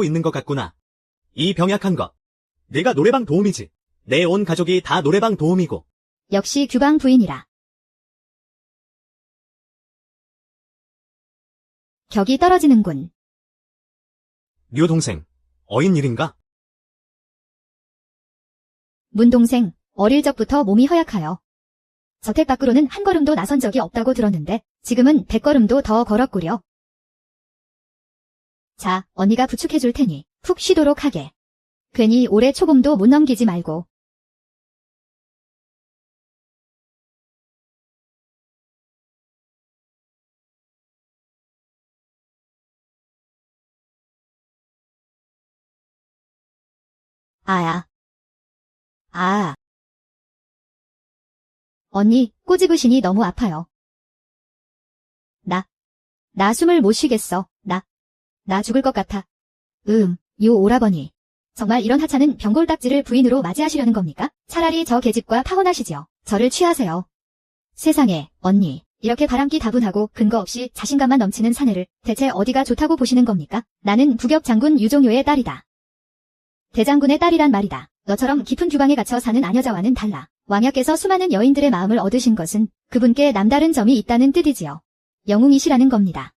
있는 것 같구나. 이 병약한 것. 내가 노래방 도우미지. 내 온 가족이 다 노래방 도우미고. 역시 규방 부인이라. 격이 떨어지는군. 류 동생, 어인 일인가? 문 동생, 어릴 적부터 몸이 허약하여 저택 밖으로는 한 걸음도 나선 적이 없다고 들었는데 지금은 100걸음도 더 걸었구려. 자, 언니가 부축해줄 테니 푹 쉬도록 하게. 괜히 올해 초봄도 못 넘기지 말고. 아야. 아. 언니, 꼬집으시니 너무 아파요. 나 숨을 못 쉬겠어. 나 죽을 것 같아. 요 오라버니. 정말 이런 하찮은 병골딱지를 부인으로 맞이하시려는 겁니까? 차라리 저 계집과 파혼하시지요. 저를 취하세요. 세상에, 언니. 이렇게 바람기 다분하고 근거 없이 자신감만 넘치는 사내를 대체 어디가 좋다고 보시는 겁니까? 나는 부격 장군 유종효의 딸이다. 대장군의 딸이란 말이다. 너처럼 깊은 규방에 갇혀 사는 아녀자와는 달라. 왕야께서 수많은 여인들의 마음을 얻으신 것은 그분께 남다른 점이 있다는 뜻이지요. 영웅이시라는 겁니다.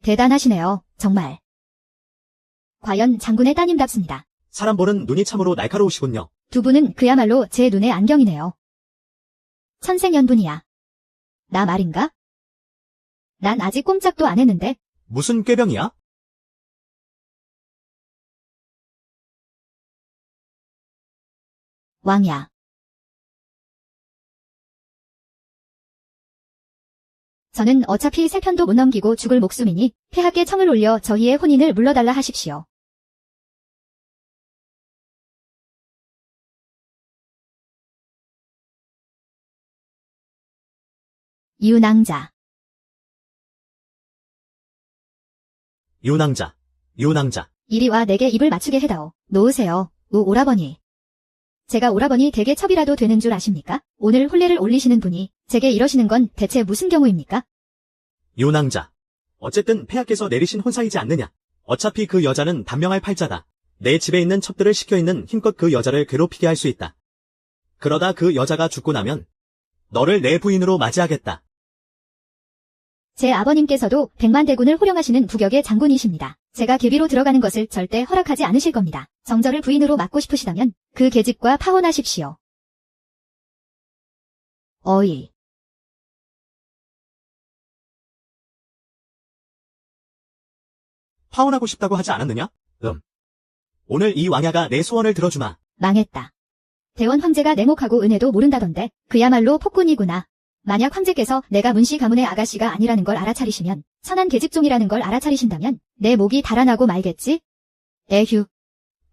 대단하시네요, 정말. 과연 장군의 따님답습니다. 사람 보는 눈이 참으로 날카로우시군요. 두 분은 그야말로 제 눈의 안경이네요. 천생연분이야. 나 말인가? 난 아직 꼼짝도 안 했는데. 무슨 꾀병이야? 왕야. 저는 어차피 세 편도 못 넘기고 죽을 목숨이니 폐하께 청을 올려 저희의 혼인을 물러달라 하십시오. 유낭자. 유낭자. 이리 와 내게 입을 맞추게 해다오. 놓으세요, 오라버니. 제가 오라버니 댁의 첩이라도 되는 줄 아십니까? 오늘 혼례를 올리시는 분이 제게 이러시는 건 대체 무슨 경우입니까? 유낭자. 어쨌든 폐하께서 내리신 혼사이지 않느냐. 어차피 그 여자는 단명할 팔자다. 내 집에 있는 첩들을 시켜있는 힘껏 그 여자를 괴롭히게 할 수 있다. 그러다 그 여자가 죽고 나면 너를 내 부인으로 맞이하겠다. 제 아버님께서도 백만대군을 호령하시는 부격의 장군이십니다. 제가 계비로 들어가는 것을 절대 허락하지 않으실 겁니다. 정저를 부인으로 맡고 싶으시다면 그 계집과 파혼하십시오. 어이. 파혼하고 싶다고 하지 않았느냐? 오늘 이 왕야가 내 소원을 들어주마. 망했다. 대원 황제가 내목하고 은혜도 모른다던데 그야말로 폭군이구나. 만약 황제께서 내가 문씨 가문의 아가씨가 아니라는 걸 알아차리시면 천한 계집종이라는 걸 알아차리신다면 내 목이 달아나고 말겠지? 에휴.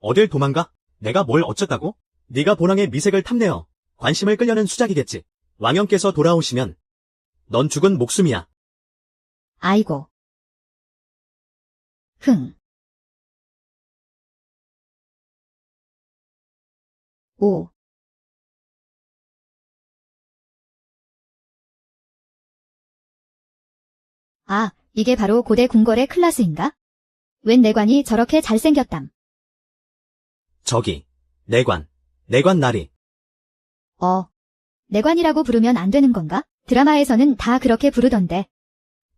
어딜 도망가? 내가 뭘 어쩌다고? 네가 본왕의 미색을 탐내어 관심을 끌려는 수작이겠지. 왕영께서 돌아오시면 넌 죽은 목숨이야. 아이고. 오. 아, 이게 바로 고대 궁궐의 클라스인가? 웬 내관이 저렇게 잘생겼담. 저기, 내관 나리. 내관이라고 부르면 안 되는 건가? 드라마에서는 다 그렇게 부르던데.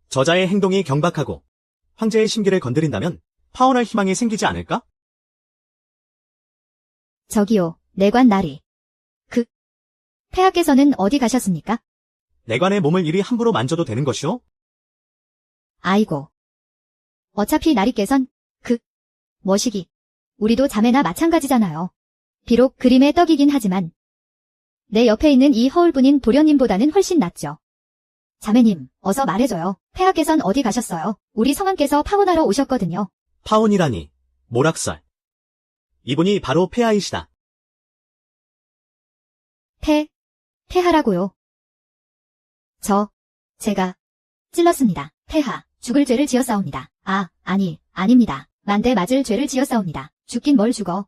저자의 행동이 경박하고 황제의 심기를 건드린다면 파혼할 희망이 생기지 않을까? 저기요, 내관 나리. 폐하께서는 어디 가셨습니까? 내관의 몸을 이리 함부로 만져도 되는 것이오? 아이고. 어차피 나리께선 머시기. 우리도 자매나 마찬가지잖아요. 비록 그림의 떡이긴 하지만 내 옆에 있는 이 허울뿐인 도련님보다는 훨씬 낫죠. 자매님, 어서 말해줘요. 폐하께선 어디 가셨어요? 우리 성왕께서 파혼하러 오셨거든요. 파혼이라니, 모락설. 이분이 바로 폐하이시다. 폐하라고요. 제가 찔렀습니다. 폐하, 죽을 죄를 지었사옵니다. 아닙니다. 만대 맞을 죄를 지었사옵니다. 죽긴 뭘 죽어.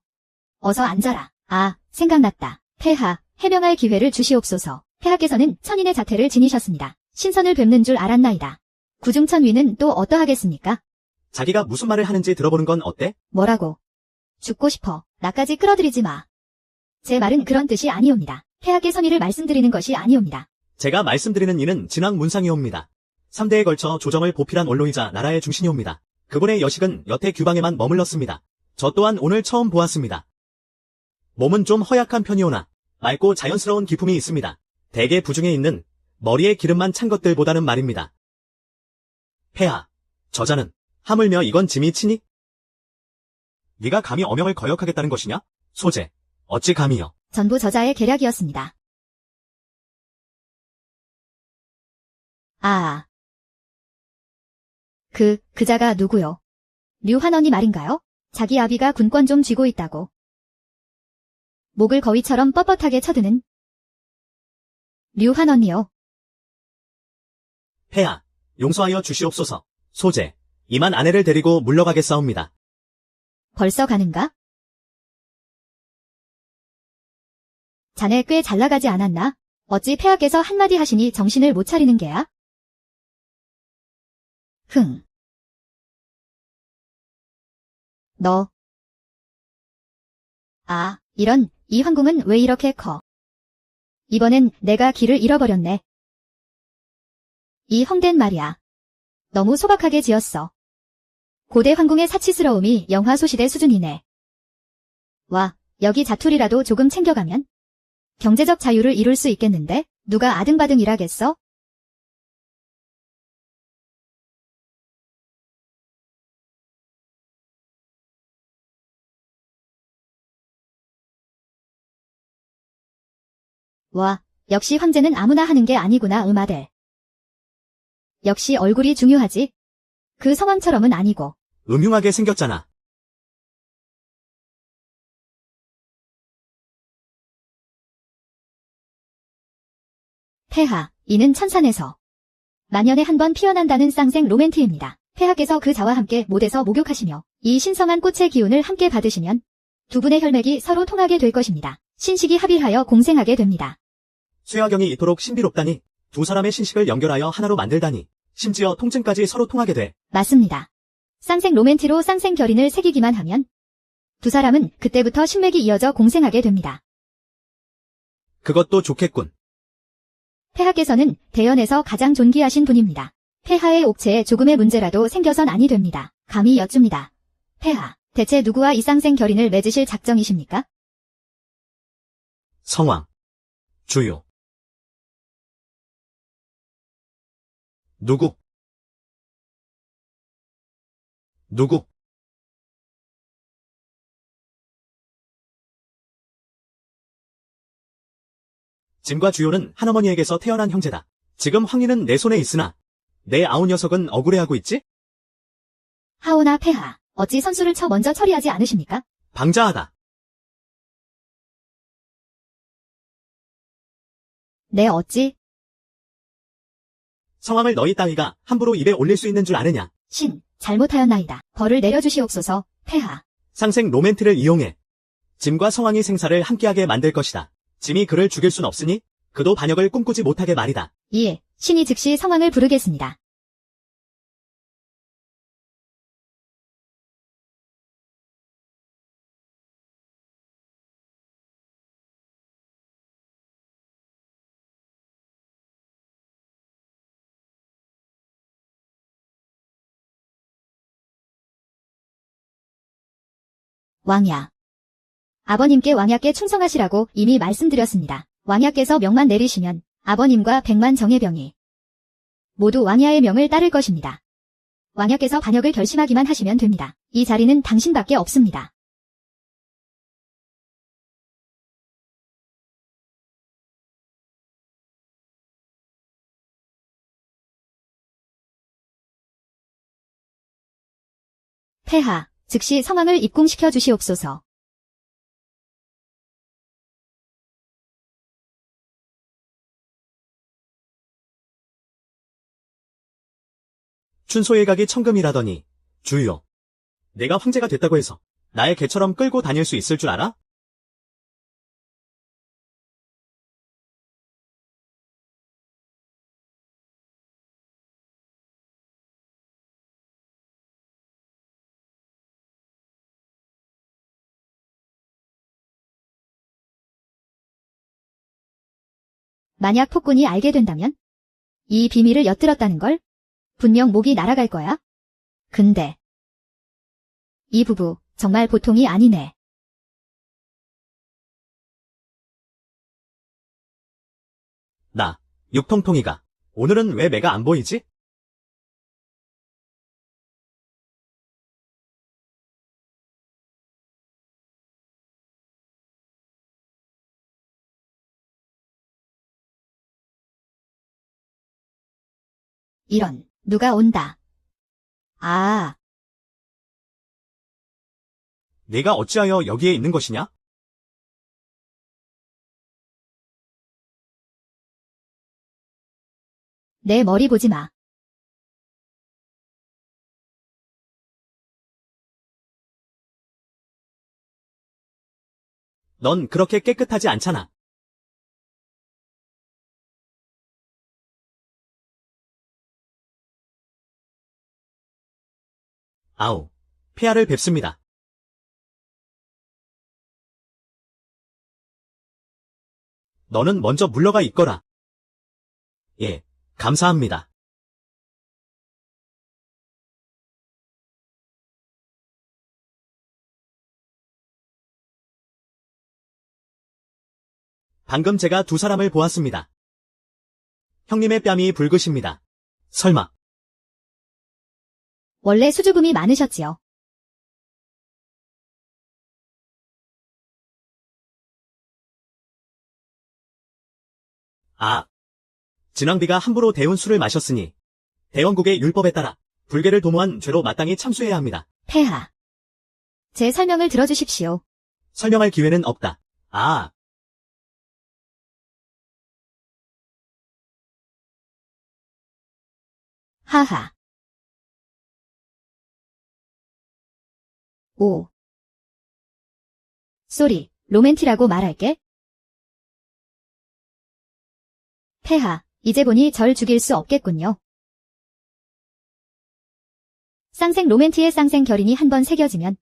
어서 앉아라. 생각났다. 폐하, 해명할 기회를 주시옵소서. 폐하께서는 천인의 자태를 지니셨습니다. 신선을 뵙는 줄 알았나이다. 구중천위는 또 어떠하겠습니까? 자기가 무슨 말을 하는지 들어보는 건 어때? 뭐라고? 죽고 싶어. 나까지 끌어들이지 마. 제 말은 그런 뜻이 아니옵니다. 폐하께 선의를 말씀드리는 것이 아니옵니다. 제가 말씀드리는 이는 진왕문상이옵니다. 3대에 걸쳐 조정을 보필한 원로이자 나라의 중신이옵니다. 그분의 여식은 여태 규방에만 머물렀습니다. 저 또한 오늘 처음 보았습니다. 몸은 좀 허약한 편이오나 맑고 자연스러운 기품이 있습니다. 대개 부중에 있는 머리에 기름만 찬 것들보다는 말입니다. 폐하, 저자는 하물며 이건 짐이 치니? 네가 감히 어명을 거역하겠다는 것이냐? 소재, 어찌 감히요? 전부 저자의 계략이었습니다. 아. 그자가 누구요? 류환원이 말인가요? 자기 아비가 군권 좀 쥐고 있다고. 목을 거위처럼 뻣뻣하게 쳐드는 류환원이요. 폐하, 용서하여 주시옵소서. 소재, 이만 아내를 데리고 물러가겠사옵니다. 벌써 가는가? 자네 꽤 잘 나가지 않았나? 어찌 폐하께서 한마디 하시니 정신을 못 차리는 게야? 흥. 너. 아, 이런, 이 황궁은 왜 이렇게 커? 이번엔 내가 길을 잃어버렸네. 이 헝댄 말이야. 너무 소박하게 지었어. 고대 황궁의 사치스러움이 영화 소시대 수준이네. 와, 여기 자투리라도 조금 챙겨가면? 경제적 자유를 이룰 수 있겠는데? 누가 아등바등 일하겠어? 와, 역시 황제는 아무나 하는 게 아니구나, 아들. 역시 얼굴이 중요하지. 그 성왕처럼은 아니고. 음흉하게 생겼잖아. 폐하, 이는 천산에서 만년에 한 번 피어난다는 쌍생 로맨트입니다. 폐하께서 그 자와 함께 못에서 목욕하시며 이 신성한 꽃의 기운을 함께 받으시면 두 분의 혈맥이 서로 통하게 될 것입니다. 신식이 합일하여 공생하게 됩니다. 쇠화경이 이토록 신비롭다니, 두 사람의 신식을 연결하여 하나로 만들다니, 심지어 통증까지 서로 통하게 돼. 맞습니다. 쌍생 로맨티로 쌍생 결인을 새기기만 하면 두 사람은 그때부터 신맥이 이어져 공생하게 됩니다. 그것도 좋겠군. 폐하께서는 대연에서 가장 존귀하신 분입니다. 폐하의 옥체에 조금의 문제라도 생겨선 아니 됩니다. 감히 여쭙니다. 폐하, 대체 누구와 이 쌍생 결인을 맺으실 작정이십니까? 성왕, 주요. 누구? 짐과 주요는 한어머니에게서 태어난 형제다. 지금 황리는 내 손에 있으나 내 아우 녀석은 억울해하고 있지? 하오나 폐하, 어찌 선수를 쳐 먼저 처리하지 않으십니까? 방자하다. 네 어찌? 성왕을 너희 따위가 함부로 입에 올릴 수 있는 줄 아느냐? 잘못하였나이다. 벌을 내려주시옵소서, 폐하. 상생 로맨트를 이용해 짐과 성왕이 생사를 함께하게 만들 것이다. 짐이 그를 죽일 순 없으니 그도 반역을 꿈꾸지 못하게 말이다. 예, 신이 즉시 성왕을 부르겠습니다. 왕야. 아버님께 왕야께 충성하시라고 이미 말씀드렸습니다. 왕야께서 명만 내리시면 아버님과 100만 정예병이 모두 왕야의 명을 따를 것입니다. 왕야께서 반역을 결심하기만 하시면 됩니다. 이 자리는 당신밖에 없습니다. 폐하, 즉시 성왕을 입궁시켜 주시옵소서. 춘소일각이 천금이라더니 주요. 내가 황제가 됐다고 해서 나의 개처럼 끌고 다닐 수 있을 줄 알아? 만약 폭군이 알게 된다면? 이 비밀을 엿들었다는 걸? 분명 목이 날아갈 거야. 근데 이 부부 정말 보통이 아니네. 나, 육통통이가. 오늘은 왜 매가 안 보이지? 이런, 누가 온다. 아, 네가 어찌하여 여기에 있는 것이냐? 내 머리 보지 마. 넌 그렇게 깨끗하지 않잖아. 아우, 폐하를 뵙습니다. 너는 먼저 물러가 있거라. 예, 감사합니다. 방금 제가 두 사람을 보았습니다. 형님의 뺨이 붉으십니다. 설마, 원래 수줍음이 많으셨지요. 아, 진왕비가 함부로 대운 술을 마셨으니 대원국의 율법에 따라 불계를 도모한 죄로 마땅히 참수해야 합니다. 폐하. 제 설명을 들어주십시오. 설명할 기회는 없다. 아, 하하. 오. 쏘리, 로맨티라고 말할게. 폐하, 이제 보니 절 죽일 수 없겠군요. 쌍생 로맨티의 쌍생 결인이 한번 새겨지면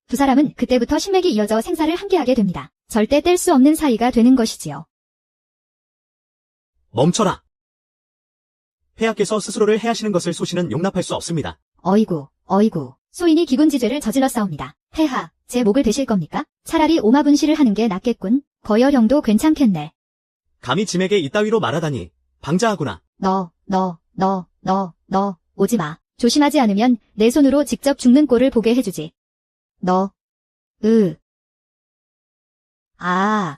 두 사람은 그때부터 신맥이 이어져 생사를 함께하게 됩니다. 절대 뗄 수 없는 사이가 되는 것이지요. 멈춰라. 폐하께서 스스로를 해하시는 것을 소신은 용납할 수 없습니다. 어이구, 어이구. 소인이 기군지죄를 저질렀사옵니다. 폐하, 제 목을 대실 겁니까? 차라리 오마분시를 하는 게 낫겠군. 거여형도 괜찮겠네. 감히 짐에게 이따위로 말하다니 방자하구나. 너, 오지 마. 조심하지 않으면 내 손으로 직접 죽는 꼴을 보게 해주지. 너, 아.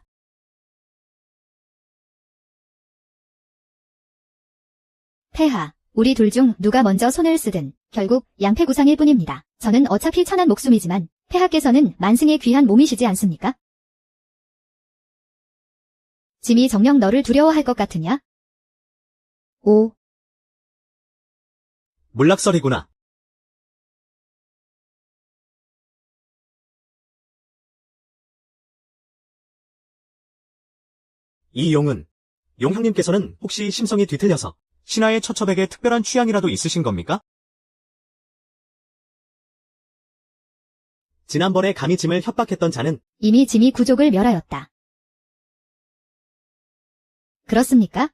폐하, 우리 둘 중 누가 먼저 손을 쓰든 결국 양패구상일 뿐입니다. 저는 어차피 천한 목숨이지만 폐하께서는 만승의 귀한 몸이시지 않습니까? 짐이 정녕 너를 두려워할 것 같으냐? 오, 물락설이구나. 이 용은, 용형님께서는 혹시 심성이 뒤틀려서 신하의 처첩에게 특별한 취향이라도 있으신 겁니까? 지난번에 감히 짐을 협박했던 자는 이미 짐이 구족을 멸하였다. 그렇습니까?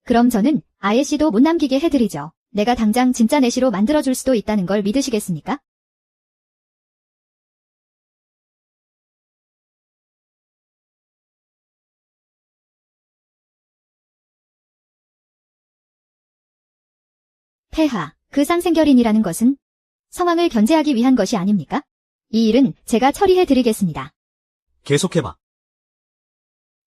그럼 저는 아예 씨도 못 남기게 해드리죠. 내가 당장 진짜 내시로 만들어줄 수도 있다는 걸 믿으시겠습니까? 폐하, 그 쌍생결인이라는 것은 성왕을 견제하기 위한 것이 아닙니까? 이 일은 제가 처리해드리겠습니다. 계속해봐.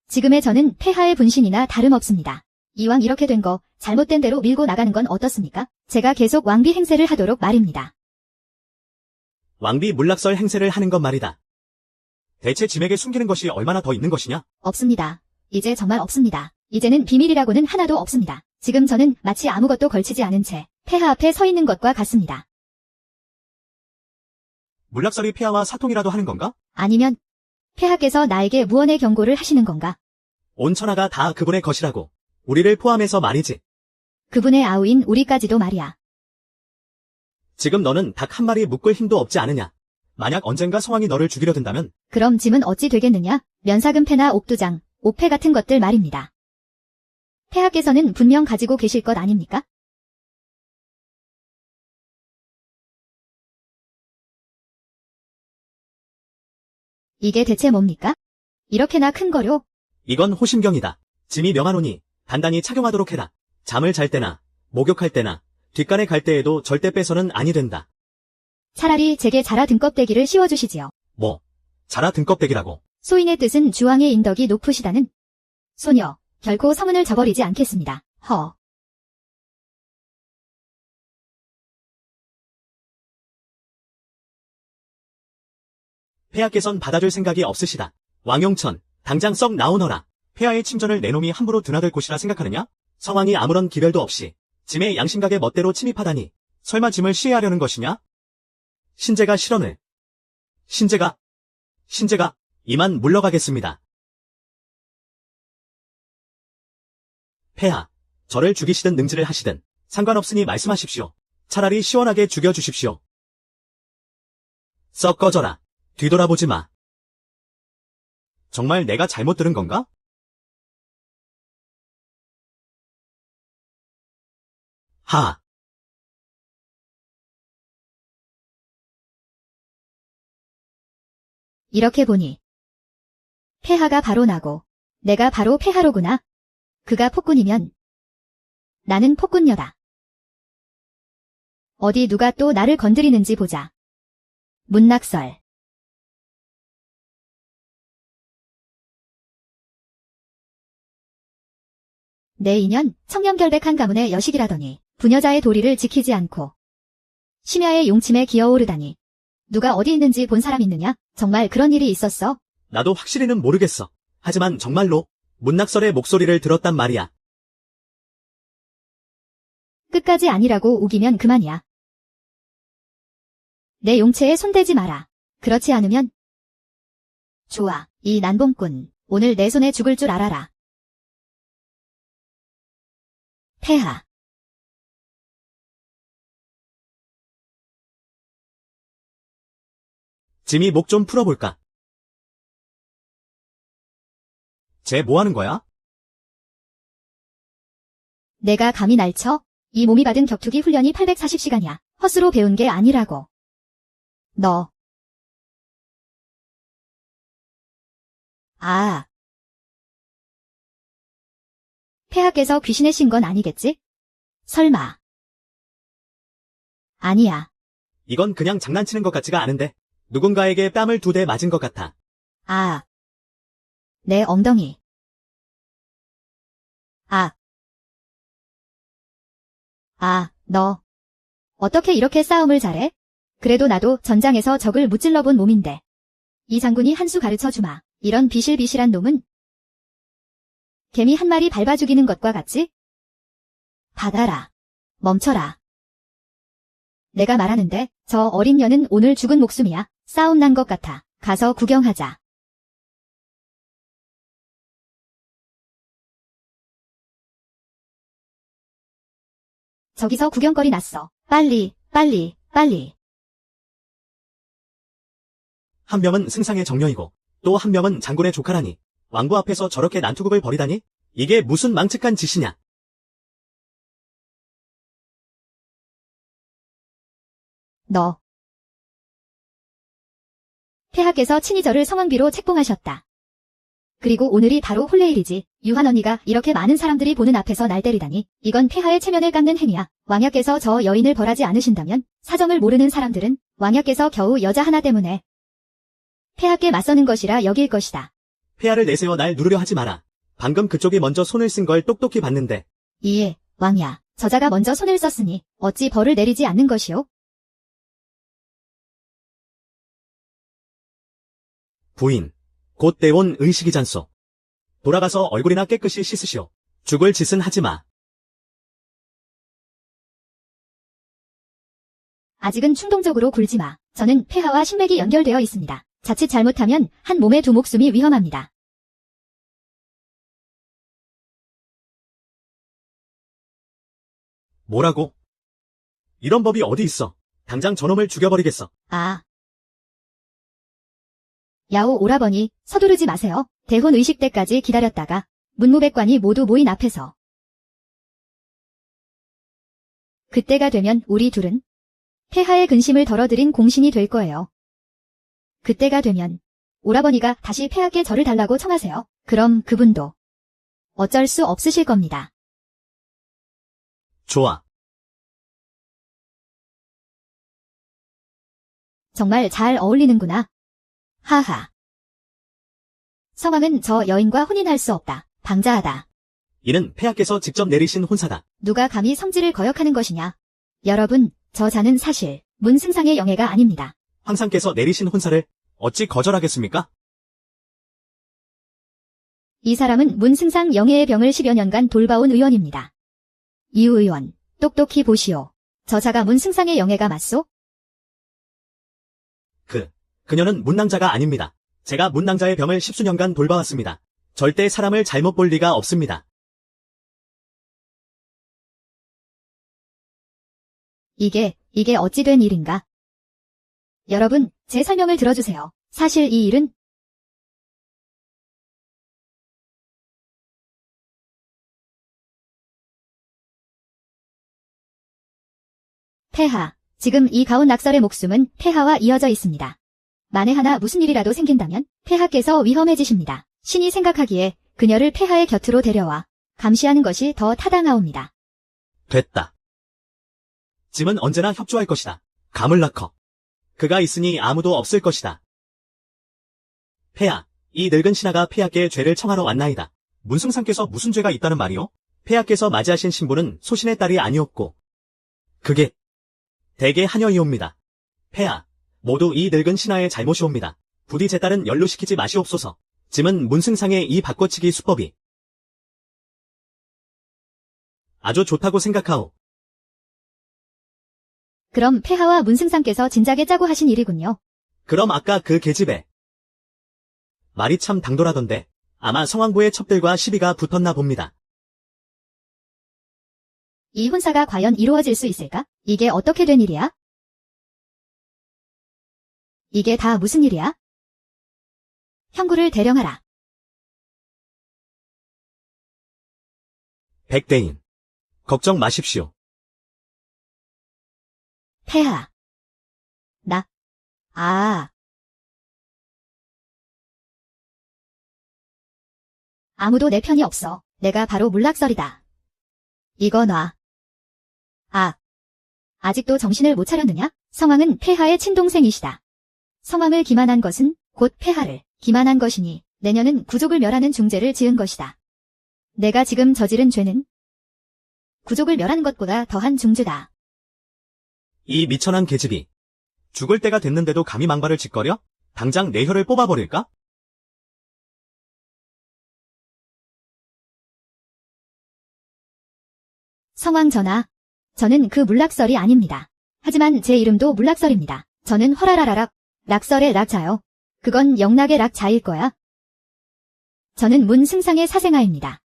지금의 저는 폐하의 분신이나 다름없습니다. 이왕 이렇게 된 거 잘못된 대로 밀고 나가는 건 어떻습니까? 제가 계속 왕비 행세를 하도록 말입니다. 왕비 물락설 행세를 하는 것 말이다. 대체 짐에게 숨기는 것이 얼마나 더 있는 것이냐? 없습니다. 이제 정말 없습니다. 이제는 비밀이라고는 하나도 없습니다. 지금 저는 마치 아무것도 걸치지 않은 채 폐하 앞에 서 있는 것과 같습니다. 물락설이 폐하와 사통이라도 하는 건가? 아니면 폐하께서 나에게 무언의 경고를 하시는 건가? 온 천하가 다 그분의 것이라고. 우리를 포함해서 말이지. 그분의 아우인 우리까지도 말이야. 지금 너는 닭 한 마리 묶을 힘도 없지 않으냐? 만약 언젠가 성왕이 너를 죽이려 든다면 그럼 짐은 어찌 되겠느냐? 면사금패나 옥두장, 옥패 같은 것들 말입니다. 폐하께서는 분명 가지고 계실 것 아닙니까? 이게 대체 뭡니까? 이렇게나 큰 거요? 이건 호심경이다. 짐이 명하노니 단단히 착용하도록 해라. 잠을 잘 때나 목욕할 때나 뒷간에 갈 때에도 절대 빼서는 아니 된다. 차라리 제게 자라 등껍데기를 씌워주시지요. 뭐, 자라 등껍데기라고. 소인의 뜻은 주왕의 인덕이 높으시다는. 소녀, 결코 서문을 저버리지 않겠습니다. 허. 폐하께선 받아줄 생각이 없으시다. 왕용천, 당장 썩 나오너라. 폐하의 침전을 내놈이 함부로 드나들 곳이라 생각하느냐? 성왕이 아무런 기별도 없이 짐의 양심각의 멋대로 침입하다니 설마 짐을 시해하려는 것이냐? 신제가 실언을. 신제가 이만 물러가겠습니다. 폐하, 저를 죽이시든 능지를 하시든 상관없으니 말씀하십시오. 차라리 시원하게 죽여주십시오. 썩 꺼져라. 뒤돌아보지 마. 정말 내가 잘못 들은 건가? 하. 이렇게 보니 폐하가 바로 나고 내가 바로 폐하로구나. 그가 폭군이면 나는 폭군녀다. 어디 누가 또 나를 건드리는지 보자. 문낙설. 내 인연 청렴결백한 가문의 여식이라더니 부녀자의 도리를 지키지 않고 심야의 용침에 기어오르다니 누가 어디 있는지 본 사람 있느냐? 정말 그런 일이 있었어? 나도 확실히는 모르겠어. 하지만 정말로 문낙설의 목소리를 들었단 말이야. 끝까지 아니라고 우기면 그만이야. 내 용체에 손대지 마라. 그렇지 않으면 좋아, 이 난봉꾼 오늘 내 손에 죽을 줄 알아라. 폐하. 짐이 목 좀 풀어볼까? 쟤 뭐하는 거야? 내가 감히 날 쳐? 이 몸이 받은 격투기 훈련이 840시간이야. 헛수로 배운 게 아니라고. 너. 아. 폐하께서 귀신에 신 건 아니겠지? 설마. 아니야. 이건 그냥 장난치는 것 같지가 않은데 누군가에게 뺨을 2대 맞은 것 같아. 아. 내 엉덩이. 아. 아, 너. 어떻게 이렇게 싸움을 잘해? 그래도 나도 전장에서 적을 무찔러 본 몸인데. 이 장군이 한 수 가르쳐 주마. 이런 비실비실한 놈은 개미 한 마리 밟아 죽이는 것과 같지? 받아라. 멈춰라. 내가 말하는데 저 어린 년은 오늘 죽은 목숨이야. 싸움 난 것 같아. 가서 구경하자. 저기서 구경거리 났어. 빨리, 빨리, 빨리. 한 명은 승상의 정녀이고 또 한 명은 장군의 조카라니 왕부 앞에서 저렇게 난투극을 벌이다니? 이게 무슨 망측한 짓이냐? 너. 폐하께서 친히 저를 성왕비로 책봉하셨다. 그리고 오늘이 바로 혼례일이지. 유한 언니가 이렇게 많은 사람들이 보는 앞에서 날 때리다니. 이건 폐하의 체면을 깎는 행위야. 왕야께서 저 여인을 벌하지 않으신다면 사정을 모르는 사람들은 왕야께서 겨우 여자 하나 때문에 폐하께 맞서는 것이라 여길 것이다. 폐하를 내세워 날 누르려 하지 마라. 방금 그쪽이 먼저 손을 쓴 걸 똑똑히 봤는데. 이에 왕야, 저자가 먼저 손을 썼으니 어찌 벌을 내리지 않는 것이오? 부인, 곧 때온 의식이잖소. 돌아가서 얼굴이나 깨끗이 씻으시오. 죽을 짓은 하지 마. 아직은 충동적으로 굴지 마. 저는 폐하와 신맥이 연결되어 있습니다. 자칫 잘못하면 한 몸에 두 목숨이 위험합니다. 뭐라고? 이런 법이 어디 있어? 당장 저놈을 죽여버리겠어. 아. 야오 오라버니, 서두르지 마세요. 대혼 의식 때까지 기다렸다가 문무백관이 모두 모인 앞에서 그때가 되면 우리 둘은 폐하의 근심을 덜어드린 공신이 될 거예요. 그때가 되면 오라버니가 다시 폐하께 절을 달라고 청하세요. 그럼 그분도 어쩔 수 없으실 겁니다. 좋아. 정말 잘 어울리는구나. 하하. 성왕은 저 여인과 혼인할 수 없다. 방자하다. 이는 폐하께서 직접 내리신 혼사다. 누가 감히 성질을 거역하는 것이냐. 여러분, 저 자는 사실 문승상의 영예가 아닙니다. 황상께서 내리신 혼사를 어찌 거절하겠습니까? 이 사람은 문승상 영예의 병을 10여 년간 돌봐온 의원입니다. 이우 의원, 똑똑히 보시오. 저자가 문승상의 영예가 맞소? 그녀는 문낭자가 아닙니다. 제가 문낭자의 병을 10수년간 돌봐왔습니다. 절대 사람을 잘못 볼 리가 없습니다. 이게 어찌 된 일인가? 여러분, 제 설명을 들어주세요. 사실 이 일은 폐하, 지금 이 가온 낙설의 목숨은 폐하와 이어져 있습니다. 만에 하나 무슨 일이라도 생긴다면 폐하께서 위험해지십니다. 신이 생각하기에 그녀를 폐하의 곁으로 데려와 감시하는 것이 더 타당하옵니다. 됐다. 짐은 언제나 협조할 것이다. 가물라커. 그가 있으니 아무도 없을 것이다. 폐하, 이 늙은 신하가 폐하께 죄를 청하러 왔나이다. 문승상께서 무슨 죄가 있다는 말이오? 폐하께서 맞이하신 신부는 소신의 딸이 아니었고 그게 대개 하녀이옵니다. 폐하, 모두 이 늙은 신하의 잘못이옵니다. 부디 제 딸은 연루시키지 마시옵소서. 짐은 문승상의 이 바꿔치기 수법이 아주 좋다고 생각하오. 그럼 폐하와 문승상께서 진작에 짜고 하신 일이군요. 그럼 아까 그 계집애 말이 참 당돌하던데 아마 성왕부의 첩들과 시비가 붙었나 봅니다. 이 혼사가 과연 이루어질 수 있을까? 이게 어떻게 된 일이야? 이게 다 무슨 일이야? 형구를 대령하라. 백대인, 걱정 마십시오. 폐하. 아무도 내 편이 없어. 내가 바로 물락설이다. 이거 놔. 아직도 정신을 못 차렸느냐? 성왕은 폐하의 친동생이시다. 성왕을 기만한 것은 곧 폐하를 기만한 것이니 내년은 구족을 멸하는 중죄를 지은 것이다. 내가 지금 저지른 죄는 구족을 멸하는 것보다 더한 중죄다. 이 미천한 계집이 죽을 때가 됐는데도 감히 망발을 짓거려? 당장 내 혀를 뽑아버릴까? 성왕 전하, 저는 그 물락설이 아닙니다. 하지만 제 이름도 물락설입니다. 저는 허라라라락, 락설의 락자요. 그건 영락의 락자일 거야. 저는 문승상의 사생아입니다.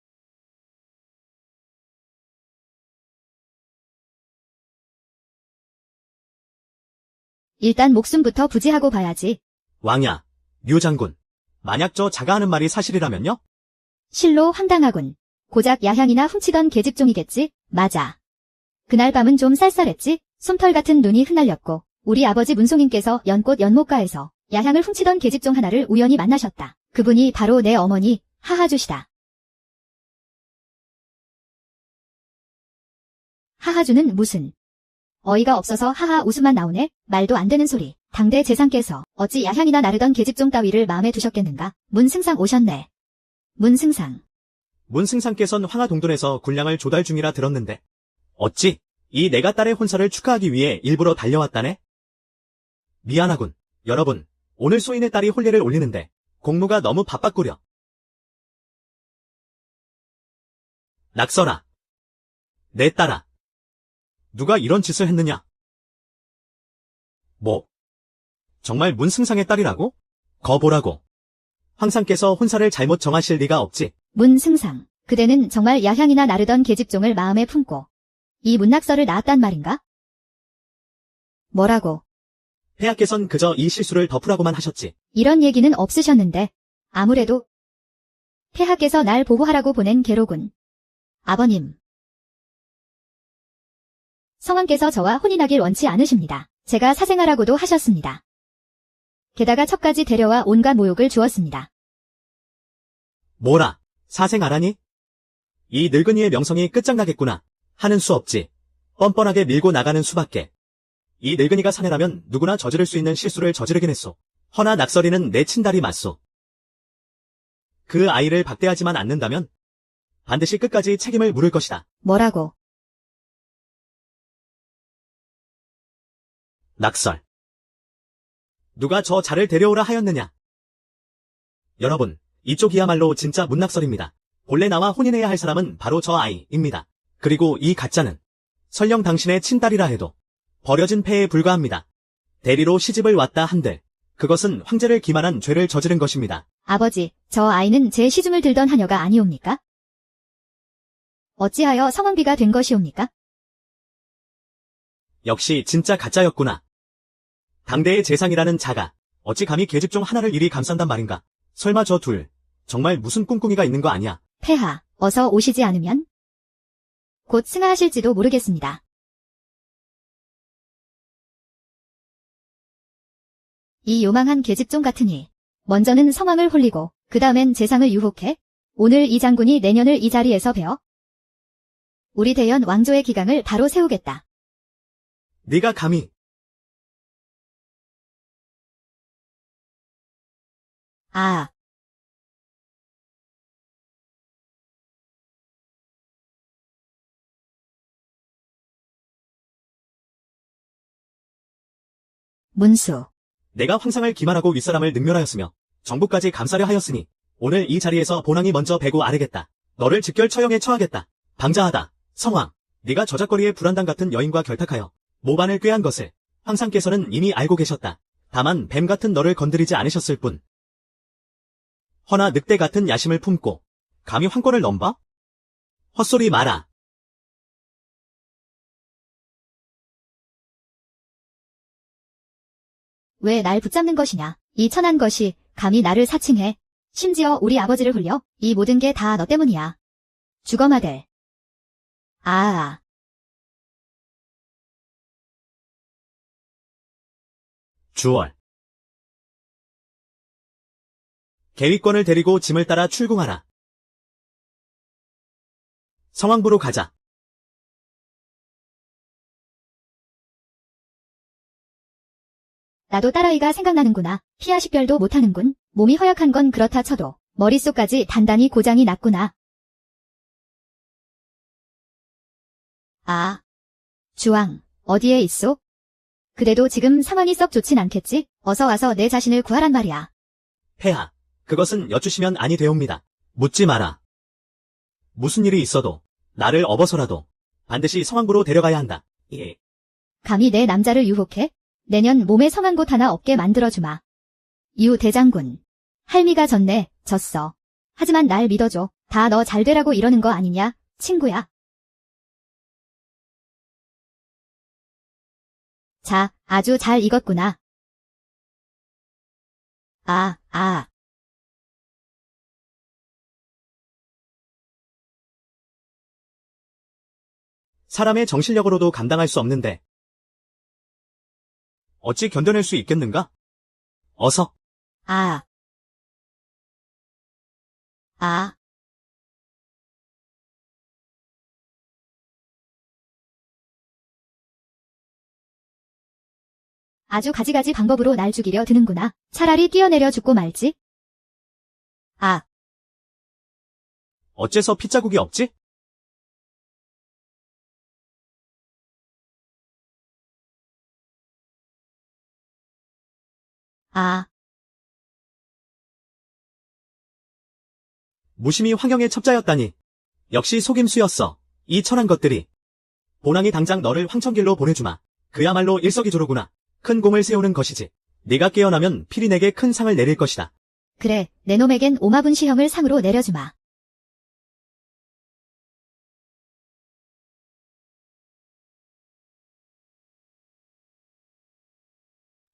일단 목숨부터 부지하고 봐야지. 왕야, 류장군, 만약 저 자가 하는 말이 사실이라면요? 실로 황당하군. 고작 야향이나 훔치던 계집종이겠지? 맞아. 그날 밤은 좀 쌀쌀했지? 솜털 같은 눈이 흩날렸고 우리 아버지 문송인께서 연꽃 연못가에서 야향을 훔치던 계집종 하나를 우연히 만나셨다. 그분이 바로 내 어머니 하하주시다. 하하주는 무슨 어이가 없어서 하하 웃음만 나오네? 말도 안 되는 소리. 당대 재상께서 어찌 야향이나 나르던 계집종 따위를 마음에 두셨겠는가? 문승상 오셨네. 문승상께서는 황하동돈에서 군량을 조달 중이라 들었는데 어찌 이 내가 딸의 혼사를 축하하기 위해 일부러 달려왔다네? 미안하군. 여러분, 오늘 소인의 딸이 혼례를 올리는데 공무가 너무 바빴구려. 낙설아, 내 딸아, 누가 이런 짓을 했느냐? 뭐? 정말 문승상의 딸이라고? 거보라고. 황상께서 혼사를 잘못 정하실 리가 없지. 문승상, 그대는 정말 야향이나 나르던 계집종을 마음에 품고 이 문낙설을 낳았단 말인가? 뭐라고? 폐하께선 그저 이 실수를 덮으라고만 하셨지. 이런 얘기는 없으셨는데 아무래도 폐하께서 날 보호하라고 보낸 계로군. 아버님. 성왕께서 저와 혼인하길 원치 않으십니다. 제가 사생하라고도 하셨습니다. 게다가 첩까지 데려와 온갖 모욕을 주었습니다. 뭐라, 사생아라니? 이 늙은이의 명성이 끝장나겠구나. 하는 수 없지. 뻔뻔하게 밀고 나가는 수밖에. 이 늙은이가 사내라면 누구나 저지를 수 있는 실수를 저지르긴 했소. 허나 낙서리는 내 친달이 맞소. 그 아이를 박대하지만 않는다면 반드시 끝까지 책임을 물을 것이다. 뭐라고? 낙설. 누가 저 자를 데려오라 하였느냐? 여러분, 이쪽이야말로 진짜 문낙설입니다. 본래 나와 혼인해야 할 사람은 바로 저 아이입니다. 그리고 이 가짜는 설령 당신의 친딸이라 해도 버려진 폐에 불과합니다. 대리로 시집을 왔다 한들 그것은 황제를 기만한 죄를 저지른 것입니다. 아버지, 저 아이는 제 시중을 들던 하녀가 아니옵니까? 어찌하여 성왕비가 된 것이옵니까? 역시 진짜 가짜였구나. 당대의 재상이라는 자가 어찌 감히 계집 중 하나를 이리 감싼단 말인가? 설마 저 둘 정말 무슨 꿍꿍이가 있는 거 아니야? 폐하, 어서 오시지 않으면 곧 승하하실지도 모르겠습니다. 이 요망한 계집종 같으니 먼저는 성왕을 홀리고 그 다음엔 재상을 유혹해 오늘 이 장군이 내년을 이 자리에서 베어 우리 대연 왕조의 기강을 바로 세우겠다. 네가 감히. 아. 문수. 내가 황상을 기만하고 윗사람을 능멸하였으며 정부까지 감싸려 하였으니 오늘 이 자리에서 본왕이 먼저 배고 아뢰겠다. 너를 직결 처형에 처하겠다. 방자하다. 성왕, 네가 저작거리의 불안당 같은 여인과 결탁하여 모반을 꾀한 것을 황상께서는 이미 알고 계셨다. 다만 뱀 같은 너를 건드리지 않으셨을 뿐. 허나 늑대 같은 야심을 품고 감히 황권을 넘봐? 헛소리 마라. 왜 날 붙잡는 것이냐? 이 천한 것이 감히 나를 사칭해. 심지어 우리 아버지를 홀려? 이 모든 게 다 너 때문이야. 주검아들. 아. 주월. 계위권을 데리고 짐을 따라 출궁하라. 성왕부로 가자. 나도 딸아이가 생각나는구나. 피아 식별도 못하는군. 몸이 허약한 건 그렇다 쳐도 머릿속까지 단단히 고장이 났구나. 아. 주왕, 어디에 있소? 그래도 지금 상황이 썩 좋진 않겠지? 어서 와서 내 자신을 구하란 말이야. 폐하, 그것은 여쭈시면 아니 되옵니다. 묻지 마라. 무슨 일이 있어도 나를 업어서라도 반드시 성왕부로 데려가야 한다. 예. 감히 내 남자를 유혹해? 내년 몸에 성한 곳 하나 없게 만들어주마. 유 대장군. 할미가 졌네, 졌어. 하지만 날 믿어줘. 다 너 잘 되라고 이러는 거 아니냐, 친구야. 자, 아주 잘 익었구나. 아. 사람의 정신력으로도 감당할 수 없는데 어찌 견뎌낼 수 있겠는가? 어서. 아. 아주 가지가지 방법으로 날 죽이려 드는구나. 차라리 뛰어내려 죽고 말지. 아. 어째서 핏자국이 없지? 아. 무심히 황영의 첩자였다니. 역시 속임수였어. 이 천한 것들이. 본왕이 당장 너를 황천길로 보내주마. 그야말로 일석이조로구나. 큰 공을 세우는 것이지. 네가 깨어나면 필히 내게 큰 상을 내릴 것이다. 그래, 내 놈에겐 오마분시형을 상으로 내려주마.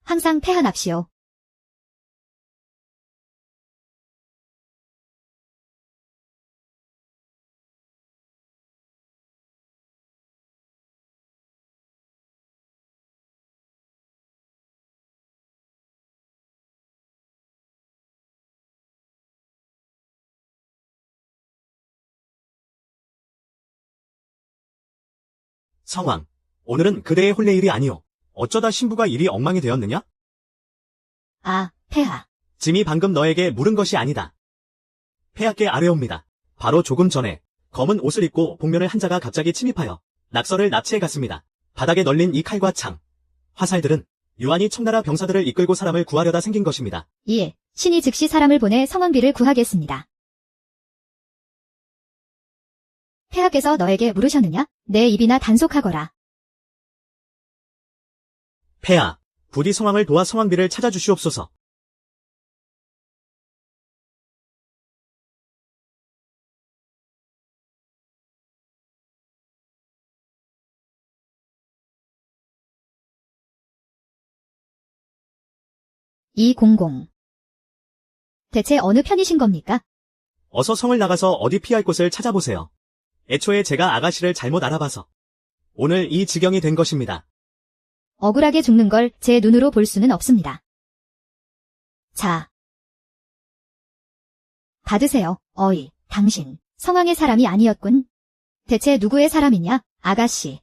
항상 폐하납시오. 성왕, 오늘은 그대의 혼례일이 아니오. 어쩌다 신부가 일이 엉망이 되었느냐? 아, 폐하. 짐이 방금 너에게 물은 것이 아니다. 폐하께 아뢰옵니다. 바로 조금 전에 검은 옷을 입고 복면을 한 자가 갑자기 침입하여 낙서를 납치해 갔습니다. 바닥에 널린 이 칼과 창, 화살들은 유한이 청나라 병사들을 이끌고 사람을 구하려다 생긴 것입니다. 예, 신이 즉시 사람을 보내 성왕비를 구하겠습니다. 폐하께서 너에게 물으셨느냐? 내 입이나 단속하거라. 폐하, 부디 성왕을 도와 성왕비를 찾아주시옵소서. 이공공. 대체 어느 편이신 겁니까? 어서 성을 나가서 어디 피할 곳을 찾아보세요. 애초에 제가 아가씨를 잘못 알아봐서 오늘 이 지경이 된 것입니다. 억울하게 죽는 걸 제 눈으로 볼 수는 없습니다. 자. 받으세요. 어이, 당신, 성왕의 사람이 아니었군. 대체 누구의 사람이냐, 아가씨.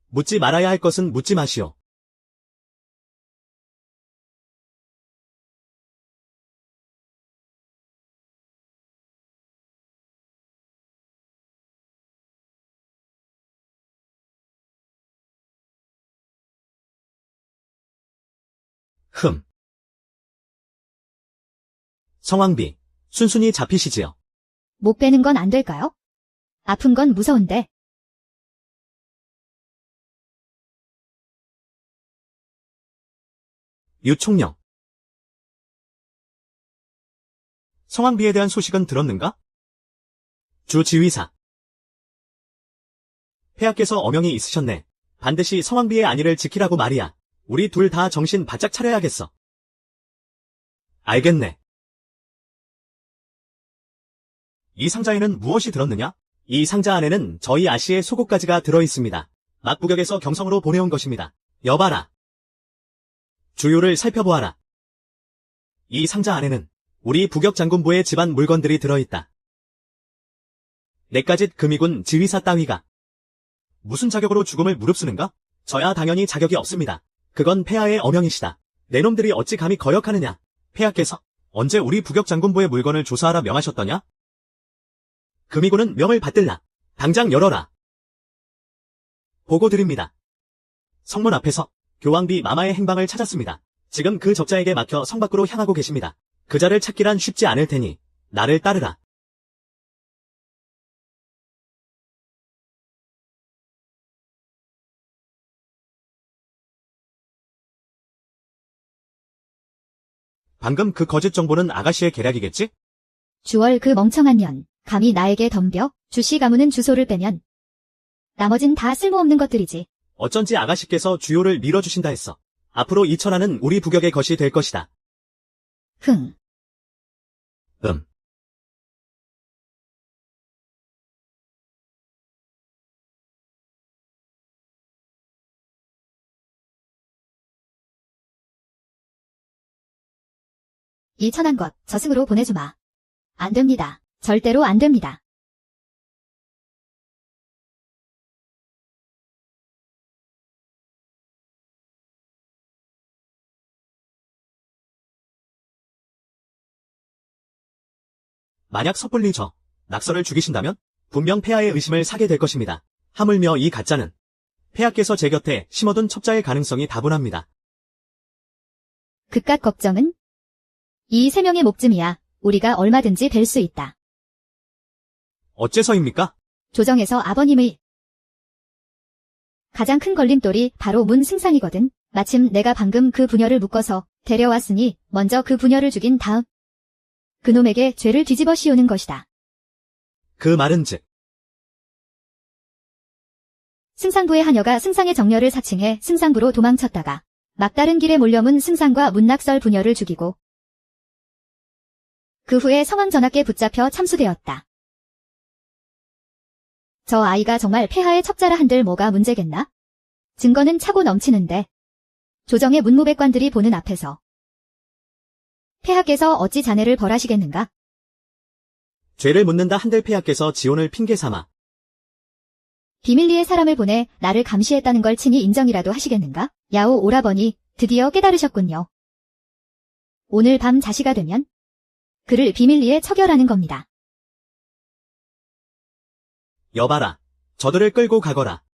묻지 말아야 할 것은 묻지 마시오. 성왕비, 순순히 잡히시지요. 목 빼는 건 안 될까요? 아픈 건 무서운데. 유총령. 성왕비에 대한 소식은 들었는가? 주지휘사. 폐하께서 어명이 있으셨네. 반드시 성왕비의 안위를 지키라고 말이야. 우리 둘 다 정신 바짝 차려야겠어. 알겠네. 이 상자에는 무엇이 들었느냐? 이 상자 안에는 저희 아씨의 속옷가지가 들어있습니다. 막부격에서 경성으로 보내온 것입니다. 여봐라. 주요를 살펴보아라. 이 상자 안에는 우리 부격 장군부의 집안 물건들이 들어있다. 내까짓 금이군 지휘사 따위가 무슨 자격으로 죽음을 무릅쓰는가? 저야 당연히 자격이 없습니다. 그건 폐하의 어명이시다. 내 놈들이 어찌 감히 거역하느냐? 폐하께서 언제 우리 부격 장군부의 물건을 조사하라 명하셨더냐? 금이군은 명을 받들라. 당장 열어라. 보고 드립니다. 성문 앞에서 교황비 마마의 행방을 찾았습니다. 지금 그 적자에게 막혀 성 밖으로 향하고 계십니다. 그 자를 찾기란 쉽지 않을 테니 나를 따르라. 방금 그 거짓 정보는 아가씨의 계략이겠지? 주월 그 멍청한 년, 감히 나에게 덤벼? 주씨 가문은 주소를 빼면 나머진 다 쓸모없는 것들이지. 어쩐지 아가씨께서 주요를 밀어주신다 했어. 앞으로 이 천하는 우리 부격의 것이 될 것이다. 흥. 이 천한 것 저승으로 보내주마. 안 됩니다. 절대로 안 됩니다. 만약 섣불리 저 낙서를 죽이신다면 분명 폐하의 의심을 사게 될 것입니다. 하물며 이 가짜는 폐하께서 제 곁에 심어둔 첩자의 가능성이 다분합니다. 그깟 걱정은? 이 세 명의 목쯤이야. 우리가 얼마든지 뵐 수 있다. 어째서입니까? 조정에서 아버님의 가장 큰 걸림돌이 바로 문 승상이거든. 마침 내가 방금 그 부녀를 묶어서 데려왔으니 먼저 그 부녀를 죽인 다음 그놈에게 죄를 뒤집어 씌우는 것이다. 그 말은즉 승상부의 하녀가 승상의 정녀를 사칭해 승상부로 도망쳤다가 막다른 길에 몰려문 승상과 문낙설 부녀를 죽이고 그 후에 성왕 전하께 붙잡혀 참수되었다. 저 아이가 정말 폐하의 첩자라 한들 뭐가 문제겠나? 증거는 차고 넘치는데 조정의 문무백관들이 보는 앞에서 폐하께서 어찌 자네를 벌하시겠는가? 죄를 묻는다 한들 폐하께서 지온을 핑계 삼아 비밀리에 사람을 보내 나를 감시했다는 걸 친히 인정이라도 하시겠는가? 야오 오라버니, 드디어 깨달으셨군요. 오늘 밤 자시가 되면 그를 비밀리에 처결하는 겁니다. 여봐라. 저들을 끌고 가거라.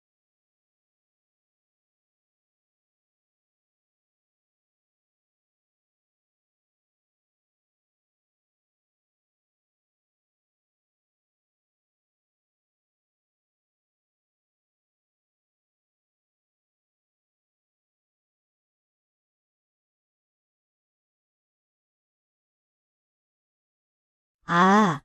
아,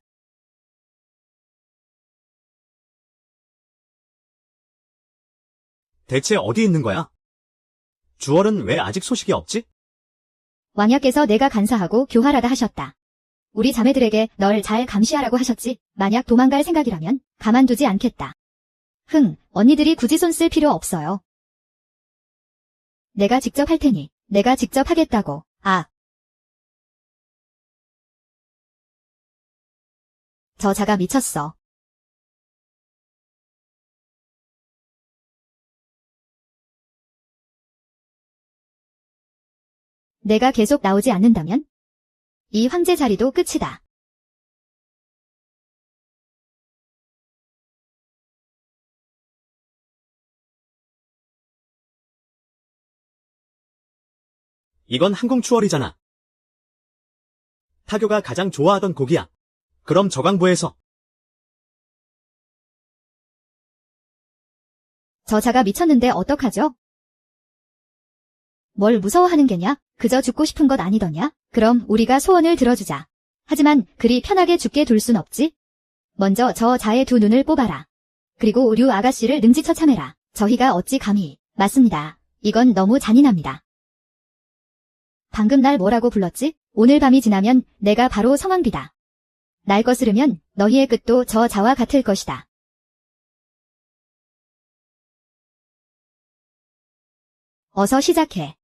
대체 어디 있는 거야? 주월은 왜 아직 소식이 없지? 왕야께서 내가 간사하고 교활하다 하셨다. 우리 자매들에게 널 잘 감시하라고 하셨지. 만약 도망갈 생각이라면 가만두지 않겠다. 언니들이 굳이 손 쓸 필요 없어요. 내가 직접 할 테니. 내가 직접 하겠다고. 저 자가 미쳤어. 내가 계속 나오지 않는다면 이 황제 자리도 끝이다. 이건 항공추월이잖아. 타교가 가장 좋아하던 곡이야. 그럼 저강부에서 저 자가 미쳤는데 어떡하죠? 뭘 무서워하는 게냐? 그저 죽고 싶은 것 아니더냐? 그럼 우리가 소원을 들어주자. 하지만 그리 편하게 죽게 둘 순 없지? 먼저 저 자의 두 눈을 뽑아라. 그리고 류 아가씨를 능지처참해라. 저희가 어찌 감히. 맞습니다. 이건 너무 잔인합니다. 방금 날 뭐라고 불렀지? 오늘 밤이 지나면 내가 바로 성왕비다. 날 거스르면 너희의 끝도 저 자와 같을 것이다. 어서 시작해.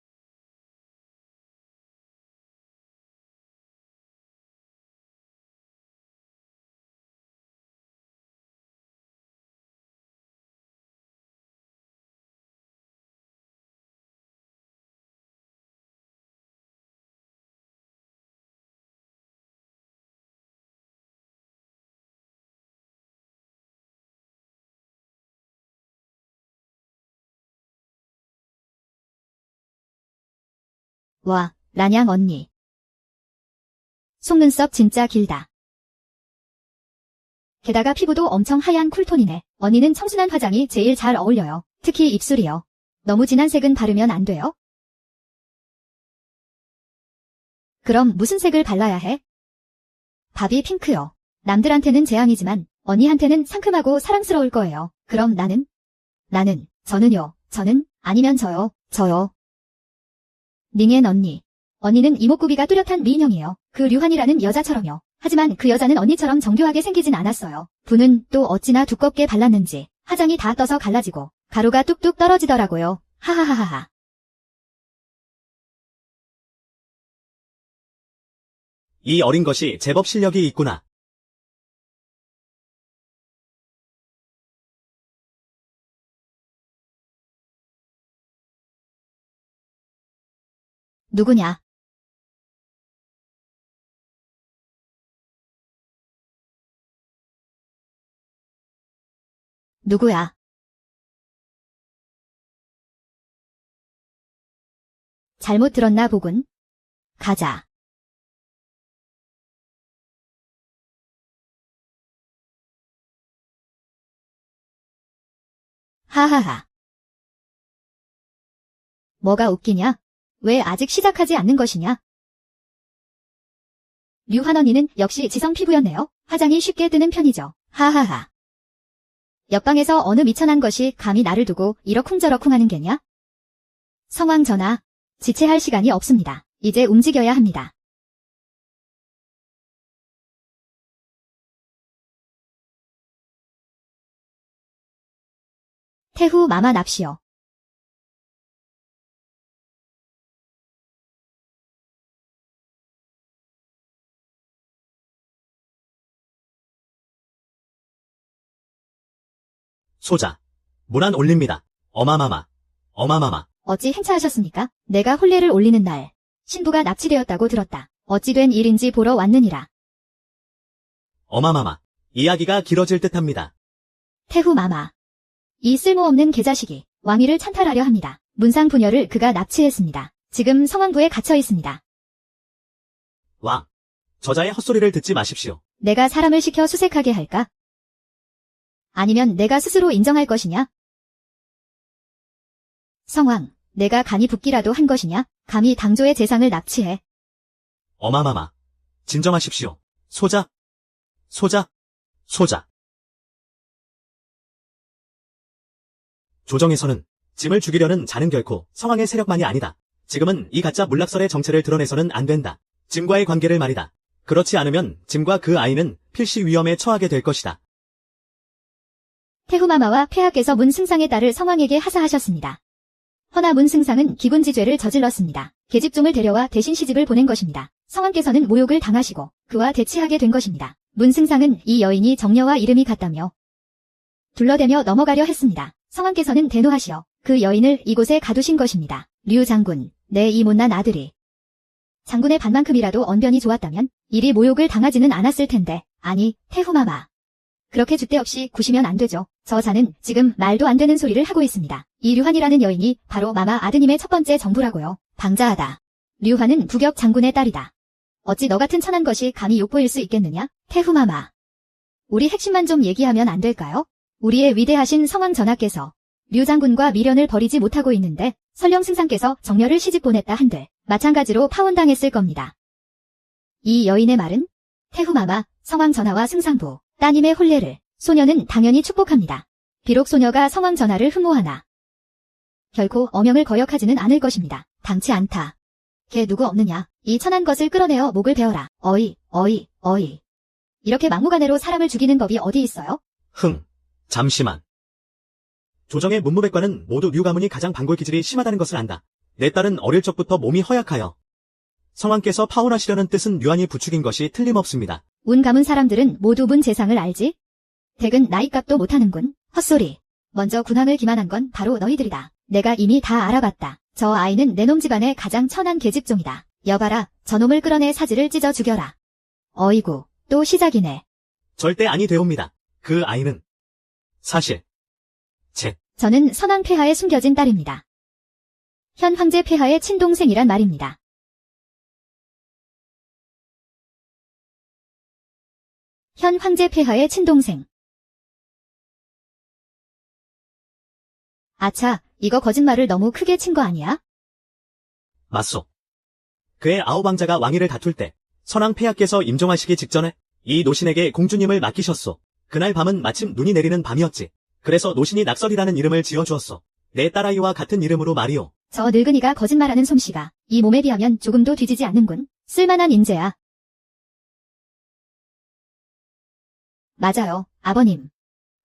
와, 란양 언니. 속눈썹 진짜 길다. 게다가 피부도 엄청 하얀 쿨톤이네. 언니는 청순한 화장이 제일 잘 어울려요. 특히 입술이요. 너무 진한 색은 바르면 안 돼요? 그럼 무슨 색을 발라야 해? 바비 핑크요. 남들한테는 재앙이지만 언니한테는 상큼하고 사랑스러울 거예요. 그럼 저는요. 아니면 저요. 닝엔 언니. 언니는 이목구비가 뚜렷한 미인형이에요. 그 류한이라는 여자처럼요. 하지만 그 여자는 언니처럼 정교하게 생기진 않았어요. 붓은 또 어찌나 두껍게 발랐는지 화장이 다 떠서 갈라지고 가루가 뚝뚝 떨어지더라고요. 하하하하하. 이 어린 것이 제법 실력이 있구나. 누구냐? 누구야? 잘못 들었나 보군. 가자. 하하하. 뭐가 웃기냐? 왜 아직 시작하지 않는 것이냐? 류한 언니는 역시 지성 피부였네요. 화장이 쉽게 뜨는 편이죠. 하하하. 옆방에서 어느 미천한 것이 감히 나를 두고 이러쿵저러쿵 하는 게냐? 성왕 전하, 지체할 시간이 없습니다. 이제 움직여야 합니다. 태후 마마 납시오. 소자, 문안 올립니다. 어마마마. 어마마마. 어찌 행차하셨습니까? 내가 혼례를 올리는 날 신부가 납치되었다고 들었다. 어찌 된 일인지 보러 왔느니라. 어마마마. 이야기가 길어질 듯합니다. 태후마마. 이 쓸모없는 개자식이 왕위를 찬탈하려 합니다. 문상 부녀를 그가 납치했습니다. 지금 성왕부에 갇혀 있습니다. 왕. 저자의 헛소리를 듣지 마십시오. 내가 사람을 시켜 수색하게 할까? 아니면 내가 스스로 인정할 것이냐? 성왕, 내가 간이 붓기라도 한 것이냐? 감히 당조의 재상을 납치해. 어마마마. 진정하십시오. 소자. 소자. 소자. 조정에서는 짐을 죽이려는 자는 결코 성왕의 세력만이 아니다. 지금은 이 가짜 문락설의 정체를 드러내서는 안 된다. 짐과의 관계를 말이다. 그렇지 않으면 짐과 그 아이는 필시 위험에 처하게 될 것이다. 태후마마와 폐하께서 문승상의 딸을 성왕에게 하사하셨습니다. 허나 문승상은 기군지죄를 저질렀습니다. 계집종을 데려와 대신 시집을 보낸 것입니다. 성왕께서는 모욕을 당하시고 그와 대치하게 된 것입니다. 문승상은 이 여인이 정녀와 이름이 같다며 둘러대며 넘어가려 했습니다. 성왕께서는 대노하시어 그 여인을 이곳에 가두신 것입니다. 류 장군, 내 이 못난 아들이 장군의 반만큼이라도 언변이 좋았다면 이리 모욕을 당하지는 않았을 텐데. 아니, 태후마마. 그렇게 줏대 없이 구시면 안 되죠. 저 자는 지금 말도 안 되는 소리를 하고 있습니다. 이 류환이라는 여인이 바로 마마 아드님의 첫 번째 정부라고요. 방자하다. 류환은 부격 장군의 딸이다. 어찌 너 같은 천한 것이 감히 욕보일 수 있겠느냐? 태후마마. 우리 핵심만 좀 얘기하면 안 될까요? 우리의 위대하신 성왕 전하께서 류 장군과 미련을 버리지 못하고 있는데 설령 승상께서 정녀를 시집 보냈다 한들 마찬가지로 파혼당했을 겁니다. 이 여인의 말은 태후마마, 성왕 전하와 승상부, 따님의 혼례를 소녀는 당연히 축복합니다. 비록 소녀가 성왕 전하를 흠모하나 결코 어명을 거역하지는 않을 것입니다. 당치 않다. 걔 누구 없느냐? 이 천한 것을 끌어내어 목을 베어라. 어이, 어이, 어이. 이렇게 막무가내로 사람을 죽이는 법이 어디 있어요? 잠시만. 조정의 문무백관은 모두 류 가문이 가장 반골 기질이 심하다는 것을 안다. 내 딸은 어릴 적부터 몸이 허약하여 성왕께서 파혼하시려는 뜻은 류안이 부추긴 것이 틀림없습니다. 운 가문 사람들은 모두 문 재상을 알지? 댁은 나이값도 못하는군. 헛소리. 먼저 군왕을 기만한 건 바로 너희들이다. 내가 이미 다 알아봤다. 저 아이는 내놈 집안의 가장 천한 계집종이다. 여봐라, 저놈을 끌어내 사지를 찢어 죽여라. 어이구, 또 시작이네. 절대 아니 되옵니다. 그 아이는 사실 저는 선왕 폐하에 숨겨진 딸입니다. 현 황제 폐하의 친동생이란 말입니다. 현 황제 폐하의 친동생. 아차, 이거 거짓말을 너무 크게 친 거 아니야? 맞소. 그의 아우방자가 왕위를 다툴 때 선왕 폐하께서 임종하시기 직전에 이 노신에게 공주님을 맡기셨소. 그날 밤은 마침 눈이 내리는 밤이었지. 그래서 노신이 낙설이라는 이름을 지어주었소. 내 딸아이와 같은 이름으로 말이오. 저 늙은이가 거짓말하는 솜씨가 이 몸에 비하면 조금도 뒤지지 않는군. 쓸만한 인재야. 맞아요, 아버님.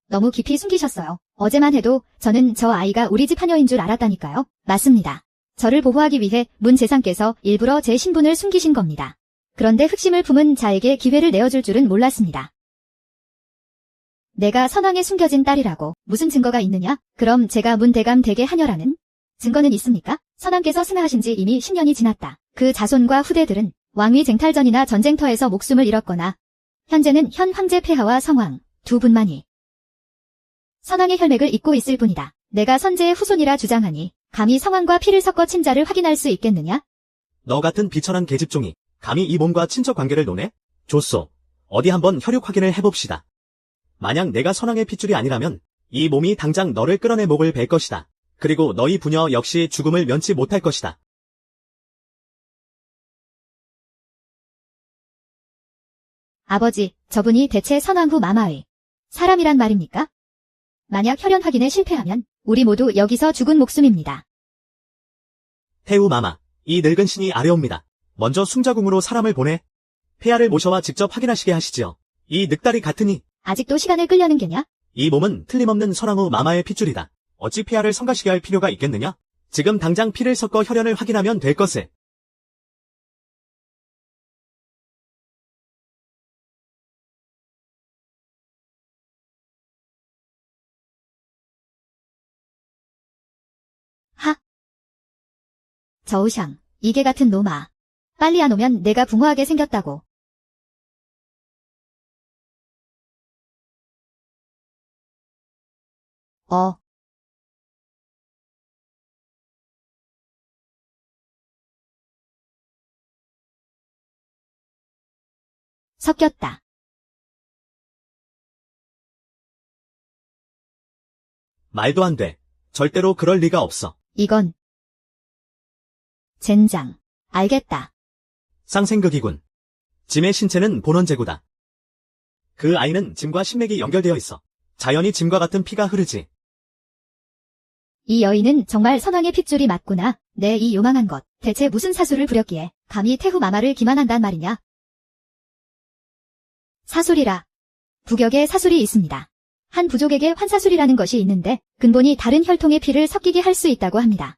너무 깊이 숨기셨어요. 어제만 해도 저는 저 아이가 우리 집 하녀인 줄 알았다니까요. 맞습니다. 저를 보호하기 위해 문 재상께서 일부러 제 신분을 숨기신 겁니다. 그런데 흑심을 품은 자에게 기회를 내어줄 줄은 몰랐습니다. 내가 선왕에 숨겨진 딸이라고 무슨 증거가 있느냐? 그럼 제가 문 대감 댁의 하녀라는 증거는 있습니까? 선왕께서 승하하신 지 이미 10년이 지났다. 그 자손과 후대들은 왕위 쟁탈전이나 전쟁터에서 목숨을 잃었거나 현재는 현 황제 폐하와 성왕 두 분만이 선왕의 혈맥을 잇고 있을 뿐이다. 내가 선제의 후손이라 주장하니 감히 성왕과 피를 섞어 친자를 확인할 수 있겠느냐? 너 같은 비천한 계집종이 감히 이 몸과 친척 관계를 논해? 좋소. 어디 한번 혈육 확인을 해봅시다. 만약 내가 선왕의 핏줄이 아니라면 이 몸이 당장 너를 끌어내 목을 벨 것이다. 그리고 너희 부녀 역시 죽음을 면치 못할 것이다. 아버지, 저분이 대체 선왕 후 마마의 사람이란 말입니까? 만약 혈연 확인에 실패하면 우리 모두 여기서 죽은 목숨입니다. 태우 마마, 이 늙은 신이 아뢰옵니다. 먼저 숭자궁으로 사람을 보내 폐하를 모셔와 직접 확인하시게 하시지요. 이 늑다리 같으니 아직도 시간을 끌려는 게냐? 이 몸은 틀림없는 선왕후 마마의 핏줄이다. 어찌 폐하를 성가시게 할 필요가 있겠느냐? 지금 당장 피를 섞어 혈연을 확인하면 될 것을. 저우샹, 이게 같은 놈아. 빨리 안 오면 내가 붕어하게 생겼다고. 섞였다. 말도 안 돼. 절대로 그럴 리가 없어. 이건 젠장. 알겠다. 쌍생극이군. 짐의 신체는 본원제구다. 그 아이는 짐과 신맥이 연결되어 있어. 자연히 짐과 같은 피가 흐르지. 이 여인은 정말 선왕의 핏줄이 맞구나. 내 이 요망한 것. 대체 무슨 사수를 부렸기에 감히 태후 마마를 기만한단 말이냐. 사술이라. 부격에 사술이 있습니다. 한 부족에게 환사술이라는 것이 있는데 근본이 다른 혈통의 피를 섞이게 할 수 있다고 합니다.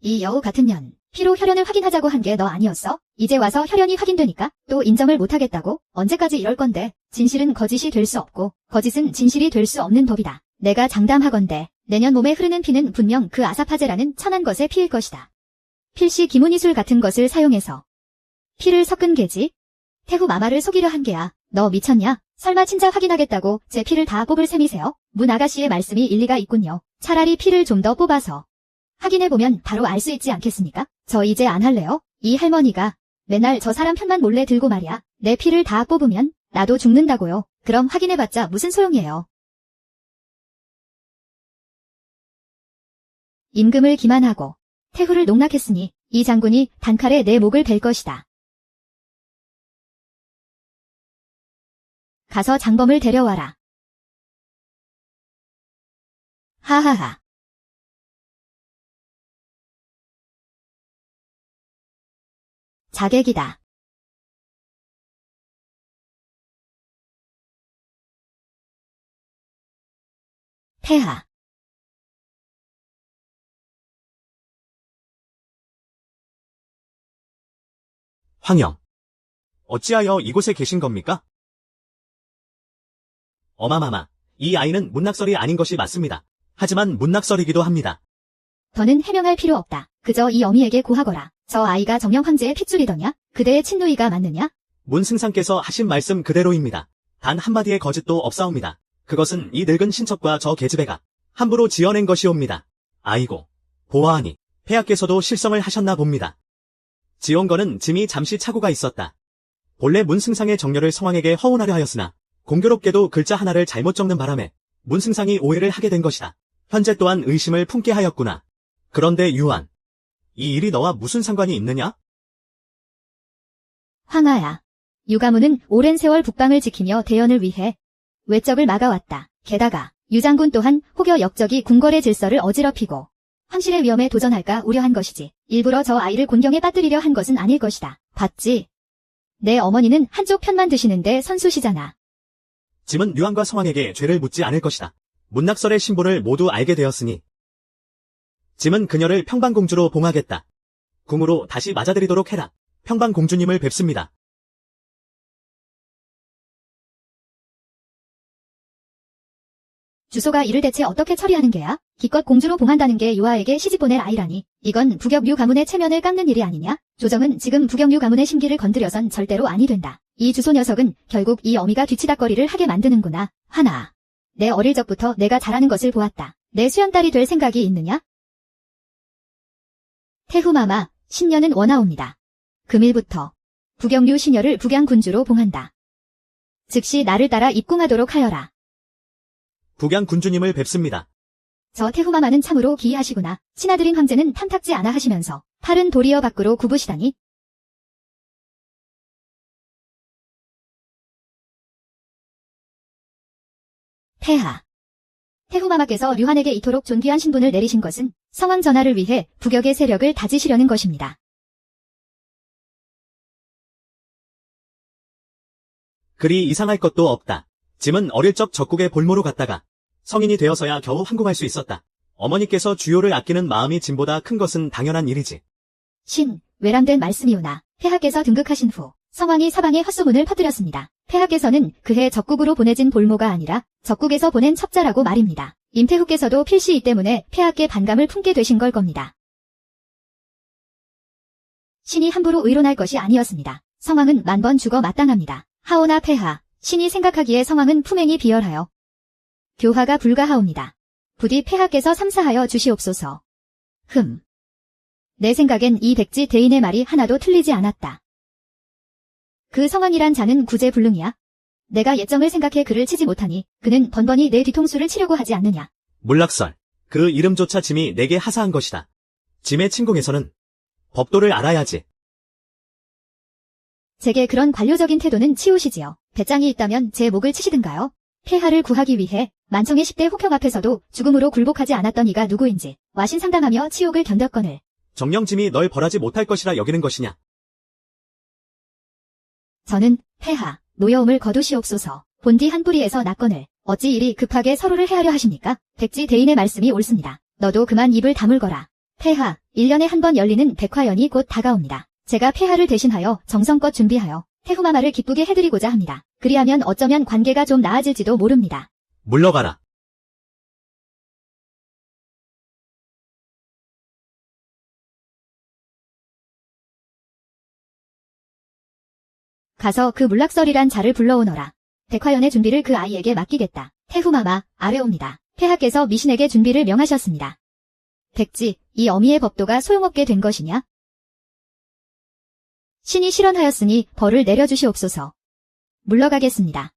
이 여우 같은 년, 피로 혈연을 확인하자고 한 게 너 아니었어? 이제 와서 혈연이 확인되니까 또 인정을 못하겠다고? 언제까지 이럴 건데? 진실은 거짓이 될 수 없고 거짓은 진실이 될 수 없는 법이다. 내가 장담하건대 내년 몸에 흐르는 피는 분명 그 아사파제라는 천한 것의 피일 것이다. 필시 기문이술 같은 것을 사용해서 피를 섞은 게지? 태후 마마를 속이려 한 게야. 너 미쳤냐? 설마 진짜 확인하겠다고 제 피를 다 뽑을 셈이세요? 문 아가씨의 말씀이 일리가 있군요. 차라리 피를 좀 더 뽑아서 확인해보면 바로 알 수 있지 않겠습니까? 저 이제 안 할래요? 이 할머니가 맨날 저 사람 편만 몰래 들고 말이야. 내 피를 다 뽑으면 나도 죽는다고요. 그럼 확인해봤자 무슨 소용이에요. 임금을 기만하고 태후를 농락했으니 이 장군이 단칼에 내 목을 벨 것이다. 가서 장범을 데려와라. 하하하. 자객이다. 폐하. 황영. 어찌하여 이곳에 계신 겁니까? 어마마마, 이 아이는 문낙설이 아닌 것이 맞습니다. 하지만 문낙설이기도 합니다. 더는 해명할 필요 없다. 그저 이 어미에게 고하거라. 저 아이가 정령 황제의 핏줄이더냐? 그대의 친누이가 맞느냐? 문승상께서 하신 말씀 그대로입니다. 단 한마디의 거짓도 없사옵니다. 그것은 이 늙은 신척과 저 계집애가 함부로 지어낸 것이옵니다. 아이고, 보아하니 폐하께서도 실성을 하셨나 봅니다. 지온 거는 짐이 잠시 착오가 있었다. 본래 문승상의 정렬을 성왕에게 허운하려 하였으나 공교롭게도 글자 하나를 잘못 적는 바람에 문승상이 오해를 하게 된 것이다. 현재 또한 의심을 품게 하였구나. 그런데 유한, 이 일이 너와 무슨 상관이 있느냐? 황하야. 유가문은 오랜 세월 북방을 지키며 대연을 위해 외적을 막아왔다. 게다가 유장군 또한 혹여 역적이 궁궐의 질서를 어지럽히고 황실의 위험에 도전할까 우려한 것이지. 일부러 저 아이를 곤경에 빠뜨리려 한 것은 아닐 것이다. 봤지? 내 어머니는 한쪽 편만 드시는데 선수시잖아. 짐은 유한과 성왕에게 죄를 묻지 않을 것이다. 문낙설의 신분을 모두 알게 되었으니 짐은 그녀를 평방공주로 봉하겠다. 궁으로 다시 맞아들이도록 해라. 평방공주님을 뵙습니다. 주소가 이를 대체 어떻게 처리하는 게야? 기껏 공주로 봉한다는 게 유아에게 시집보낼 아이라니. 이건 부격류 가문의 체면을 깎는 일이 아니냐? 조정은 지금 부격류 가문의 심기를 건드려선 절대로 아니 된다. 이 주소 녀석은 결국 이 어미가 뒤치다꺼리를 하게 만드는구나. 하나. 내 어릴 적부터 내가 잘하는 것을 보았다. 내 수연딸이 될 생각이 있느냐? 태후마마, 신녀는 원하옵니다. 금일부터 부격류 신녀를 북양군주로 봉한다. 즉시 나를 따라 입궁하도록 하여라. 북양군주님을 뵙습니다. 저 태후마마는 참으로 기이하시구나. 친아들인 황제는 탐탁지 않아 하시면서 팔은 도리어 밖으로 굽으시다니. 폐하. 태후마마께서 류한에게 이토록 존귀한 신분을 내리신 것은 성왕 전하를 위해 부격의 세력을 다지시려는 것입니다. 그리 이상할 것도 없다. 짐은 어릴 적 적국의 볼모로 갔다가 성인이 되어서야 겨우 항공할 수 있었다. 어머니께서 주요를 아끼는 마음이 짐보다 큰 것은 당연한 일이지. 신, 외람된 말씀이오나 폐하께서 등극하신 후 성왕이 사방에 헛소문을 퍼뜨렸습니다. 폐하께서는 그해 적국으로 보내진 볼모가 아니라 적국에서 보낸 첩자라고 말입니다. 임태후께서도 필시 이 때문에 폐하께 반감을 품게 되신 걸 겁니다. 신이 함부로 의론할 것이 아니었습니다. 성왕은 만번 죽어 마땅합니다. 하오나 폐하, 신이 생각하기에 성왕은 품행이 비열하여 교화가 불가하옵니다. 부디 폐하께서 삼사하여 주시옵소서. 내 생각엔 이 백지 대인의 말이 하나도 틀리지 않았다. 그 성왕이란 자는 구제불능이야. 내가 예정을 생각해 그를 치지 못하니 그는 번번이 내 뒤통수를 치려고 하지 않느냐. 문락설. 그 이름조차 짐이 내게 하사한 것이다. 짐의 침공에서는 법도를 알아야지. 제게 그런 관료적인 태도는 치우시지요. 배짱이 있다면 제 목을 치시든가요. 폐하를 구하기 위해 만청의 10대 혹형 앞에서도 죽음으로 굴복하지 않았던 이가 누구인지 와신상담하며 치욕을 견뎠거늘. 정녕 짐이 널 벌하지 못할 것이라 여기는 것이냐. 저는 폐하, 노여움을 거두시옵소서. 본디 한 뿌리에서 났거늘 어찌 이리 급하게 서로를 해하려 하십니까? 백지 대인의 말씀이 옳습니다. 너도 그만 입을 다물거라. 폐하, 1년에 한 번 열리는 백화연이 곧 다가옵니다. 제가 폐하를 대신하여 정성껏 준비하여 태후마마를 기쁘게 해드리고자 합니다. 그리하면 어쩌면 관계가 좀 나아질지도 모릅니다. 물러가라. 가서 그 물락설이란 자를 불러오너라. 백화연의 준비를 그 아이에게 맡기겠다. 태후마마, 아뢰옵니다. 폐하께서 미신에게 준비를 명하셨습니다. 백지, 이 어미의 법도가 소용없게 된 것이냐? 신이 실언하였으니 벌을 내려주시옵소서. 물러가겠습니다.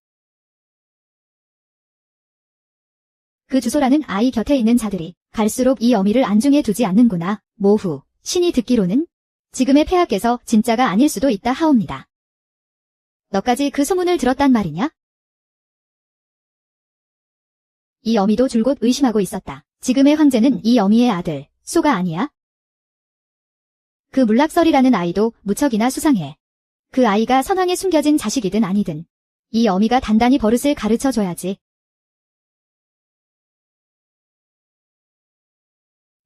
그 주소라는 아이 곁에 있는 자들이 갈수록 이 어미를 안중에 두지 않는구나. 모후, 신이 듣기로는 지금의 폐하께서 진짜가 아닐 수도 있다 하옵니다. 너까지 그 소문을 들었단 말이냐? 이 어미도 줄곧 의심하고 있었다. 지금의 황제는 이 어미의 아들, 소가 아니야? 그 물락설이라는 아이도 무척이나 수상해. 그 아이가 선왕에 숨겨진 자식이든 아니든 이 어미가 단단히 버릇을 가르쳐줘야지.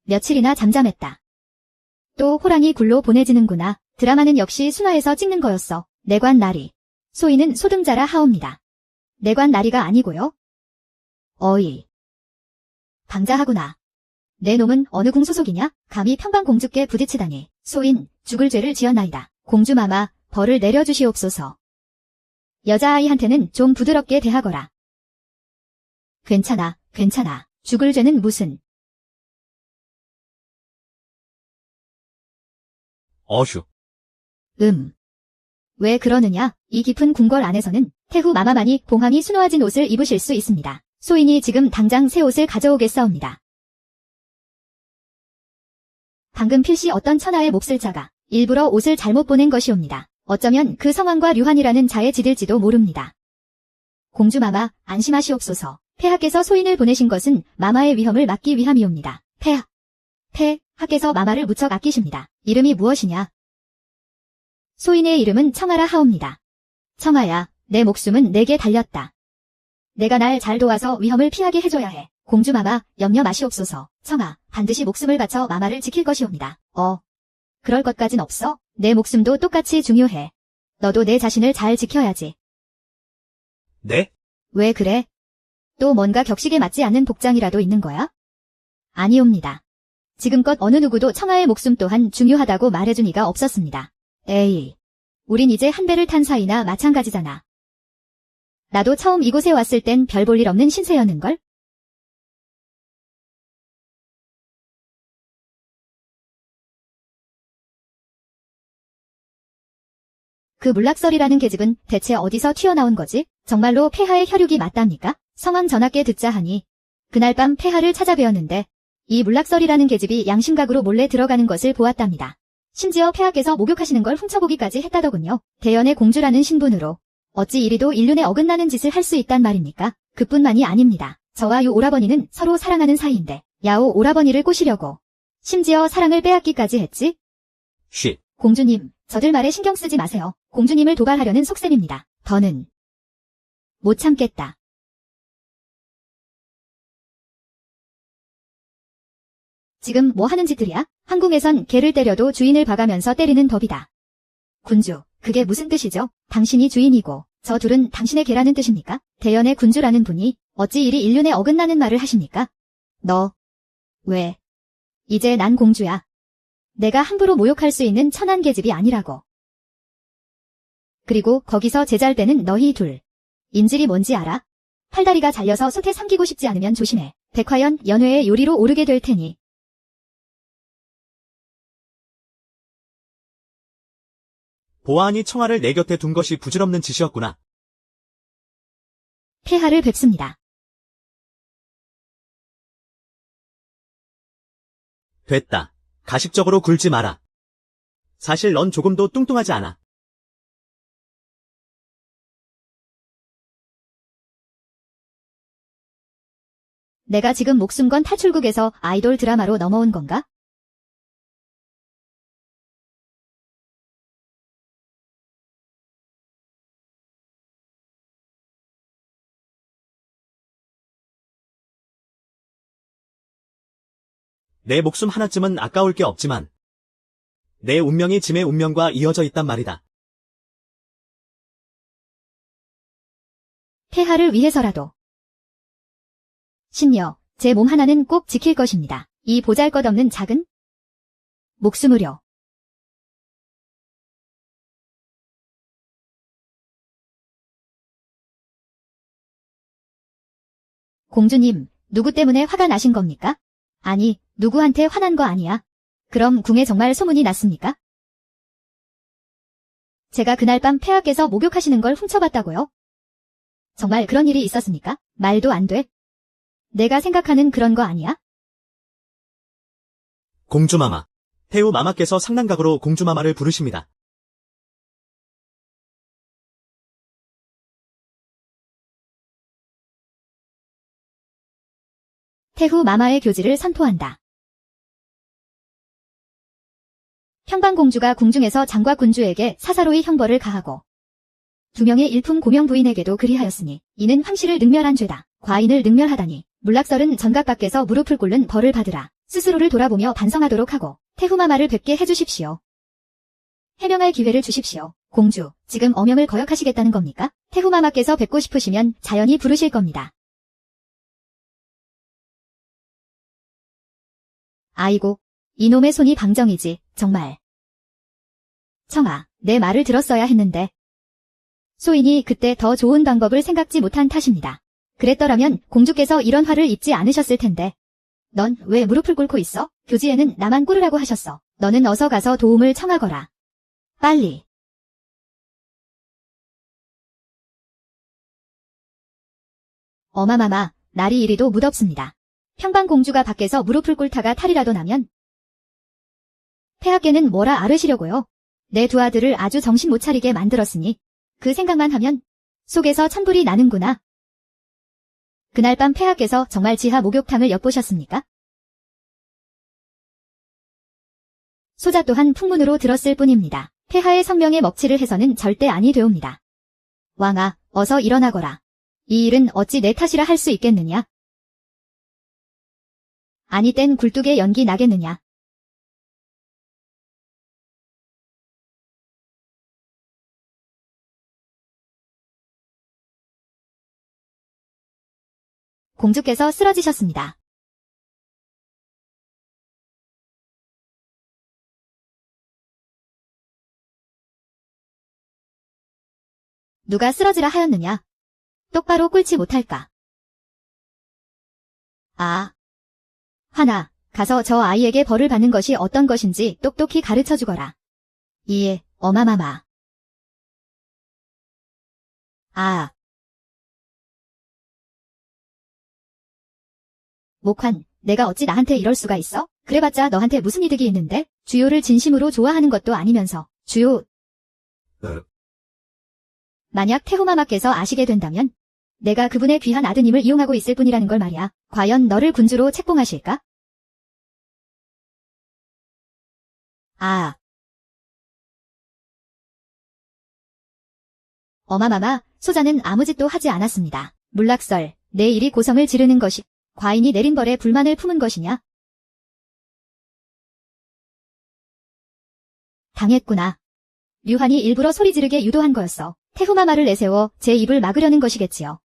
며칠이나 잠잠했다. 또 호랑이 굴로 보내지는구나. 드라마는 역시 순화에서 찍는 거였어. 내관 나리. 소인은 소등자라 하옵니다. 내관 나리가 아니고요? 어이. 방자하구나. 내 놈은 어느 궁 소속이냐? 감히 평방공주께 부딪히다니. 소인, 죽을 죄를 지었나이다. 공주마마, 벌을 내려주시옵소서. 여자아이한테는 좀 부드럽게 대하거라. 괜찮아, 괜찮아. 죽을 죄는 무슨. 어휴. 왜 그러느냐? 이 깊은 궁궐 안에서는 태후 마마만이 봉황이 수놓아진 옷을 입으실 수 있습니다. 소인이 지금 당장 새 옷을 가져오겠사옵니다. 방금 필시 어떤 천하의 몹쓸 자가 일부러 옷을 잘못 보낸 것이옵니다. 어쩌면 그 성왕과 류한이라는 자의 지들지도 모릅니다. 공주마마, 안심하시옵소서. 폐하께서 소인을 보내신 것은 마마의 위험을 막기 위함이옵니다. 폐하께서 마마를 무척 아끼십니다. 이름이 무엇이냐? 소인의 이름은 청아라 하옵니다. 청아야, 내 목숨은 내게 달렸다. 내가 날 잘 도와서 위험을 피하게 해줘야 해. 공주마마, 염려 마시옵소서. 청아, 반드시 목숨을 바쳐 마마를 지킬 것이옵니다. 그럴 것까진 없어? 내 목숨도 똑같이 중요해. 너도 내 자신을 잘 지켜야지. 네? 왜 그래? 또 뭔가 격식에 맞지 않는 복장이라도 있는 거야? 아니옵니다. 지금껏 어느 누구도 청아의 목숨 또한 중요하다고 말해준 이가 없었습니다. 에이, 우린 이제 한 배를 탄 사이나 마찬가지잖아. 나도 처음 이곳에 왔을 땐 별 볼 일 없는 신세였는걸? 그 물락설이라는 계집은 대체 어디서 튀어나온 거지? 정말로 폐하의 혈육이 맞답니까? 성왕 전하께 듣자 하니 그날 밤 폐하를 찾아뵈었는데 이 물락설이라는 계집이 양심각으로 몰래 들어가는 것을 보았답니다. 심지어 폐하께서 목욕하시는 걸 훔쳐보기까지 했다더군요. 대연의 공주라는 신분으로 어찌 이리도 인륜에 어긋나는 짓을 할 수 있단 말입니까? 그뿐만이 아닙니다. 저와 유 오라버니는 서로 사랑하는 사이인데 야오 오라버니를 꼬시려고 심지어 사랑을 빼앗기까지 했지? 쉿. 공주님, 저들 말에 신경 쓰지 마세요. 공주님을 도발하려는 속셈입니다. 더는 못 참겠다. 지금 뭐 하는 짓들이야? 한궁에선 개를 때려도 주인을 봐가면서 때리는 법이다. 군주, 그게 무슨 뜻이죠? 당신이 주인이고 저 둘은 당신의 개라는 뜻입니까? 대연의 군주라는 분이 어찌 이리 인륜에 어긋나는 말을 하십니까? 너, 왜? 이제 난 공주야. 내가 함부로 모욕할 수 있는 천한 계집이 아니라고. 그리고 거기서 제잘 때는 너희 둘. 인질이 뭔지 알아? 팔다리가 잘려서 솥에 삼키고 싶지 않으면 조심해. 백화연 연회의 요리로 오르게 될 테니. 보아하니 청아를 내 곁에 둔 것이 부질없는 짓이었구나. 폐하를 뵙습니다. 됐다. 가식적으로 굴지 마라. 사실 넌 조금도 뚱뚱하지 않아. 내가 지금 목숨 건 탈출국에서 아이돌 드라마로 넘어온 건가? 내 목숨 하나쯤은 아까울 게 없지만 내 운명이 짐의 운명과 이어져 있단 말이다. 폐하를 위해서라도. 신녀, 제 몸 하나는 꼭 지킬 것입니다. 이 보잘것없는 작은 목숨으려. 공주님, 누구 때문에 화가 나신 겁니까? 아니, 누구한테 화난 거 아니야. 그럼 궁에 정말 소문이 났습니까? 제가 그날 밤 폐하께서 목욕하시는 걸 훔쳐봤다고요? 정말 그런 일이 있었습니까? 말도 안 돼. 내가 생각하는 그런 거 아니야? 공주마마. 태우 마마께서 상남각으로 공주마마를 부르십니다. 태후 마마의 교지를 선포한다. 평방공주가 궁중에서 장과군주에게 사사로이 형벌을 가하고 2명의 일품 고명 부인에게도 그리하였으니 이는 황실을 능멸한 죄다. 과인을 능멸하다니 문락설은 전각 밖에서 무릎을 꿇는 벌을 받으라. 스스로를 돌아보며 반성하도록 하고 태후마마를 뵙게 해주십시오. 해명할 기회를 주십시오. 공주, 지금 어명을 거역하시겠다는 겁니까? 태후마마께서 뵙고 싶으시면 자연히 부르실 겁니다. 아이고, 이놈의 손이 방정이지, 정말. 청아, 내 말을 들었어야 했는데. 소인이 그때 더 좋은 방법을 생각지 못한 탓입니다. 그랬더라면 공주께서 이런 화를 입지 않으셨을 텐데. 넌 왜 무릎을 꿇고 있어? 교지에는 나만 꿇으라고 하셨어. 너는 어서 가서 도움을 청하거라. 빨리. 어마마마, 날이 이리도 무덥습니다. 평방공주가 밖에서 무릎을 꿇다가 탈이라도 나면 폐하께는 뭐라 아르시려고요. 내 두 아들을 아주 정신 못 차리게 만들었으니 그 생각만 하면 속에서 천불이 나는구나. 그날 밤 폐하께서 정말 지하 목욕탕을 엿보셨습니까? 소자 또한 풍문으로 들었을 뿐입니다. 폐하의 성명에 먹칠을 해서는 절대 아니 되옵니다. 왕아, 어서 일어나거라. 이 일은 어찌 내 탓이라 할 수 있겠느냐? 아니 땐 굴뚝에 연기 나겠느냐? 공주께서 쓰러지셨습니다. 누가 쓰러지라 하였느냐? 똑바로 꿇지 못할까? 아. 하나, 가서 저 아이에게 벌을 받는 것이 어떤 것인지 똑똑히 가르쳐 주거라. 이에, 어마마마. 아. 목환, 내가 어찌 나한테 이럴 수가 있어? 그래봤자 너한테 무슨 이득이 있는데? 주요를 진심으로 좋아하는 것도 아니면서, 주요. 만약 태후마마께서 아시게 된다면, 내가 그분의 귀한 아드님을 이용하고 있을 뿐이라는 걸 말이야. 과연 너를 군주로 책봉하실까? 아. 어마마마, 소자는 아무 짓도 하지 않았습니다. 문락설, 내 일이 고성을 지르는 것이 과인이 내린 벌에 불만을 품은 것이냐? 당했구나. 류한이 일부러 소리 지르게 유도한 거였어. 태후마마를 내세워 제 입을 막으려는 것이겠지요.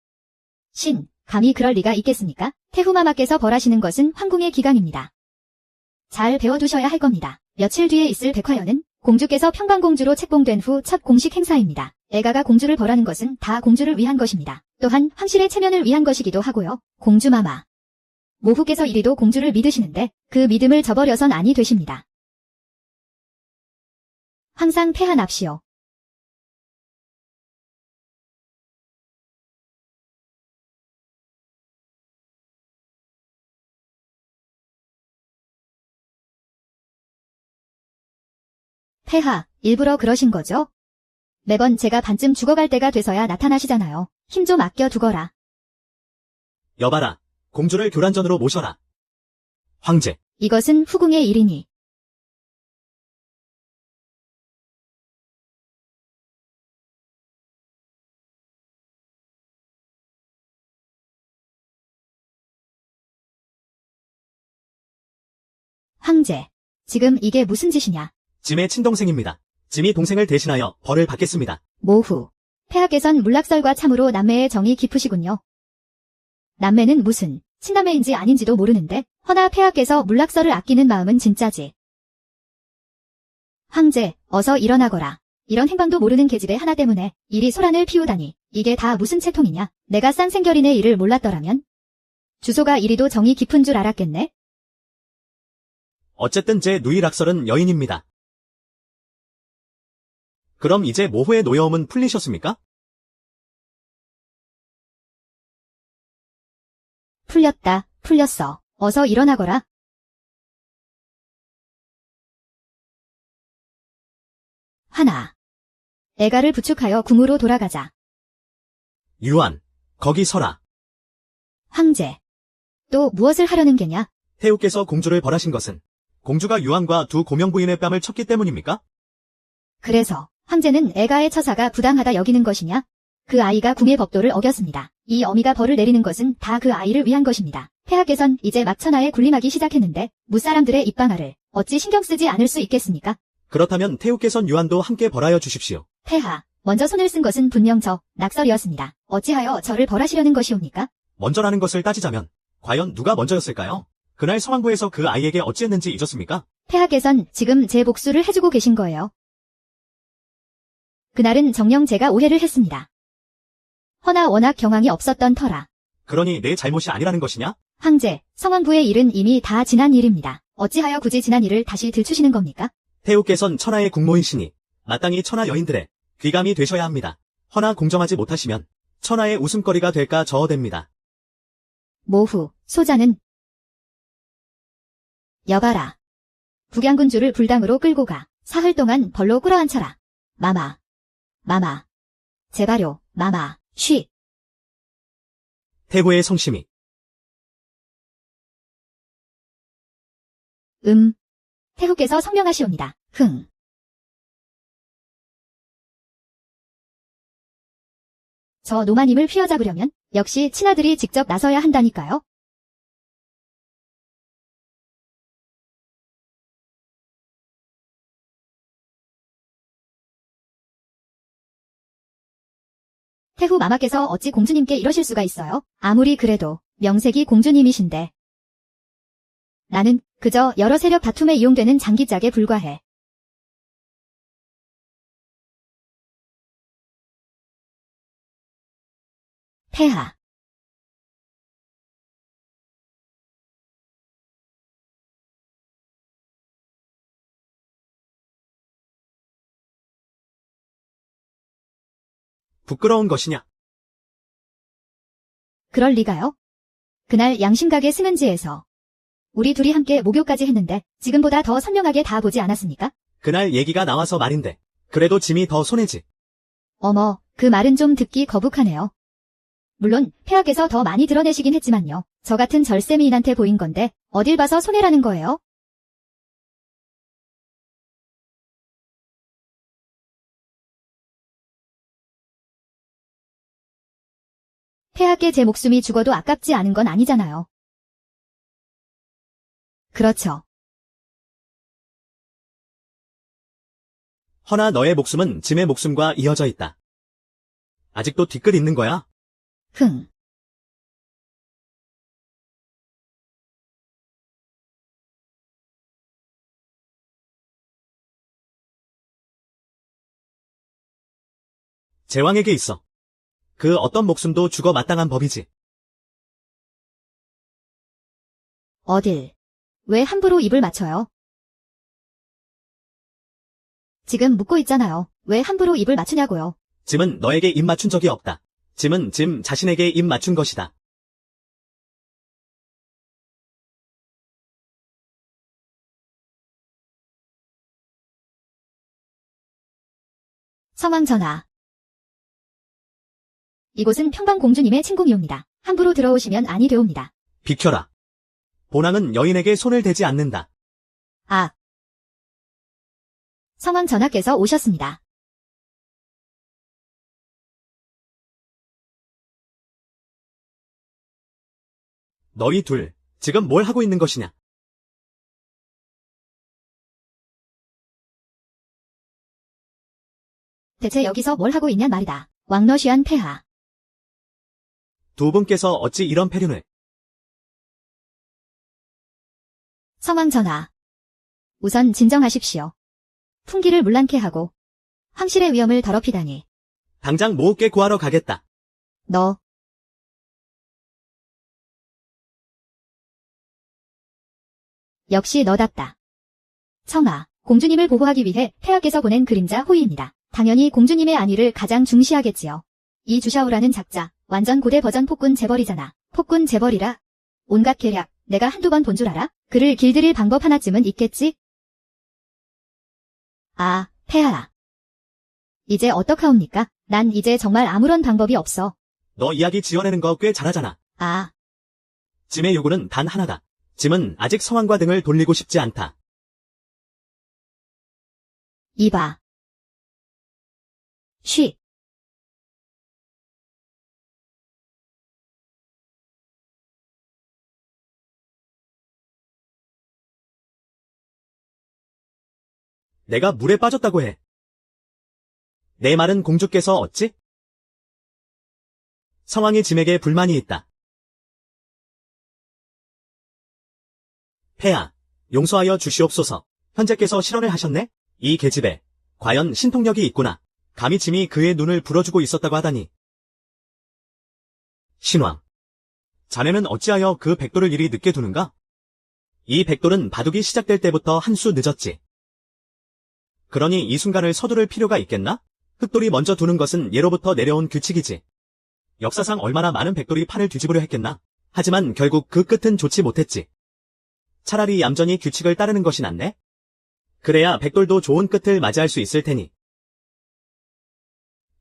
신, 감히 그럴 리가 있겠습니까? 태후마마께서 벌하시는 것은 황궁의 기강입니다. 잘 배워두셔야 할 겁니다. 며칠 뒤에 있을 백화연은 공주께서 평강공주로 책봉된 후 첫 공식 행사입니다. 애가가 공주를 벌하는 것은 다 공주를 위한 것입니다. 또한 황실의 체면을 위한 것이기도 하고요. 공주마마. 모후께서 이리도 공주를 믿으시는데 그 믿음을 저버려선 아니 되십니다. 항상 폐하납시오. 폐하, 일부러 그러신 거죠? 매번 제가 반쯤 죽어갈 때가 돼서야 나타나시잖아요. 힘 좀 아껴 두거라. 여봐라. 공주를 교란전으로 모셔라. 황제. 이것은 후궁의 일이니. 황제, 지금 이게 무슨 짓이냐? 짐의 친동생입니다. 짐이 동생을 대신하여 벌을 받겠습니다. 모후. 폐하께선 물락설과 참으로 남매의 정이 깊으시군요. 남매는 무슨 친남매인지 아닌지도 모르는데 허나 폐하께서 물락설을 아끼는 마음은 진짜지. 황제, 어서 일어나거라. 이런 행방도 모르는 계집애 하나 때문에 이리 소란을 피우다니. 이게 다 무슨 채통이냐? 내가 쌍생결인의 일을 몰랐더라면 주소가 이리도 정이 깊은 줄 알았겠네. 어쨌든 제 누이 락설은 여인입니다. 그럼 이제 모후의 노여움은 풀리셨습니까? 풀렸다, 풀렸어. 어서 일어나거라. 하나. 애가를 부축하여 궁으로 돌아가자. 유한, 거기 서라. 황제. 또 무엇을 하려는 게냐? 태우께서 공주를 벌하신 것은 공주가 유한과 두 고명부인의 뺨을 쳤기 때문입니까? 그래서 황제는 애가의 처사가 부당하다 여기는 것이냐? 그 아이가 궁의 법도를 어겼습니다. 이 어미가 벌을 내리는 것은 다 그 아이를 위한 것입니다. 폐하께선 이제 막 천하에 군림하기 시작했는데 무사람들의 입방아를 어찌 신경 쓰지 않을 수 있겠습니까? 그렇다면 태우께선 유한도 함께 벌하여 주십시오. 폐하, 먼저 손을 쓴 것은 분명 저 낙설이었습니다. 어찌하여 저를 벌하시려는 것이옵니까? 먼저라는 것을 따지자면 과연 누가 먼저였을까요? 그날 성황부에서 그 아이에게 어찌했는지 잊었습니까? 폐하께선 지금 제 복수를 해주고 계신 거예요. 그날은 정녕 제가 오해를 했습니다. 허나 워낙 경황이 없었던 터라. 그러니 내 잘못이 아니라는 것이냐? 황제, 성황부의 일은 이미 다 지난 일입니다. 어찌하여 굳이 지난 일을 다시 들추시는 겁니까? 태우께선 천하의 국모이시니 마땅히 천하 여인들의 귀감이 되셔야 합니다. 허나 공정하지 못하시면 천하의 웃음거리가 될까 저어댑니다. 모후, 소자는 여봐라. 북양군주를 불당으로 끌고 가. 사흘 동안 벌로 끌어안쳐라. 마마. 마마. 제발요, 마마. 쉬. 태후의 성심이. 태후께서 성명하시옵니다. 흥. 저 노마님을 휘어잡으려면 역시 친아들이 직접 나서야 한다니까요. 태후 마마께서 어찌 공주님께 이러실 수가 있어요? 아무리 그래도 명색이 공주님이신데. 나는 그저 여러 세력 다툼에 이용되는 장기짝에 불과해. 폐하. 부끄러운 것이냐? 그럴 리가요? 그날 양심각의 승은지에서 우리 둘이 함께 목욕까지 했는데 지금보다 더 선명하게 다 보지 않았습니까? 그날 얘기가 나와서 말인데 그래도 짐이 더 손해지. 어머, 그 말은 좀 듣기 거북하네요. 물론 폐하께서 더 많이 드러내시긴 했지만요. 저 같은 절세미인한테 보인 건데 어딜 봐서 손해라는 거예요? 폐하께 제 목숨이 죽어도 아깝지 않은 건 아니잖아요. 그렇죠. 허나 너의 목숨은 짐의 목숨과 이어져 있다. 아직도 뒤끝 있는 거야? 흥. 제왕에게 있어. 그 어떤 목숨도 죽어 마땅한 법이지. 어딜? 왜 함부로 입을 맞춰요? 지금 묻고 있잖아요. 왜 함부로 입을 맞추냐고요. 짐은 너에게 입 맞춘 적이 없다. 짐은 짐 자신에게 입 맞춘 것이다. 성왕 전하. 이곳은 평방공주님의 침공이옵니다. 함부로 들어오시면 아니 되옵니다. 비켜라. 본왕은 여인에게 손을 대지 않는다. 아. 성왕 전하께서 오셨습니다. 너희 둘, 지금 뭘 하고 있는 것이냐? 대체 여기서 뭘 하고 있냔 말이다. 왕러시안 폐하. 두 분께서 어찌 이런 패륜을? 성왕 전하. 우선 진정하십시오. 풍기를 문란케 하고 황실의 위엄을 더럽히다니. 당장 모읍게 구하러 가겠다. 너. 역시 너답다. 청아, 공주님을 보호하기 위해 폐하께서 보낸 그림자 호위입니다. 당연히 공주님의 안위를 가장 중시하겠지요. 이 주샤오라는 작자, 완전 고대 버전 폭군 재벌이잖아. 폭군 재벌이라. 온갖 계략, 내가 한두 번 본 줄 알아? 그를 길들일 방법 하나쯤은 있겠지? 아, 폐하. 이제 어떡하옵니까? 난 이제 정말 아무런 방법이 없어. 너 이야기 지어내는 거 꽤 잘하잖아. 아, 짐의 요구는 단 하나다. 짐은 아직 성왕과 등을 돌리고 싶지 않다. 이봐. 쉬. 내가 물에 빠졌다고 해. 내 말은 공주께서 어찌? 성왕이 짐에게 불만이 있다. 폐하, 용서하여 주시옵소서. 현재께서 실언을 하셨네? 이 계집에 과연 신통력이 있구나. 감히 짐이 그의 눈을 불어주고 있었다고 하다니. 신왕, 자네는 어찌하여 그 백돌을 이리 늦게 두는가? 이 백돌은 바둑이 시작될 때부터 한 수 늦었지. 그러니 이 순간을 서두를 필요가 있겠나? 흑돌이 먼저 두는 것은 예로부터 내려온 규칙이지. 역사상 얼마나 많은 백돌이 판을 뒤집으려 했겠나? 하지만 결국 그 끝은 좋지 못했지. 차라리 얌전히 규칙을 따르는 것이 낫네? 그래야 백돌도 좋은 끝을 맞이할 수 있을 테니.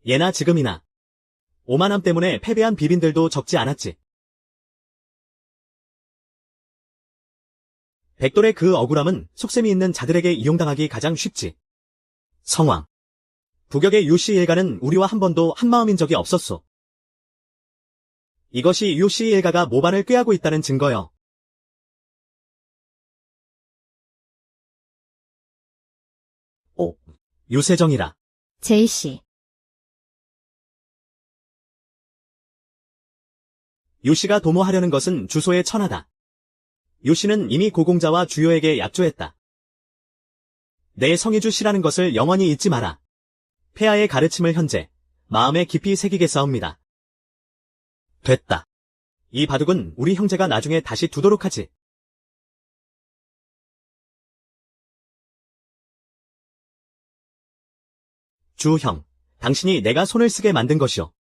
예나 지금이나 오만함 때문에 패배한 비빈들도 적지 않았지. 백돌의 그 억울함은 속셈이 있는 자들에게 이용당하기 가장 쉽지. 성왕, 부격의 유씨 일가는 우리와 한 번도 한마음인 적이 없었소. 이것이 유씨 일가가 모반을 꾀하고 있다는 증거여. 오, 유세정이라. 제이씨. 유씨가 도모하려는 것은 주소의 천하다. 유씨는 이미 고공자와 주요에게 약조했다. 내 성의주 씨라는 것을 영원히 잊지 마라. 폐하의 가르침을 현재 마음에 깊이 새기겠사옵니다. 됐다. 이 바둑은 우리 형제가 나중에 다시 두도록 하지. 주형, 당신이 내가 손을 쓰게 만든 것이오.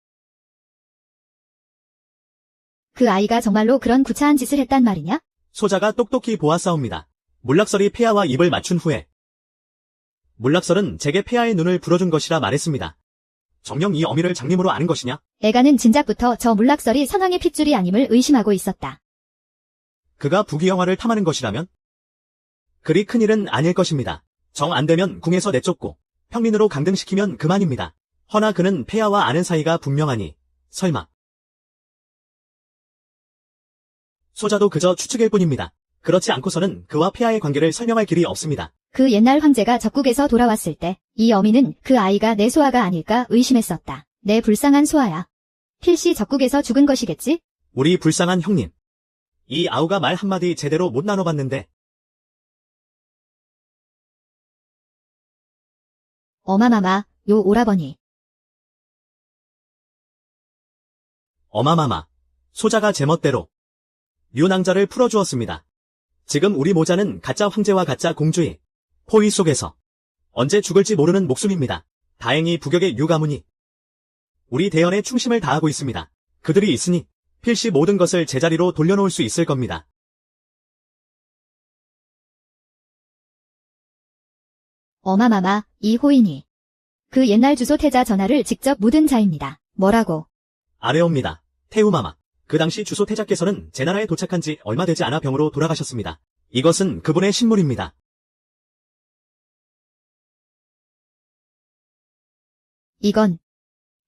그 아이가 정말로 그런 구차한 짓을 했단 말이냐? 소자가 똑똑히 보았사옵니다. 물락설이 폐하와 입을 맞춘 후에 물락설은 제게 폐하의 눈을 불어준 것이라 말했습니다. 정녕 이 어미를 장님으로 아는 것이냐? 애가는 진작부터 저 물락설이 선왕의 핏줄이 아님을 의심하고 있었다. 그가 부귀영화를 탐하는 것이라면? 그리 큰일은 아닐 것입니다. 정 안 되면 궁에서 내쫓고 평민으로 강등시키면 그만입니다. 허나 그는 폐하와 아는 사이가 분명하니 설마. 소자도 그저 추측일 뿐입니다. 그렇지 않고서는 그와 폐하의 관계를 설명할 길이 없습니다. 그 옛날 황제가 적국에서 돌아왔을 때 이 어미는 그 아이가 내 소아가 아닐까 의심했었다. 내 불쌍한 소아야. 필시 적국에서 죽은 것이겠지? 우리 불쌍한 형님. 이 아우가 말 한마디 제대로 못 나눠봤는데. 어마마마, 요 오라버니. 어마마마. 소자가 제멋대로 류낭자를 풀어주었습니다. 지금 우리 모자는 가짜 황제와 가짜 공주의 포위 속에서 언제 죽을지 모르는 목숨입니다. 다행히 부격의 류 가문이 우리 대연에 충심을 다하고 있습니다. 그들이 있으니 필시 모든 것을 제자리로 돌려놓을 수 있을 겁니다. 어마마마, 이 호인이 그 옛날 주소 태자 전하를 직접 묻은 자입니다. 뭐라고? 아뢰옵니다. 태우마마. 그 당시 주소 태자께서는 제 나라에 도착한 지 얼마 되지 않아 병으로 돌아가셨습니다. 이것은 그분의 신물입니다.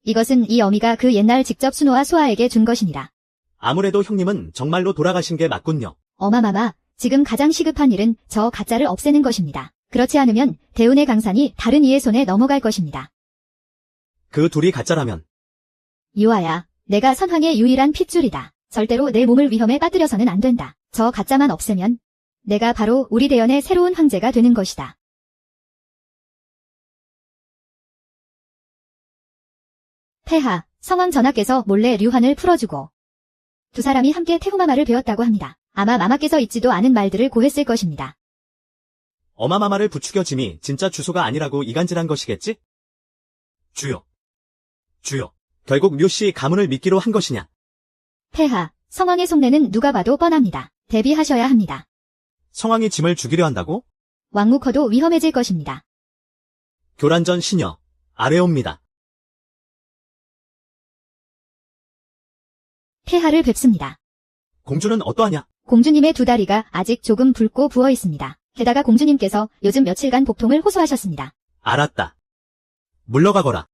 이것은 이 어미가 그 옛날 직접 순호와 수아에게 준 것이니라. 아무래도 형님은 정말로 돌아가신 게 맞군요. 어마마마, 지금 가장 시급한 일은 저 가짜를 없애는 것입니다. 그렇지 않으면 대운의 강산이 다른 이의 손에 넘어갈 것입니다. 그 둘이 가짜라면 유아야, 내가 선왕의 유일한 핏줄이다. 절대로 내 몸을 위험에 빠뜨려서는 안 된다. 저 가짜만 없애면 내가 바로 우리 대연의 새로운 황제가 되는 것이다. 폐하, 성왕 전하께서 몰래 류환을 풀어주고 두 사람이 함께 태후마마를 배웠다고 합니다. 아마 마마께서 있지도 않은 말들을 고했을 것입니다. 어마마마를 부추겨짐이 진짜 주소가 아니라고 이간질한 것이겠지? 주요. 결국 류씨 가문을 믿기로 한 것이냐? 폐하, 성왕의 속내는 누가 봐도 뻔합니다. 대비하셔야 합니다. 성왕이 짐을 죽이려 한다고? 왕무커도 위험해질 것입니다. 교란전 시녀, 아뢰옵니다. 폐하를 뵙습니다. 공주는 어떠하냐? 공주님의 두 다리가 아직 조금 붉고 부어 있습니다. 게다가 공주님께서 요즘 며칠간 복통을 호소하셨습니다. 알았다. 물러가거라.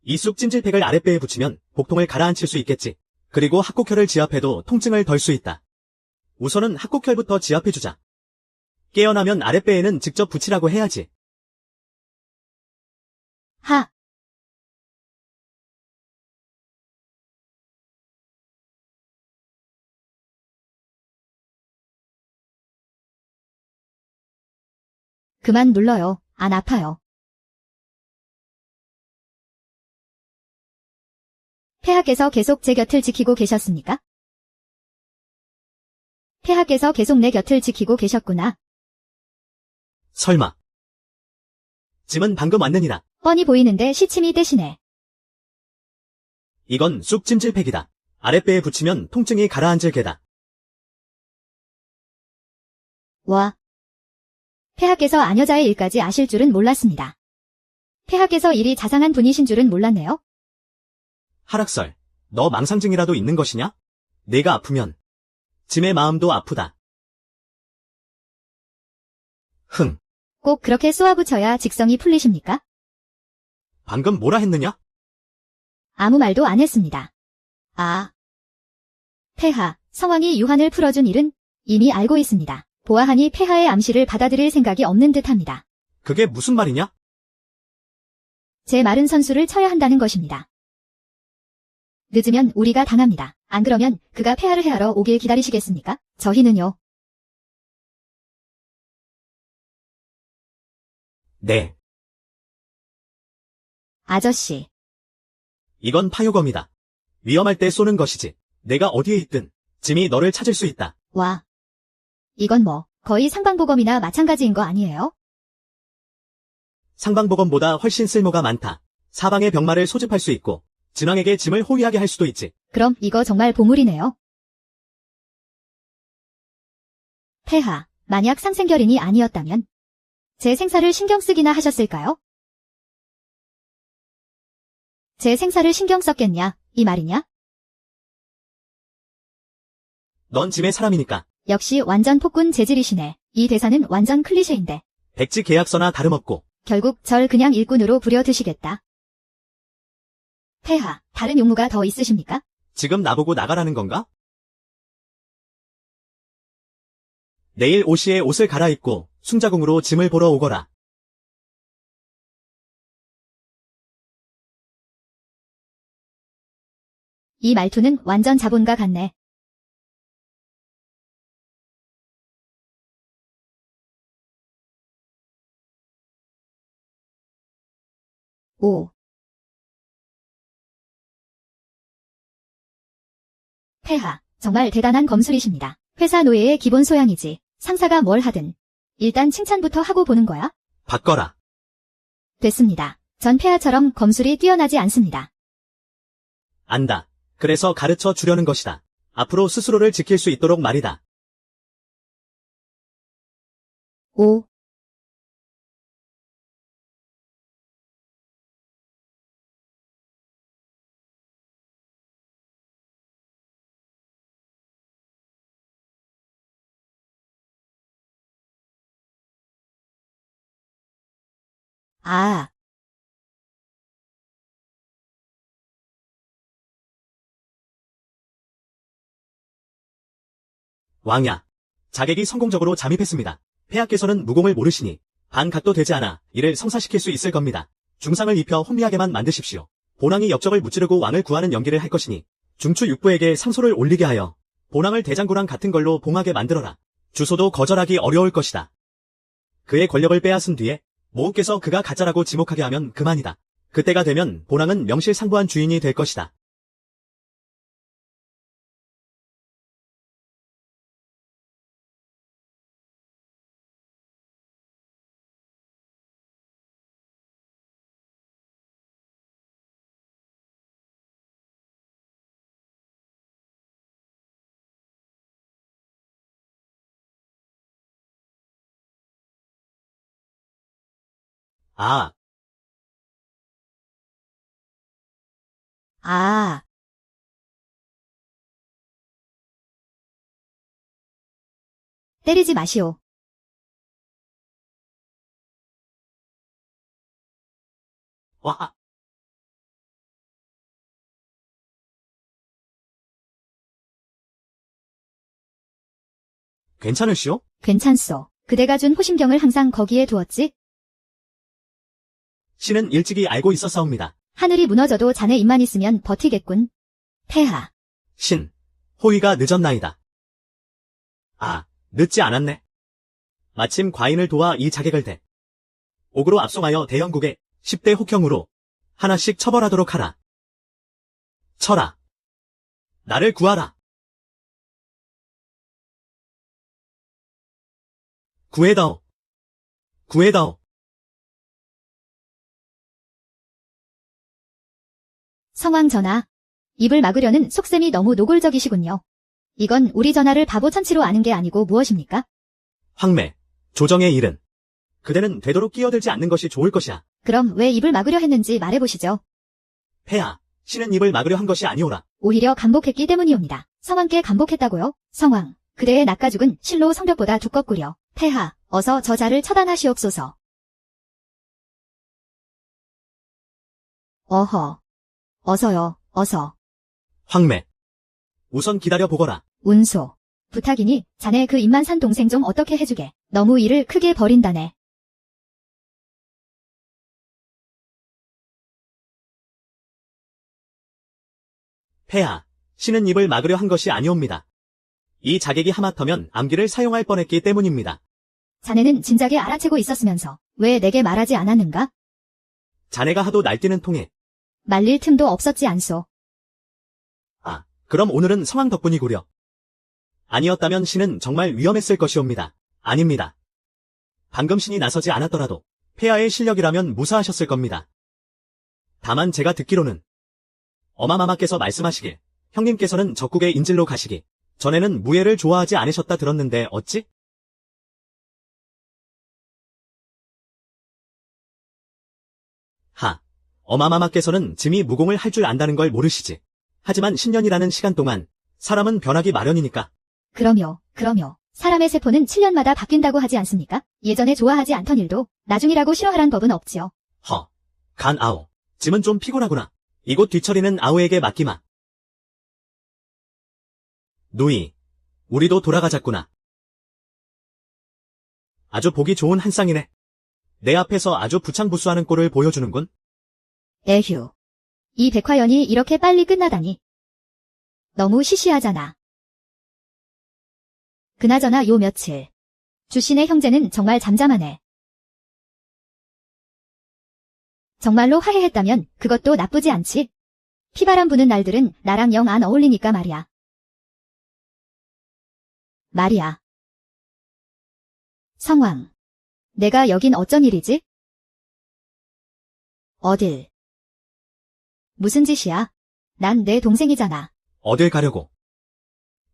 이 쑥 찜질팩을 아랫배에 붙이면 복통을 가라앉힐 수 있겠지. 그리고 합곡혈을 지압해도 통증을 덜 수 있다. 우선은 합곡혈부터 지압해주자. 깨어나면 아랫배에는 직접 붙이라고 해야지. 하! 그만 눌러요. 안 아파요. 폐하께서 계속 제 곁을 지키고 계셨습니까? 폐하께서 계속 내 곁을 지키고 계셨구나. 설마. 짐은 방금 왔느니라. 뻔히 보이는데 시침이 떼시네. 이건 쑥 찜질팩이다. 아랫배에 붙이면 통증이 가라앉을 게다. 와. 폐하께서 아녀자의 일까지 아실 줄은 몰랐습니다. 폐하께서 이리 자상한 분이신 줄은 몰랐네요. 하락설, 너 망상증이라도 있는 것이냐? 내가 아프면 짐의 마음도 아프다. 흥, 꼭 그렇게 쏘아붙여야 직성이 풀리십니까? 방금 뭐라 했느냐? 아무 말도 안 했습니다. 아. 폐하, 성왕이 유한을 풀어준 일은 이미 알고 있습니다. 보아하니 폐하의 암시를 받아들일 생각이 없는 듯합니다. 그게 무슨 말이냐? 제 마른 선수를 쳐야 한다는 것입니다. 늦으면 우리가 당합니다. 안 그러면 그가 폐하를 해하러 오길 기다리시겠습니까? 저희는요. 네, 아저씨. 이건 파요검이다. 위험할 때 쏘는 것이지. 내가 어디에 있든 짐이 너를 찾을 수 있다. 와. 이건 뭐 거의 상방보검이나 마찬가지인 거 아니에요? 상방보검보다 훨씬 쓸모가 많다. 사방의 병마를 소집할 수 있고 진왕에게 짐을 호위하게 할 수도 있지. 그럼 이거 정말 보물이네요. 폐하, 만약 상생결인이 아니었다면 제 생사를 신경 쓰기나 하셨을까요? 제 생사를 신경 썼겠냐, 이 말이냐? 넌 짐의 사람이니까. 역시 완전 폭군 재질이시네. 이 대사는 완전 클리셰인데. 백지 계약서나 다름없고. 결국 절 그냥 일꾼으로 부려드시겠다. 폐하, 다른 용무가 더 있으십니까? 지금 나보고 나가라는 건가? 내일 오시에 옷을 갈아입고 숭자궁으로 짐을 보러 오거라. 이 말투는 완전 자본가 같네. 오. 폐하, 정말 대단한 검술이십니다. 회사 노예의 기본 소양이지. 상사가 뭘 하든. 일단 칭찬부터 하고 보는 거야? 바꿔라. 됐습니다. 전 폐하처럼 검술이 뛰어나지 않습니다. 안다. 그래서 가르쳐 주려는 것이다. 앞으로 스스로를 지킬 수 있도록 말이다. 오. 아. 왕야. 자객이 성공적으로 잠입했습니다. 폐하께서는 무공을 모르시니 반각도 되지 않아 이를 성사시킬 수 있을 겁니다. 중상을 입혀 혼미하게만 만드십시오. 본왕이 역적을 무찌르고 왕을 구하는 연기를 할 것이니 중추 육부에게 상소를 올리게 하여 본왕을 대장구랑 같은 걸로 봉하게 만들어라. 주소도 거절하기 어려울 것이다. 그의 권력을 빼앗은 뒤에 모후께서 그가 가짜라고 지목하게 하면 그만이다. 그때가 되면 본왕은 명실상부한 주인이 될 것이다. 아, 아. 때리지 마시오. 와, 괜찮으시오? 괜찮소. 그대가 준 호심경을 항상 거기에 두었지? 신은 일찍이 알고 있었사옵니다. 하늘이 무너져도 자네 입만 있으면 버티겠군. 폐하. 신, 호위가 늦었나이다. 아, 늦지 않았네. 마침 과인을 도와 이 자객을 대. 옥으로 압송하여 대형국에 10대 혹형으로 하나씩 처벌하도록 하라. 쳐라. 나를 구하라. 구해다오. 구해다오. 성왕 전하. 입을 막으려는 속셈이 너무 노골적이시군요. 이건 우리 전하를 바보 천치로 아는 게 아니고 무엇입니까? 황매, 조정의 일은 그대는 되도록 끼어들지 않는 것이 좋을 것이야. 그럼 왜 입을 막으려 했는지 말해보시죠. 폐하, 신은 입을 막으려 한 것이 아니오라. 오히려 감복했기 때문이옵니다. 성왕께 감복했다고요? 성왕, 그대의 낙가죽은 실로 성벽보다 두껍구려. 폐하, 어서 저자를 처단하시옵소서. 어허. 어서요, 어서. 황매, 우선 기다려 보거라. 운소. 부탁이니 자네 그 입만 산 동생 좀 어떻게 해주게. 너무 일을 크게 벌인다네. 폐하, 신은 입을 막으려 한 것이 아니옵니다. 이 자객이 하마터면 암기를 사용할 뻔했기 때문입니다. 자네는 진작에 알아채고 있었으면서 왜 내게 말하지 않았는가? 자네가 하도 날뛰는 통에. 말릴 틈도 없었지 않소. 아, 그럼 오늘은 성왕 덕분이구려. 아니었다면 신은 정말 위험했을 것이옵니다. 아닙니다. 방금 신이 나서지 않았더라도 폐하의 실력이라면 무사하셨을 겁니다. 다만 제가 듣기로는 어마마마께서 말씀하시길 형님께서는 적국의 인질로 가시기 전에는 무예를 좋아하지 않으셨다 들었는데 어찌? 하, 어마마마께서는 짐이 무공을 할 줄 안다는 걸 모르시지. 하지만 10년이라는 시간 동안 사람은 변하기 마련이니까. 그럼요. 사람의 세포는 7년마다 바뀐다고 하지 않습니까? 예전에 좋아하지 않던 일도 나중이라고 싫어하란 법은 없지요. 허, 간 아오. 짐은 좀 피곤하구나. 이곳 뒤처리는 아오에게 맡기마. 누이, 우리도 돌아가자꾸나. 아주 보기 좋은 한 쌍이네. 내 앞에서 아주 부창부수하는 꼴을 보여주는군. 에휴. 이 백화연이 이렇게 빨리 끝나다니. 너무 시시하잖아. 그나저나 요 며칠. 주씨네 형제는 정말 잠잠하네. 정말로 화해했다면 그것도 나쁘지 않지. 피바람 부는 날들은 나랑 영 안 어울리니까 말이야. 말이야. 성왕. 내가 여긴 어쩐 일이지? 어딜? 무슨 짓이야? 난 내 동생이잖아. 어딜 가려고?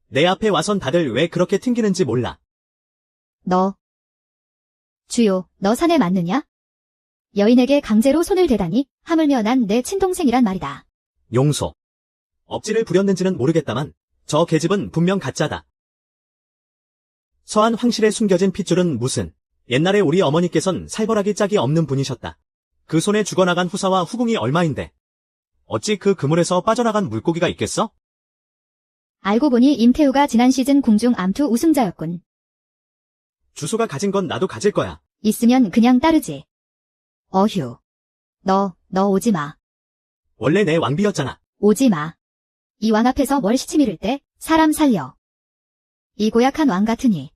내 앞에 와선 다들 왜 그렇게 튕기는지 몰라. 너. 주요, 너 사내 맞느냐? 여인에게 강제로 손을 대다니 하물며 난 내 친동생이란 말이다. 용서. 억지를 부렸는지는 모르겠다만 저 계집은 분명 가짜다. 서한 황실에 숨겨진 핏줄은 무슨 옛날에 우리 어머니께선 살벌하기 짝이 없는 분이셨다. 그 손에 죽어나간 후사와 후궁이 얼마인데 어찌 그 그물에서 빠져나간 물고기가 있겠어? 알고 보니 임태우가 지난 시즌 궁중 암투 우승자였군. 주소가 가진 건 나도 가질 거야. 있으면 그냥 따르지. 어휴. 너 오지 마. 원래 내 왕비였잖아. 오지 마. 이 왕 앞에서 뭘 시치미를 때 사람 살려. 이 고약한 왕 같으니.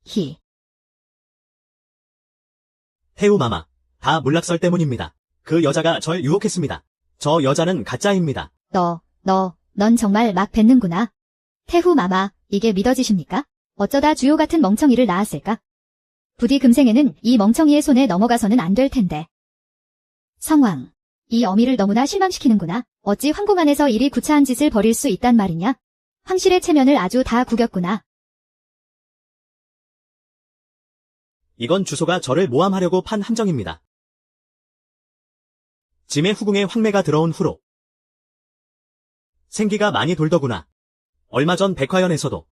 히. 태우마마, 다 물락설 때문입니다. 그 여자가 절 유혹했습니다. 저 여자는 가짜입니다. 넌 정말 막 뱉는구나. 태후 마마, 이게 믿어지십니까? 어쩌다 주요 같은 멍청이를 낳았을까? 부디 금생에는 이 멍청이의 손에 넘어가서는 안 될 텐데. 성왕, 이 어미를 너무나 실망시키는구나. 어찌 황궁 안에서 이리 구차한 짓을 벌일 수 있단 말이냐? 황실의 체면을 아주 다 구겼구나. 이건 주소가 저를 모함하려고 판 함정입니다. 짐의 후궁에 황매가 들어온 후로 생기가 많이 돌더구나. 얼마 전 백화연에서도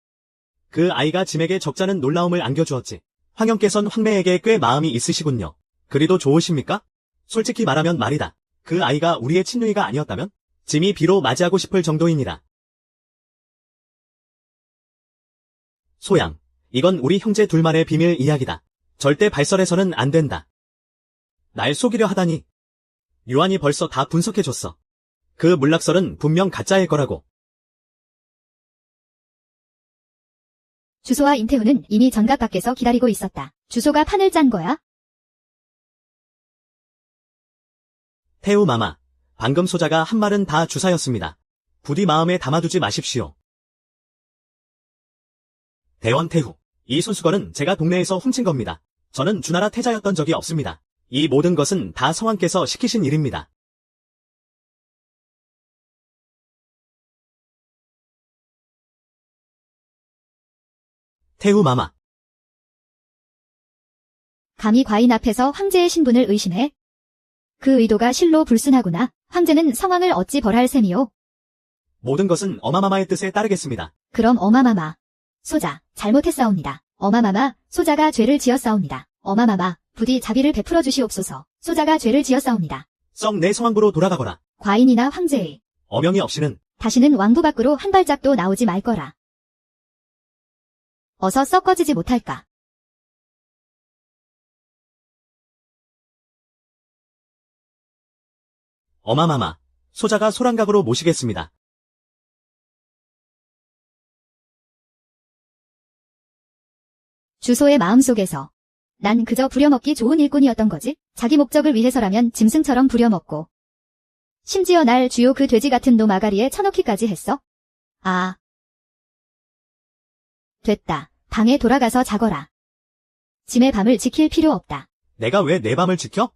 그 아이가 짐에게 적잖은 놀라움을 안겨주었지. 황영께선 황매에게 꽤 마음이 있으시군요. 그리도 좋으십니까? 솔직히 말하면 말이다. 그 아이가 우리의 친누이가 아니었다면 짐이 비로 맞이하고 싶을 정도이니라. 소양, 이건 우리 형제 둘만의 비밀 이야기다. 절대 발설해서는 안 된다. 날 속이려 하다니. 유한이 벌써 다 분석해줬어. 그 물락설은 분명 가짜일 거라고. 주소와 임태우는 이미 전각 밖에서 기다리고 있었다. 주소가 판을 짠 거야? 태우 마마, 방금 소자가 한 말은 다 주사였습니다. 부디 마음에 담아두지 마십시오. 대원 태후, 이 손수건은 제가 동네에서 훔친 겁니다. 저는 주나라 태자였던 적이 없습니다. 이 모든 것은 다 성왕께서 시키신 일입니다. 태후 마마. 감히 과인 앞에서 황제의 신분을 의심해? 그 의도가 실로 불순하구나. 황제는 성왕을 어찌 벌할 셈이오? 모든 것은 어마마마의 뜻에 따르겠습니다. 그럼 어마마마. 소자, 잘못했사옵니다. 어마마마, 소자가 죄를 지었사옵니다. 어마마마, 부디 자비를 베풀어 주시옵소서. 소자가 죄를 지었사옵니다. 썩 내 성왕부로 돌아가거라. 과인이나 황제의 어명이 없이는 다시는 왕부 밖으로 한 발짝도 나오지 말 거라. 어서 썩 꺼지지 못할까. 어마마마, 소자가 소란각으로 모시겠습니다. 주소의 마음속에서 난 그저 부려먹기 좋은 일꾼이었던 거지. 자기 목적을 위해서라면 짐승처럼 부려먹고 심지어 날 주요 그 돼지 같은 놈 아가리에 쳐넣기까지 했어? 아. 됐다. 방에 돌아가서 자거라. 짐의 밤을 지킬 필요 없다. 내가 왜 내 밤을 지켜?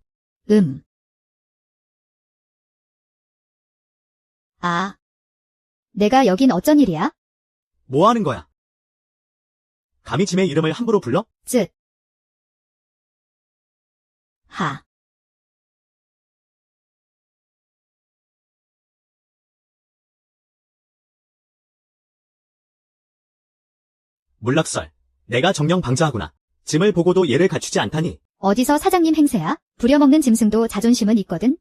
아. 내가 여긴 어쩐 일이야? 뭐 하는 거야? 감히 짐의 이름을 함부로 불러? 쯧. 하. 물락설. 내가 정령 방자하구나. 짐을 보고도 예를 갖추지 않다니. 어디서 사장님 행세야? 부려먹는 짐승도 자존심은 있거든?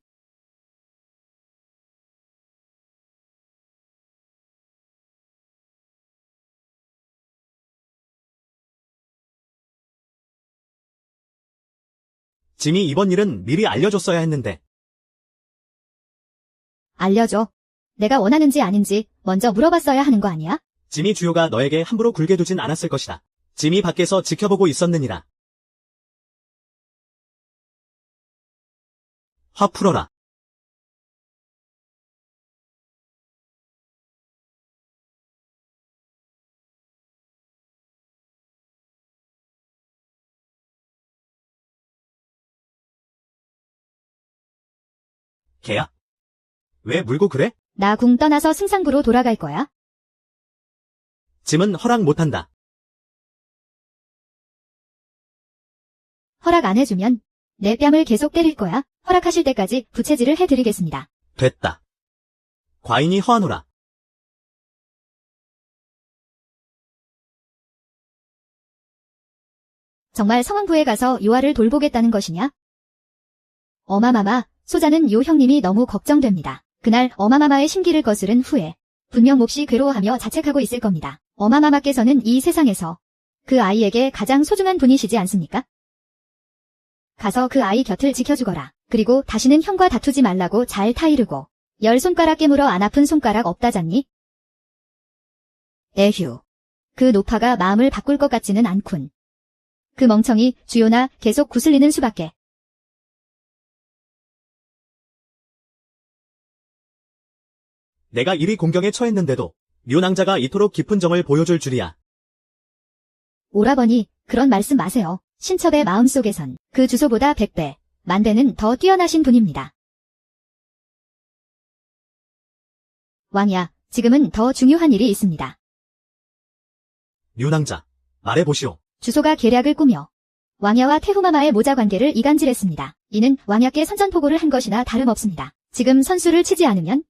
짐이 이번 일은 미리 알려줬어야 했는데. 알려줘. 내가 원하는지 아닌지 먼저 물어봤어야 하는 거 아니야? 짐이 주요가 너에게 함부로 굴게 두진 않았을 것이다. 짐이 밖에서 지켜보고 있었느니라. 화 풀어라. 개야? 왜 물고 그래? 나 궁 떠나서 승상부로 돌아갈 거야. 짐은 허락 못한다. 허락 안 해주면 내 뺨을 계속 때릴 거야. 허락하실 때까지 부채질을 해드리겠습니다. 됐다. 과인이 허하노라. 정말 성왕부에 가서 요아를 돌보겠다는 것이냐? 어마마마, 소자는 요 형님이 너무 걱정됩니다. 그날 어마마마의 심기를 거스른 후에 분명 몹시 괴로워하며 자책하고 있을 겁니다. 어마마마께서는 이 세상에서 그 아이에게 가장 소중한 분이시지 않습니까? 가서 그 아이 곁을 지켜주거라. 그리고 다시는 형과 다투지 말라고 잘 타이르고 10손가락 깨물어 안 아픈 손가락 없다잖니? 에휴. 그 노파가 마음을 바꿀 것 같지는 않군. 그 멍청이 주요나 계속 구슬리는 수밖에. 내가 이리 공경에 처했는데도 류낭자가 이토록 깊은 정을 보여줄 줄이야. 오라버니, 그런 말씀 마세요. 신첩의 마음속에선 그 주소보다 100배, 만배는 더 뛰어나신 분입니다. 왕이야, 지금은 더 중요한 일이 있습니다. 류낭자, 말해보시오. 주소가 계략을 꾸며 왕야와 태후마마의 모자 관계를 이간질했습니다. 이는 왕야께 선전포고를 한 것이나 다름없습니다. 지금 선수를 치지 않으면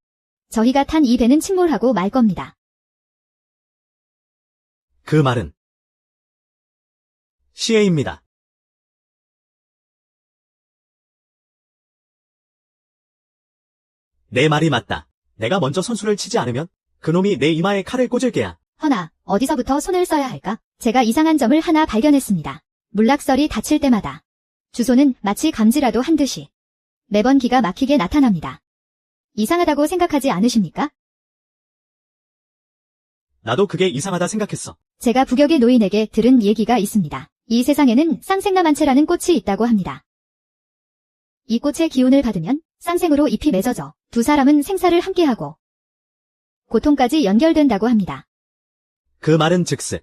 저희가 탄 이 배는 침몰하고 말 겁니다. 그 말은 시해입니다. 내 말이 맞다. 내가 먼저 선수를 치지 않으면 그놈이 내 이마에 칼을 꽂을 게야. 허나 어디서부터 손을 써야 할까? 제가 이상한 점을 하나 발견했습니다. 문락설이 닫힐 때마다 주소는 마치 감지라도 한 듯이 매번 기가 막히게 나타납니다. 이상하다고 생각하지 않으십니까? 나도 그게 이상하다 생각했어. 제가 부격의 노인에게 들은 얘기가 있습니다. 이 세상에는 쌍생나만체라는 꽃이 있다고 합니다. 이 꽃의 기운을 받으면 쌍생으로 잎이 맺어져 두 사람은 생사를 함께하고 고통까지 연결된다고 합니다. 그 말은 즉슨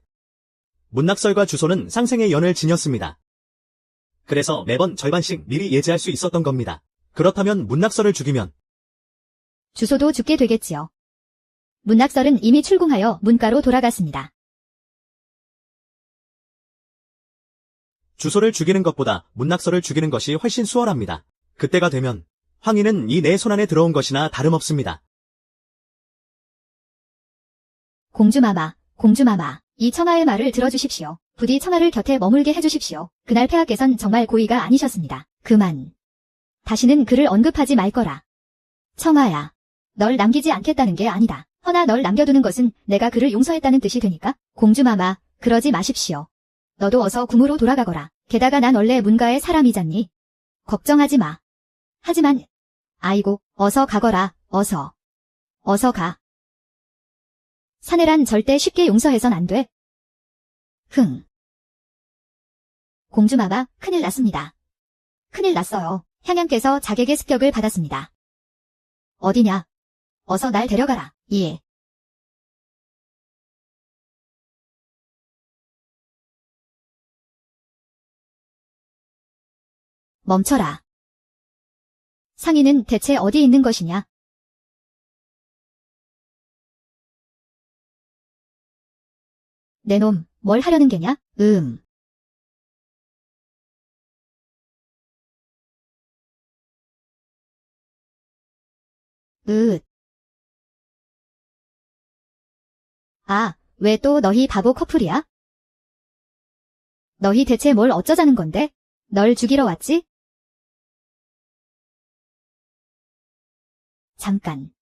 문낙설과 주소는 쌍생의 연을 지녔습니다. 그래서 매번 절반씩 미리 예지할 수 있었던 겁니다. 그렇다면 문낙설을 죽이면 주소도 죽게 되겠지요. 문낙설은 이미 출궁하여 문가로 돌아갔습니다. 주소를 죽이는 것보다 문낙설을 죽이는 것이 훨씬 수월합니다. 그때가 되면 황희는 이 내 손안에 들어온 것이나 다름없습니다. 공주마마, 공주마마, 이 청아의 말을 들어주십시오. 부디 청아를 곁에 머물게 해주십시오. 그날 폐하께선 정말 고의가 아니셨습니다. 그만. 다시는 그를 언급하지 말 거라. 청아야, 널 남기지 않겠다는 게 아니다. 허나 널 남겨두는 것은 내가 그를 용서했다는 뜻이 되니까? 공주마마, 그러지 마십시오. 너도 어서 궁으로 돌아가거라. 게다가 난 원래 문가의 사람이잖니. 걱정하지 마. 하지만, 아이고, 어서 가거라, 어서. 어서 가. 사내란 절대 쉽게 용서해선 안 돼. 흥. 공주마마, 큰일 났습니다. 큰일 났어요. 향양께서 자객의 습격을 받았습니다. 어디냐? 어서 날 데려가라. 예. 멈춰라. 상인은 대체 어디 있는 것이냐? 내 놈, 뭘 하려는 게냐? 아, 왜 또 너희 바보 커플이야? 너희 대체 뭘 어쩌자는 건데? 널 죽이러 왔지? 잠깐.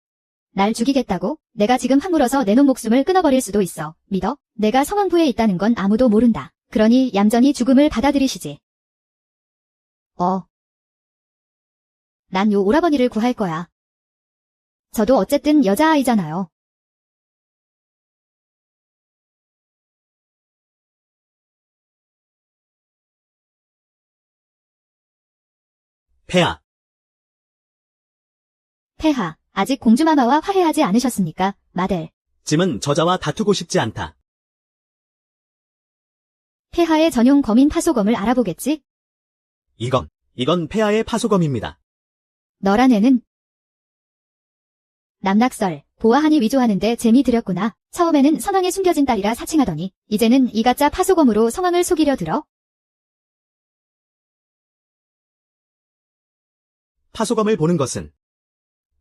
날 죽이겠다고? 내가 지금 함물어서 내 놈 목숨을 끊어버릴 수도 있어. 믿어? 내가 성왕부에 있다는 건 아무도 모른다. 그러니 얌전히 죽음을 받아들이시지. 난 요 오라버니를 구할 거야. 저도 어쨌든 여자아이잖아요. 폐하, 폐하, 아직 공주마마와 화해하지 않으셨습니까, 마델? 짐은 저자와 다투고 싶지 않다. 폐하의 전용 검인 파소검을 알아보겠지? 이건 폐하의 파소검입니다. 너란 애는 남낙설, 보아하니 위조하는데 재미 들였구나. 처음에는 선왕에 숨겨진 딸이라 사칭하더니 이제는 이 가짜 파소검으로 성왕을 속이려 들어? 파소검을 보는 것은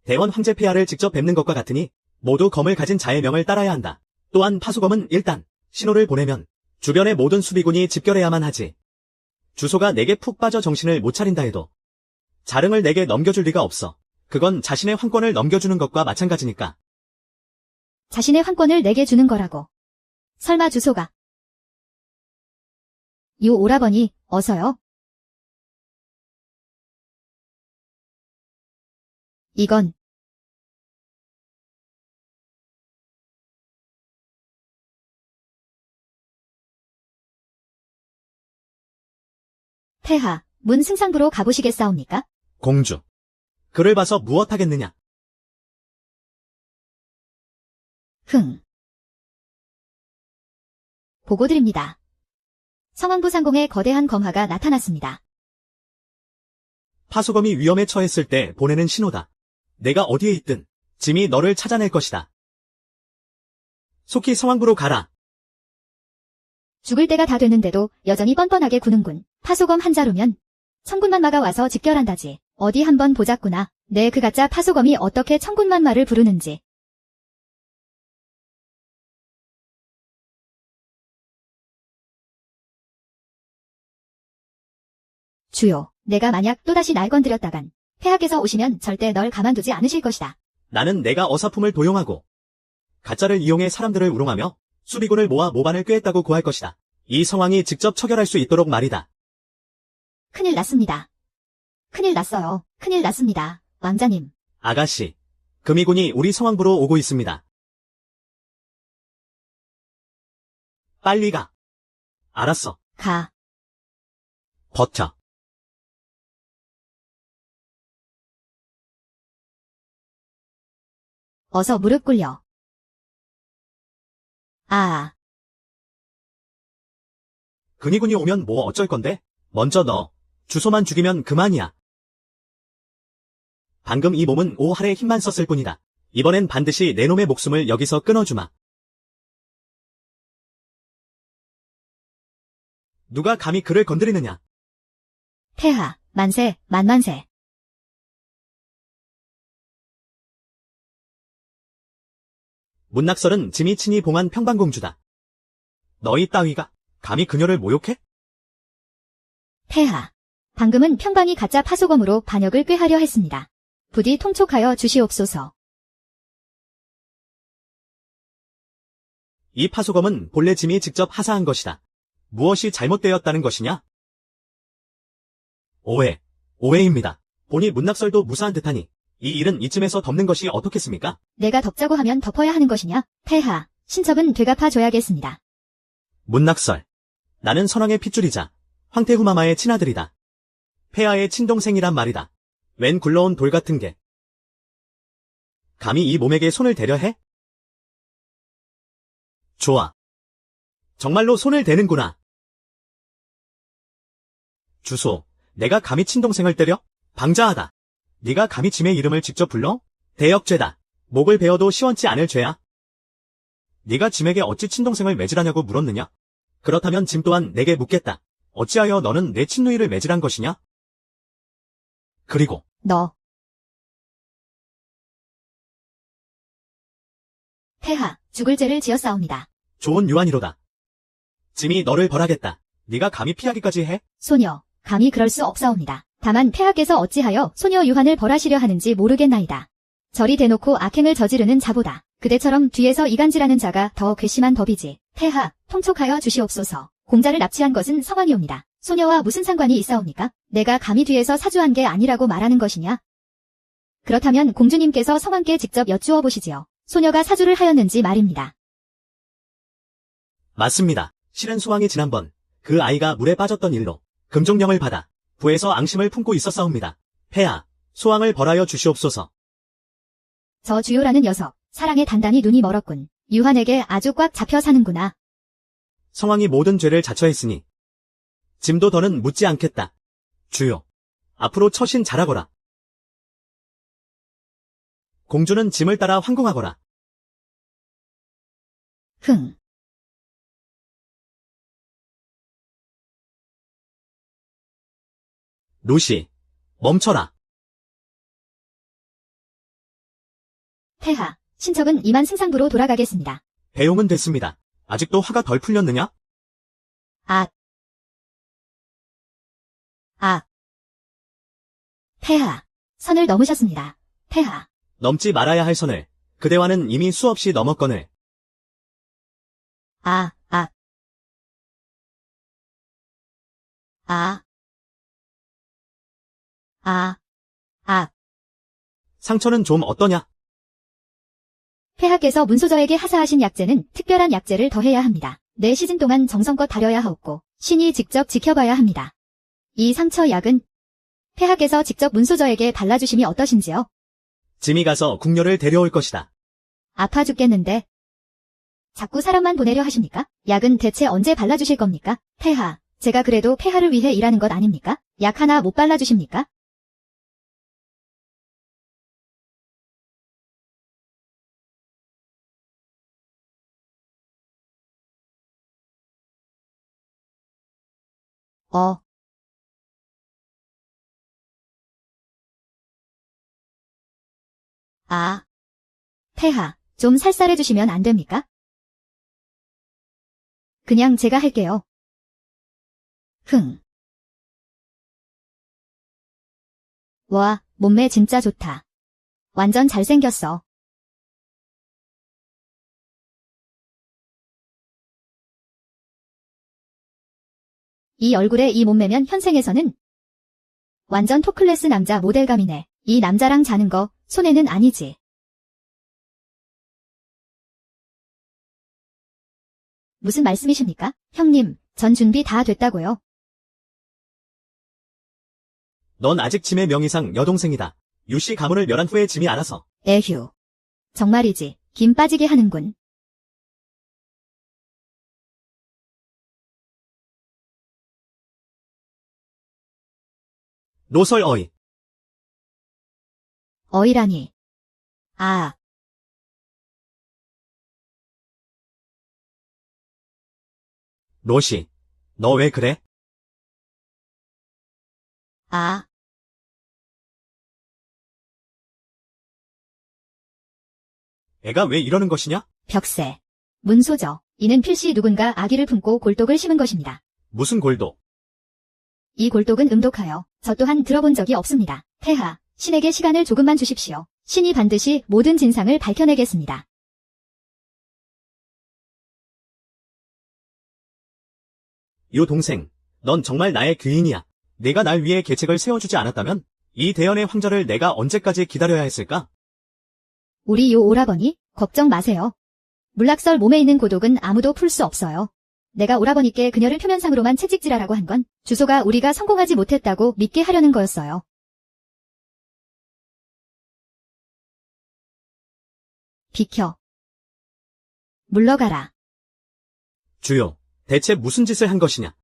대원 황제 폐하를 직접 뵙는 것과 같으니 모두 검을 가진 자의 명을 따라야 한다. 또한 파소검은 일단 신호를 보내면 주변의 모든 수비군이 집결해야만 하지. 주소가 내게 푹 빠져 정신을 못 차린다 해도 자릉을 내게 넘겨줄 리가 없어. 그건 자신의 황권을 넘겨주는 것과 마찬가지니까. 자신의 황권을 내게 주는 거라고. 설마 주소가? 요 오라버니, 어서요. 이건 폐하, 문 승상부로 가보시겠사옵니까? 공주. 그를 봐서 무엇하겠느냐. 흥. 보고드립니다. 성왕부 상공에 거대한 검화가 나타났습니다. 파소검이 위험에 처했을 때 보내는 신호다. 내가 어디에 있든 짐이 너를 찾아낼 것이다. 속히 성왕부로 가라. 죽을 때가 다 됐는데도 여전히 뻔뻔하게 구는군. 파소검 한 자루면 천군만마가 와서 직결한다지. 어디 한번 보자꾸나. 내 그 가짜 파소검이 어떻게 천군만마를 부르는지. 주요, 내가 만약 또다시 날 건드렸다간 폐하께서 오시면 절대 널 가만두지 않으실 것이다. 나는 내가 어사품을 도용하고 가짜를 이용해 사람들을 우롱하며 수비군을 모아 모반을 꾀했다고 고할 것이다. 이 성왕이 직접 처결할 수 있도록 말이다. 큰일 났습니다. 큰일 났어요. 큰일 났습니다. 왕자님. 아가씨, 금이군이 우리 성왕부로 오고 있습니다. 빨리 가. 알았어. 가. 버텨. 어서 무릎 꿇려. 아. 금이군이 오면 뭐 어쩔 건데? 먼저 너. 주소만 죽이면 그만이야. 방금 이 몸은 오할의 힘만 썼을 뿐이다. 이번엔 반드시 내 놈의 목숨을 여기서 끊어주마. 누가 감히 그를 건드리느냐? 폐하, 만세, 만만세. 문낙설은 짐이 친히 봉한 평방공주다. 너희 따위가 감히 그녀를 모욕해? 폐하. 방금은 평방이 가짜 파소검으로 반역을 꾀하려 했습니다. 부디 통촉하여 주시옵소서. 이 파소검은 본래 짐이 직접 하사한 것이다. 무엇이 잘못되었다는 것이냐? 오해입니다. 보니 문낙설도 무사한 듯하니 이 일은 이쯤에서 덮는 것이 어떻겠습니까? 내가 덮자고 하면 덮어야 하는 것이냐? 폐하, 신첩은 되갚아줘야겠습니다. 문낙설. 나는 선왕의 핏줄이자 황태후마마의 친아들이다. 폐하의 친동생이란 말이다. 웬 굴러온 돌 같은 게. 감히 이 몸에게 손을 대려 해? 좋아. 정말로 손을 대는구나. 주소, 내가 감히 친동생을 때려? 방자하다. 네가 감히 짐의 이름을 직접 불러? 대역죄다. 목을 베어도 시원치 않을 죄야. 네가 짐에게 어찌 친동생을 맺으라냐고 물었느냐? 그렇다면 짐 또한 내게 묻겠다. 어찌하여 너는 내 친누이를 맺으란 것이냐? 그리고 너. 폐하, 죽을 죄를 지었사옵니다. 좋은 유안이로다. 짐이 너를 벌하겠다. 네가 감히 피하기까지 해? 소녀, 감히 그럴 수 없사옵니다. 다만 폐하께서 어찌하여 소녀 유한을 벌하시려 하는지 모르겠나이다. 저리 대놓고 악행을 저지르는 자보다 그대처럼 뒤에서 이간질하는 자가 더 괘씸한 법이지. 폐하, 통촉하여 주시옵소서. 공자를 납치한 것은 성왕이옵니다. 소녀와 무슨 상관이 있사옵니까? 내가 감히 뒤에서 사주한 게 아니라고 말하는 것이냐? 그렇다면 공주님께서 성왕께 직접 여쭈어 보시지요. 소녀가 사주를 하였는지 말입니다. 맞습니다. 실은 소왕이 지난번 그 아이가 물에 빠졌던 일로 금종령을 받아 부에서 앙심을 품고 있었사옵니다. 폐하, 소왕을 벌하여 주시옵소서. 저 주요라는 녀석, 사랑에 단단히 눈이 멀었군. 유한에게 아주 꽉 잡혀 사는구나. 성왕이 모든 죄를 자처했으니 짐도 더는 묻지 않겠다. 주요, 앞으로 처신 잘하거라. 공주는 짐을 따라 황궁하거라. 흥. 루시, 멈춰라. 폐하, 신척은 이만 승상부로 돌아가겠습니다. 배용은 됐습니다. 아직도 화가 덜 풀렸느냐? 아. 폐하, 선을 넘으셨습니다. 폐하. 넘지 말아야 할 선을 그대와는 이미 수없이 넘었거늘. 아. 상처는 좀 어떠냐? 폐하께서 문소저에게 하사하신 약재는 특별한 약재를 더해야 합니다. 4시즌 동안 정성껏 다려야 하옵고 신이 직접 지켜봐야 합니다. 이 상처 약은 폐하께서 직접 문소저에게 발라주심이 어떠신지요? 짐이 가서 궁녀를 데려올 것이다. 아파 죽겠는데. 자꾸 사람만 보내려 하십니까? 약은 대체 언제 발라주실 겁니까? 폐하, 제가 그래도 폐하를 위해 일하는 것 아닙니까? 약 하나 못 발라주십니까? 폐하, 좀 살살해주시면 안 됩니까? 그냥 제가 할게요. 흥. 와, 몸매 진짜 좋다. 완전 잘생겼어. 이 얼굴에 이 몸매면 현생에서는 완전 토클래스 남자 모델감이네. 이 남자랑 자는 거 손해는 아니지. 무슨 말씀이십니까? 형님, 전 준비 다 됐다고요. 넌 아직 짐의 명의상 여동생이다. 유씨 가문을 멸한 후에 짐이 알아서. 에휴. 정말이지. 김 빠지게 하는군. 노설 어이. 어이라니. 로시, 너 왜 그래? 애가 왜 이러는 것이냐? 벽세. 문소저. 이는 필시 누군가 아기를 품고 골독을 심은 것입니다. 무슨 골도? 이 골독은 음독하여 저 또한 들어본 적이 없습니다. 폐하, 신에게 시간을 조금만 주십시오. 신이 반드시 모든 진상을 밝혀내겠습니다. 요 동생, 넌 정말 나의 귀인이야. 네가 날 위해 계책을 세워주지 않았다면 이 대연의 황자를 내가 언제까지 기다려야 했을까? 우리 요 오라버니, 걱정 마세요. 물락설 몸에 있는 고독은 아무도 풀 수 없어요. 내가 오라버니께 그녀를 표면상으로만 채찍질하라고 한 건 주소가 우리가 성공하지 못했다고 믿게 하려는 거였어요. 비켜. 물러가라. 주요, 대체 무슨 짓을 한 것이냐?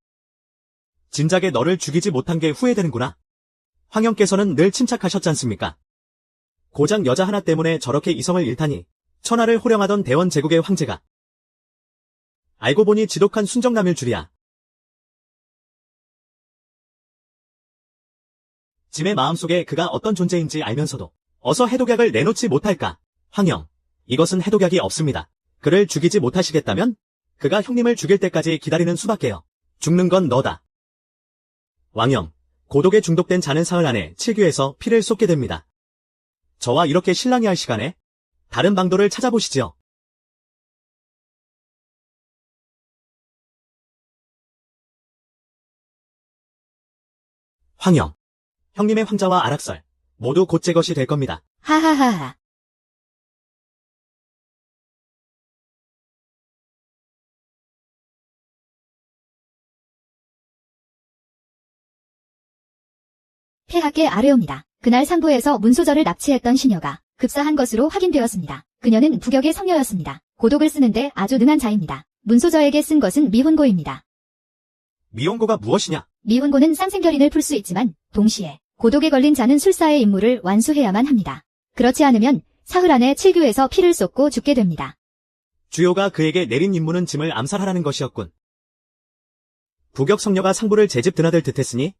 진작에 너를 죽이지 못한 게 후회되는구나. 황영께서는 늘 침착하셨지 않습니까? 고작 여자 하나 때문에 저렇게 이성을 잃다니. 천하를 호령하던 대원 제국의 황제가 알고 보니 지독한 순정남일 줄이야. 짐의 마음속에 그가 어떤 존재인지 알면서도 어서 해독약을 내놓지 못할까? 황영, 이것은 해독약이 없습니다. 그를 죽이지 못하시겠다면 그가 형님을 죽일 때까지 기다리는 수밖에요. 죽는 건 너다. 왕영, 고독에 중독된 자는 사흘 안에 칠규에서 피를 쏟게 됩니다. 저와 이렇게 실랑이 할 시간에 다른 방도를 찾아보시지요. 황영, 형님의 황자와 아락설 모두 곧 제 것이 될 겁니다. 하하하하. 폐하께 아뢰옵니다. 그날 상부에서 문소절을 납치했던 시녀가 급사한 것으로 확인되었습니다. 그녀는 부격의 성녀였습니다. 고독을 쓰는데 아주 능한 자입니다. 문소저에게 쓴 것은 미혼고입니다. 미혼고가 무엇이냐? 미혼고는 쌍생결인을 풀 수 있지만 동시에 고독에 걸린 자는 술사의 임무를 완수해야만 합니다. 그렇지 않으면 사흘 안에 칠교에서 피를 쏟고 죽게 됩니다. 주요가 그에게 내린 임무는 짐을 암살하라는 것이었군. 부격 성녀가 상부를 제집 드나들 듯했으니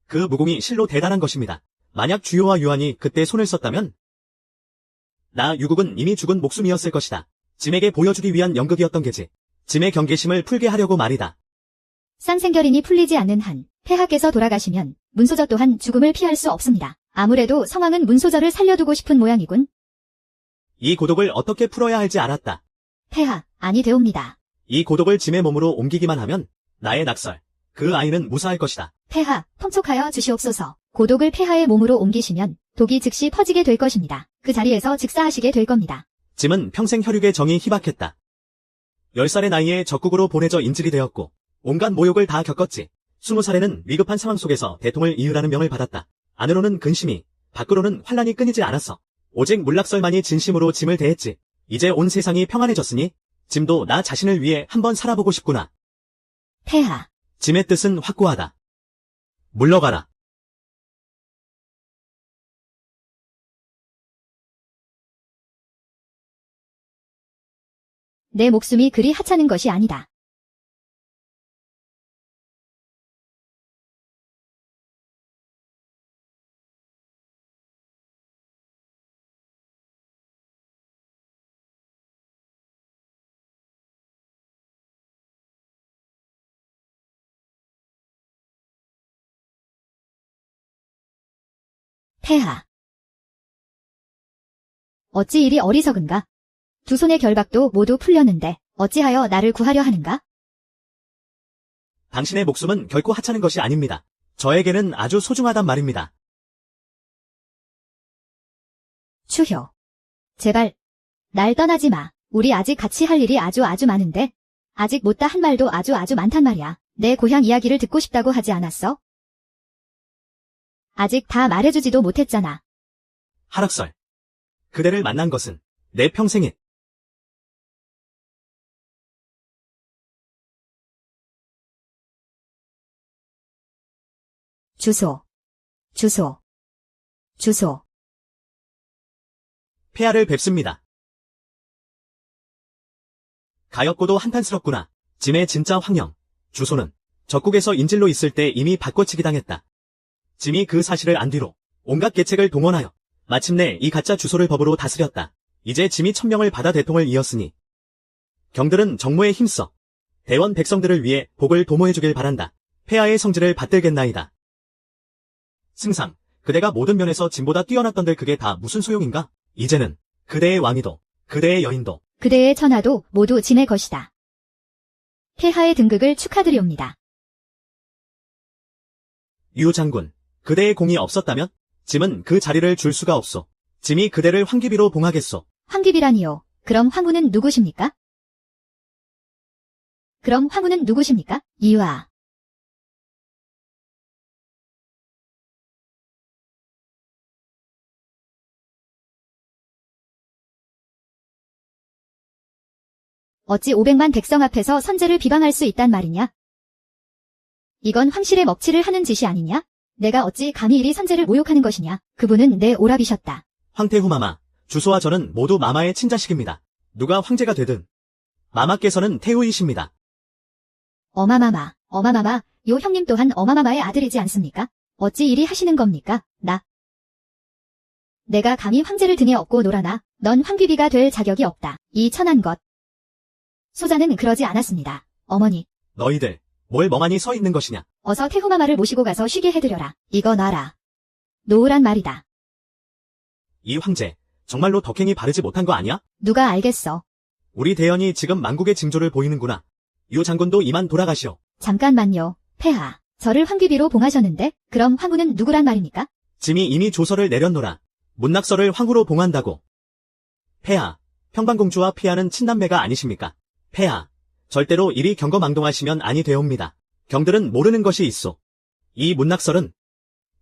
그 무공이 실로 대단한 것입니다. 만약 주요와 유한이 그때 손을 썼다면 나 유국은 이미 죽은 목숨이었을 것이다. 짐에게 보여주기 위한 연극이었던 게지. 짐의 경계심을 풀게 하려고 말이다. 쌍생결인이 풀리지 않는 한 폐하께서 돌아가시면 문소저 또한 죽음을 피할 수 없습니다. 아무래도 성왕은 문소저를 살려두고 싶은 모양이군. 이 고독을 어떻게 풀어야 할지 알았다. 폐하, 아니 되옵니다. 이 고독을 짐의 몸으로 옮기기만 하면 나의 낙설, 그 아이는 무사할 것이다. 폐하, 통촉하여 주시옵소서. 고독을 폐하의 몸으로 옮기시면 독이 즉시 퍼지게 될 것입니다. 그 자리에서 즉사하시게 될 겁니다. 짐은 평생 혈육의 정이 희박했다. 10살의 나이에 적국으로 보내져 인질이 되었고 온갖 모욕을 다 겪었지. 20살에는 위급한 상황 속에서 대통을 이으라는 명을 받았다. 안으로는 근심이, 밖으로는 환란이 끊이지 않았어. 오직 문락설만이 진심으로 짐을 대했지. 이제 온 세상이 평안해졌으니 짐도 나 자신을 위해 한번 살아보고 싶구나. 폐하, 짐의 뜻은 확고하다. 물러가라. 내 목숨이 그리 하찮은 것이 아니다. 폐하. 어찌 이리 어리석은가? 두 손의 결박도 모두 풀렸는데 어찌하여 나를 구하려 하는가? 당신의 목숨은 결코 하찮은 것이 아닙니다. 저에게는 아주 소중하단 말입니다. 추효. 제발, 날 떠나지 마. 우리 아직 같이 할 일이 아주 많은데. 아직 못다 한 말도 아주 많단 말이야. 내 고향 이야기를 듣고 싶다고 하지 않았어? 아직 다 말해주지도 못했잖아. 하락설. 그대를 만난 것은 내 평생에 주소. 폐하를 뵙습니다. 가엾고도 한탄스럽구나. 짐의 진짜 황영, 주소는 적국에서 인질로 있을 때 이미 바꿔치기 당했다. 짐이 그 사실을 안 뒤로 온갖 계책을 동원하여 마침내 이 가짜 주소를 법으로 다스렸다. 이제 짐이 천명을 받아 대통을 이었으니 경들은 정모에 힘써 대원 백성들을 위해 복을 도모해주길 바란다. 폐하의 성질을 받들겠나이다. 승상, 그대가 모든 면에서 짐보다 뛰어났던들 그게 다 무슨 소용인가? 이제는 그대의 왕위도, 그대의 여인도, 그대의 천하도 모두 짐의 것이다. 폐하의 등극을 축하드리옵니다. 유 장군, 그대의 공이 없었다면 짐은 그 자리를 줄 수가 없소. 짐이 그대를 황귀비로 봉하겠소. 황귀비라니요. 그럼 황후는 누구십니까? 이와. 어찌 500만 백성 앞에서 선제를 비방할 수 있단 말이냐? 이건 황실의 먹칠을 하는 짓이 아니냐? 내가 어찌 감히 이리 선제를 모욕하는 것이냐? 그분은 내 오랍이셨다. 황태후 마마, 주소와 저는 모두 마마의 친자식입니다. 누가 황제가 되든 마마께서는 태후이십니다. 어마마마, 요 형님 또한 어마마마의 아들이지 않습니까? 어찌 이리 하시는 겁니까? 내가 감히 황제를 등에 업고 놀아나? 넌 황귀비가 될 자격이 없다. 이 천한 것. 소자는 그러지 않았습니다. 어머니. 너희들 뭘 멍하니 서 있는 것이냐? 어서 태후마마를 모시고 가서 쉬게 해드려라. 이거 놔라. 놓으란 말이다. 이 황제 정말로 덕행이 바르지 못한 거 아니야? 누가 알겠어. 우리 대연이 지금 만국의 징조를 보이는구나. 유 장군도 이만 돌아가시오. 잠깐만요. 폐하. 저를 황귀비로 봉하셨는데 그럼 황후는 누구란 말입니까? 짐이 이미 조서를 내렸노라. 문낙서를 황후로 봉한다고. 폐하, 평방공주와 폐하는 친남매가 아니십니까? 폐하, 절대로 이리 경거망동하시면 아니 되옵니다. 경들은 모르는 것이 있소. 이 문낙설은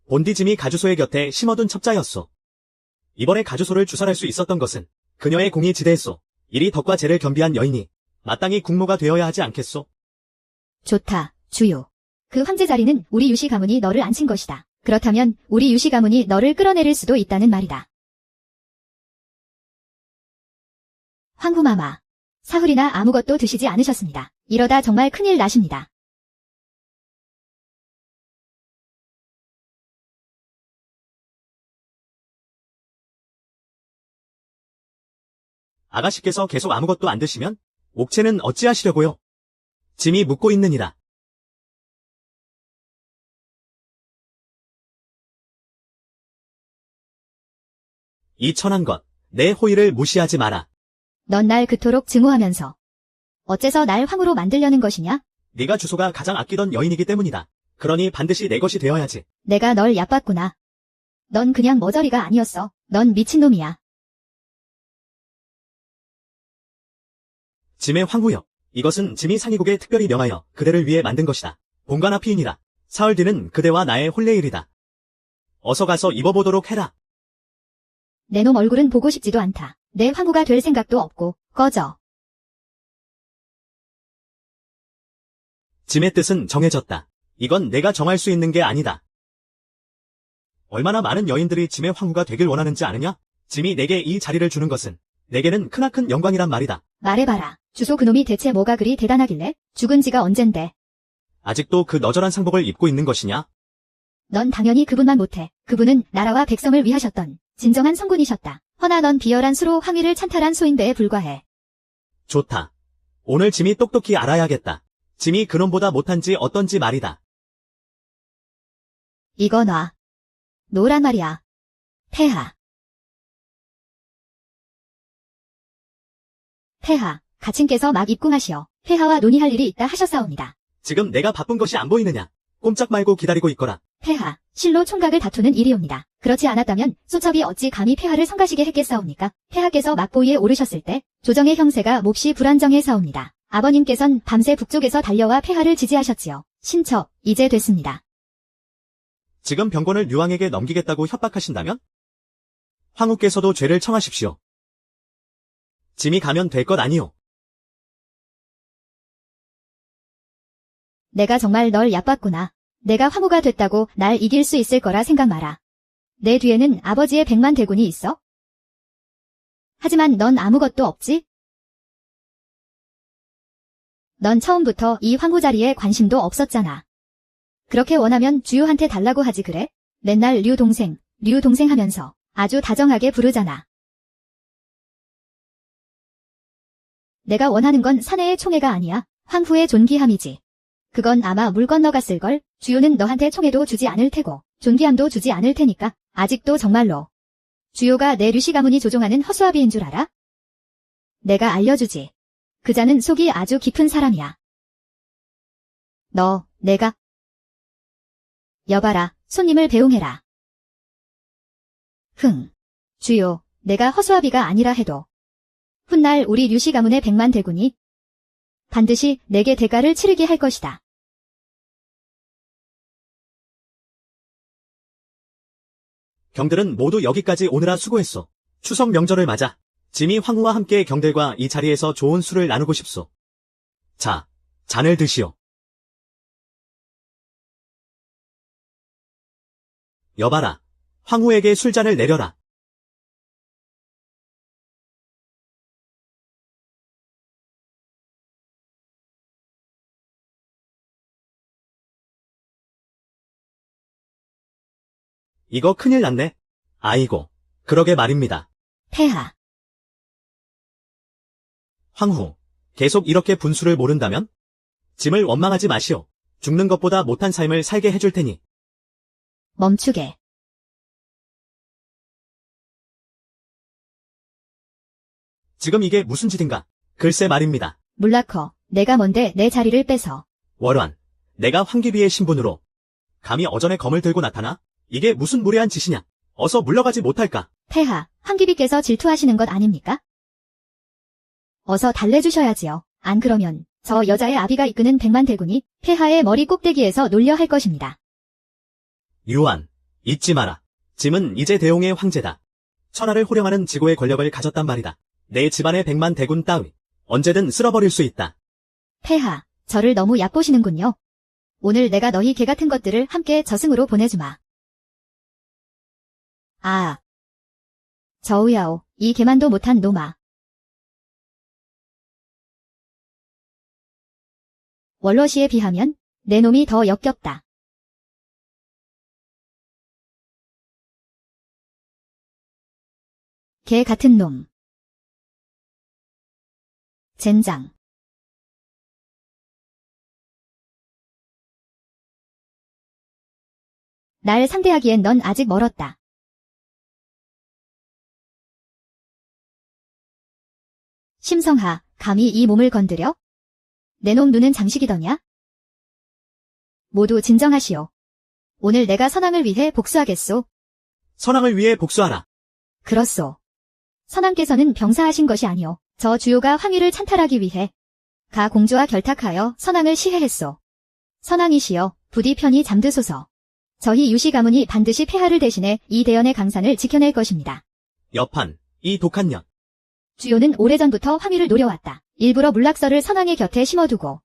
본디짐이 가주소의 곁에 심어둔 첩자였소. 이번에 가주소를 주설할 수 있었던 것은 그녀의 공이 지대했소. 이리 덕과 재를 겸비한 여인이 마땅히 국모가 되어야 하지 않겠소? 좋다, 주요. 그 황제 자리는 우리 유씨 가문이 너를 앉힌 것이다. 그렇다면 우리 유씨 가문이 너를 끌어내릴 수도 있다는 말이다. 황후마마, 사흘이나 아무것도 드시지 않으셨습니다. 이러다 정말 큰일 나십니다. 아가씨께서 계속 아무것도 안 드시면 옥체는 어찌하시려고요? 짐이 묻고 있느니라. 이 천한 것, 내 호의를 무시하지 마라. 넌 날 그토록 증오하면서 어째서 날 황후로 만들려는 것이냐? 네가 주소가 가장 아끼던 여인이기 때문이다. 그러니 반드시 내 것이 되어야지. 내가 널 얕봤구나. 넌 그냥 머저리가 아니었어. 넌 미친놈이야. 짐의 황후여, 이것은 짐이 상의국에 특별히 명하여 그대를 위해 만든 것이다. 본관 앞이이니라. 사흘 뒤는 그대와 나의 혼례일이다. 어서 가서 입어보도록 해라. 내 놈 얼굴은 보고 싶지도 않다. 내 황후가 될 생각도 없고, 꺼져. 짐의 뜻은 정해졌다. 이건 내가 정할 수 있는 게 아니다. 얼마나 많은 여인들이 짐의 황후가 되길 원하는지 아느냐? 짐이 내게 이 자리를 주는 것은 내게는 크나큰 영광이란 말이다. 말해봐라. 주소 그놈이 대체 뭐가 그리 대단하길래? 죽은 지가 언젠데. 아직도 그 너절한 상복을 입고 있는 것이냐? 넌 당연히 그분만 못해. 그분은 나라와 백성을 위하셨던 진정한 성군이셨다. 허나 넌 비열한 수로 황위를 찬탈한 소인배에 불과해. 좋다. 오늘 짐이 똑똑히 알아야겠다. 짐이 그놈보다 못한지 어떤지 말이다. 이거 놔. 놓으란 말이야. 폐하. 폐하, 가친께서 막 입궁하시어 폐하와 논의할 일이 있다 하셨사옵니다. 지금 내가 바쁜 것이 안 보이느냐? 꼼짝 말고 기다리고 있거라. 폐하, 실로 총각을 다투는 일이옵니다. 그렇지 않았다면 소첩이 어찌 감히 폐하를 성가시게 했겠사옵니까? 폐하께서 막보위에 오르셨을 때 조정의 형세가 몹시 불안정해사옵니다. 아버님께선 밤새 북쪽에서 달려와 폐하를 지지하셨지요. 신처, 이제 됐습니다. 지금 병권을 류왕에게 넘기겠다고 협박하신다면? 황후께서도 죄를 청하십시오. 짐이 가면 될 것 아니오. 내가 정말 널 얕봤구나. 내가 황후가 됐다고 날 이길 수 있을 거라 생각 마라. 내 뒤에는 아버지의 100만 대군이 있어? 하지만 넌 아무것도 없지? 넌 처음부터 이 황후 자리에 관심도 없었잖아. 그렇게 원하면 주유한테 달라고 하지 그래? 맨날 류 동생 하면서 아주 다정하게 부르잖아. 내가 원하는 건 사내의 총애가 아니야. 황후의 존귀함이지. 그건 아마 물 건너갔을걸. 주유는 너한테 총애도 주지 않을 테고 존귀함도 주지 않을 테니까. 아직도 정말로 주유가 내 류씨 가문이 조종하는 허수아비인 줄 알아? 내가 알려주지. 그자는 속이 아주 깊은 사람이야. 내가 여봐라, 손님을 배웅해라. 주요, 내가 허수아비가 아니라 해도 훗날 우리 류씨 가문의 100만 대군이 반드시 내게 대가를 치르게 할 것이다. 경들은 모두 여기까지 오느라 수고했소. 추석 명절을 맞아 짐이 황후와 함께 경들과 이 자리에서 좋은 술을 나누고 싶소. 자, 잔을 드시오. 여봐라, 황후에게 술잔을 내려라. 이거 큰일 났네. 아이고, 그러게 말입니다. 폐하. 황후, 계속 이렇게 분수를 모른다면? 짐을 원망하지 마시오. 죽는 것보다 못한 삶을 살게 해줄 테니. 멈추게. 지금 이게 무슨 짓인가? 글쎄 말입니다. 물라커, 내가 뭔데 내 자리를 뺏어. 월환, 내가 황기비의 신분으로 감히 어전에 검을 들고 나타나? 이게 무슨 무례한 짓이냐? 어서 물러가지 못할까? 폐하, 황기비께서 질투하시는 것 아닙니까? 어서 달래주셔야지요. 안 그러면 저 여자의 아비가 이끄는 100만 대군이 폐하의 머리 꼭대기에서 놀려 할 것입니다. 유한, 잊지 마라. 짐은 이제 대홍의 황제다. 천하를 호령하는 지고의 권력을 가졌단 말이다. 내 집안의 100만 대군 따위 언제든 쓸어버릴 수 있다. 폐하, 저를 너무 얕보시는군요. 오늘 내가 너희 개 같은 것들을 함께 저승으로 보내주마. 아, 저우야오, 이 개만도 못한 노마. 월러시에 비하면 내 놈이 더 역겹다. 개 같은 놈. 젠장. 날 상대하기엔 넌 아직 멀었다. 심성하, 감히 이 몸을 건드려? 내 놈 눈은 장식이더냐? 모두 진정하시오. 오늘 내가 선왕을 위해 복수하겠소. 선왕을 위해 복수하라. 그렇소. 선왕께서는 병사하신 것이 아니오. 저 주요가 황위를 찬탈하기 위해 가 공주와 결탁하여 선왕을 시해했소. 선왕이시여, 부디 편히 잠드소서. 저희 유씨 가문이 반드시 폐하를 대신해 이 대연의 강산을 지켜낼 것입니다. 여판, 이 독한 년. 주요는 오래전부터 황위를 노려왔다. 일부러 문락서를 선왕의 곁에 심어두고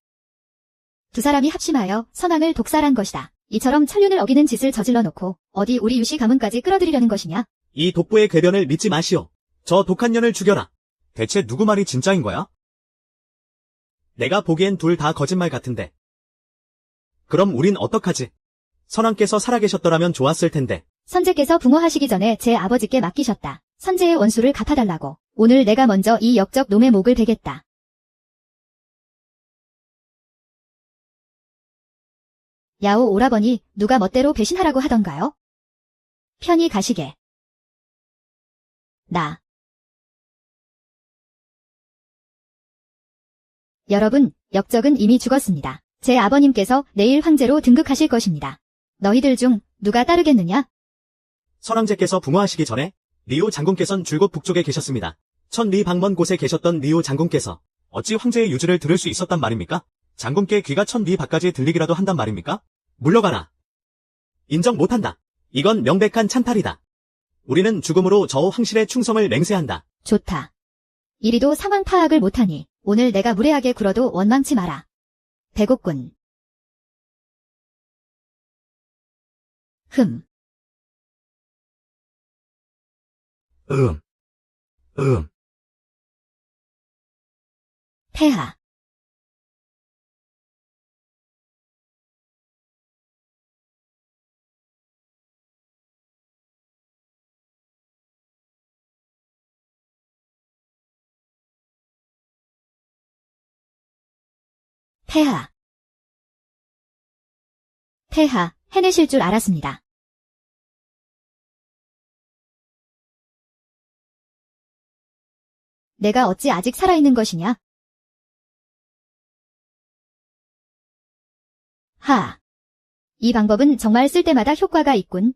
두 사람이 합심하여 선왕을 독살한 것이다. 이처럼 천륜을 어기는 짓을 저질러 놓고 어디 우리 유씨 가문까지 끌어들이려는 것이냐? 이 독보의 궤변을 믿지 마시오. 저 독한 년을 죽여라. 대체 누구 말이 진짜인 거야? 내가 보기엔 둘 다 거짓말 같은데. 그럼 우린 어떡하지? 선왕께서 살아계셨더라면 좋았을 텐데. 선제께서 붕어하시기 전에 제 아버지께 맡기셨다. 선제의 원수를 갚아달라고. 오늘 내가 먼저 이 역적 놈의 목을 베겠다. 야오 오라버니, 누가 멋대로 배신하라고 하던가요? 편히 가시게. 나. 여러분, 역적은 이미 죽었습니다. 제 아버님께서 내일 황제로 등극하실 것입니다. 너희들 중 누가 따르겠느냐? 선왕제께서 붕어하시기 전에 리오 장군께선 줄곧 북쪽에 계셨습니다. 천리 방먼 곳에 계셨던 리오 장군께서 어찌 황제의 유주를 들을 수 있었단 말입니까? 장군께 귀가 천리 밖까지 들리기라도 한단 말입니까? 물러가라. 인정 못한다. 이건 명백한 찬탈이다. 우리는 죽음으로 저 황실의 충성을 맹세한다. 좋다. 이리도 상황 파악을 못하니 오늘 내가 무례하게 굴어도 원망치 마라. 배고군. 흠. 폐하. 폐하. 폐하, 해내실 줄 알았습니다. 내가 어찌 아직 살아있는 것이냐? 하. 이 방법은 정말 쓸 때마다 효과가 있군.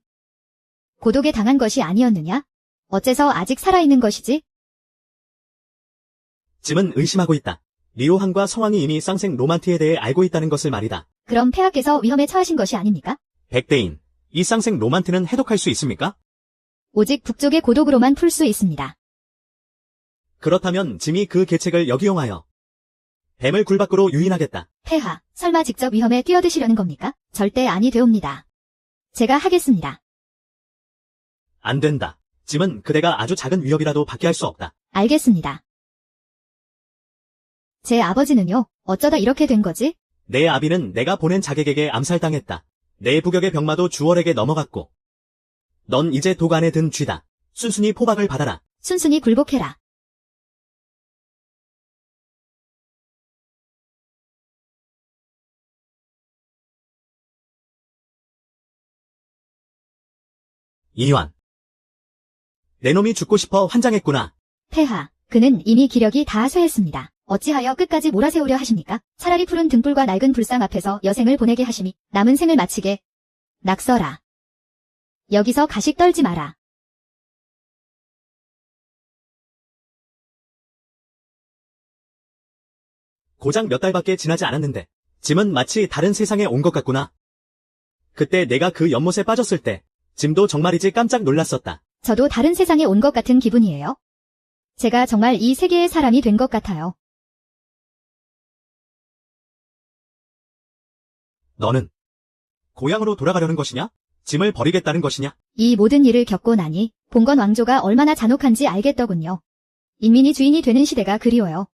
고독에 당한 것이 아니었느냐? 어째서 아직 살아있는 것이지? 짐은 의심하고 있다. 리오항과 성왕이 이미 쌍생 로만티에 대해 알고 있다는 것을 말이다. 그럼 폐하께서 위험에 처하신 것이 아닙니까? 백대인, 이 쌍생 로만티는 해독할 수 있습니까? 오직 북쪽의 고독으로만 풀 수 있습니다. 그렇다면 짐이 그 계책을 역이용하여 뱀을 굴 밖으로 유인하겠다. 폐하, 설마 직접 위험에 뛰어드시려는 겁니까? 절대 아니 되옵니다. 제가 하겠습니다. 안 된다. 짐은 그대가 아주 작은 위협이라도 받게 할 수 없다. 알겠습니다. 제 아버지는요? 어쩌다 이렇게 된 거지? 내 아비는 내가 보낸 자객에게 암살당했다. 내 부격의 병마도 주월에게 넘어갔고. 넌 이제 독 안에 든 쥐다. 순순히 포박을 받아라. 순순히 굴복해라. 이완. 내 놈이 죽고 싶어 환장했구나. 폐하, 그는 이미 기력이 다 쇠했습니다. 어찌하여 끝까지 몰아세우려 하십니까? 차라리 푸른 등불과 낡은 불상 앞에서 여생을 보내게 하심이 남은 생을 마치게 낙서라. 여기서 가식 떨지 마라. 고작 몇 달밖에 지나지 않았는데 짐은 마치 다른 세상에 온 것 같구나. 그때 내가 그 연못에 빠졌을 때 짐도 정말이지 깜짝 놀랐었다. 저도 다른 세상에 온 것 같은 기분이에요. 제가 정말 이 세계의 사람이 된 것 같아요. 너는 고향으로 돌아가려는 것이냐? 짐을 버리겠다는 것이냐? 이 모든 일을 겪고 나니 봉건 왕조가 얼마나 잔혹한지 알겠더군요. 인민이 주인이 되는 시대가 그리워요.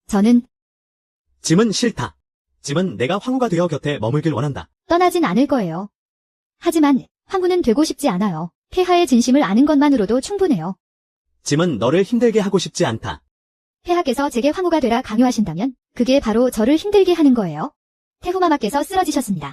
저는 짐은 싫다. 짐은 내가 황후가 되어 곁에 머물길 원한다. 떠나진 않을 거예요. 하지만 황후는 되고 싶지 않아요. 폐하의 진심을 아는 것만으로도 충분해요. 짐은 너를 힘들게 하고 싶지 않다. 폐하께서 제게 황후가 되라 강요하신다면 그게 바로 저를 힘들게 하는 거예요. 태후마마께서 쓰러지셨습니다.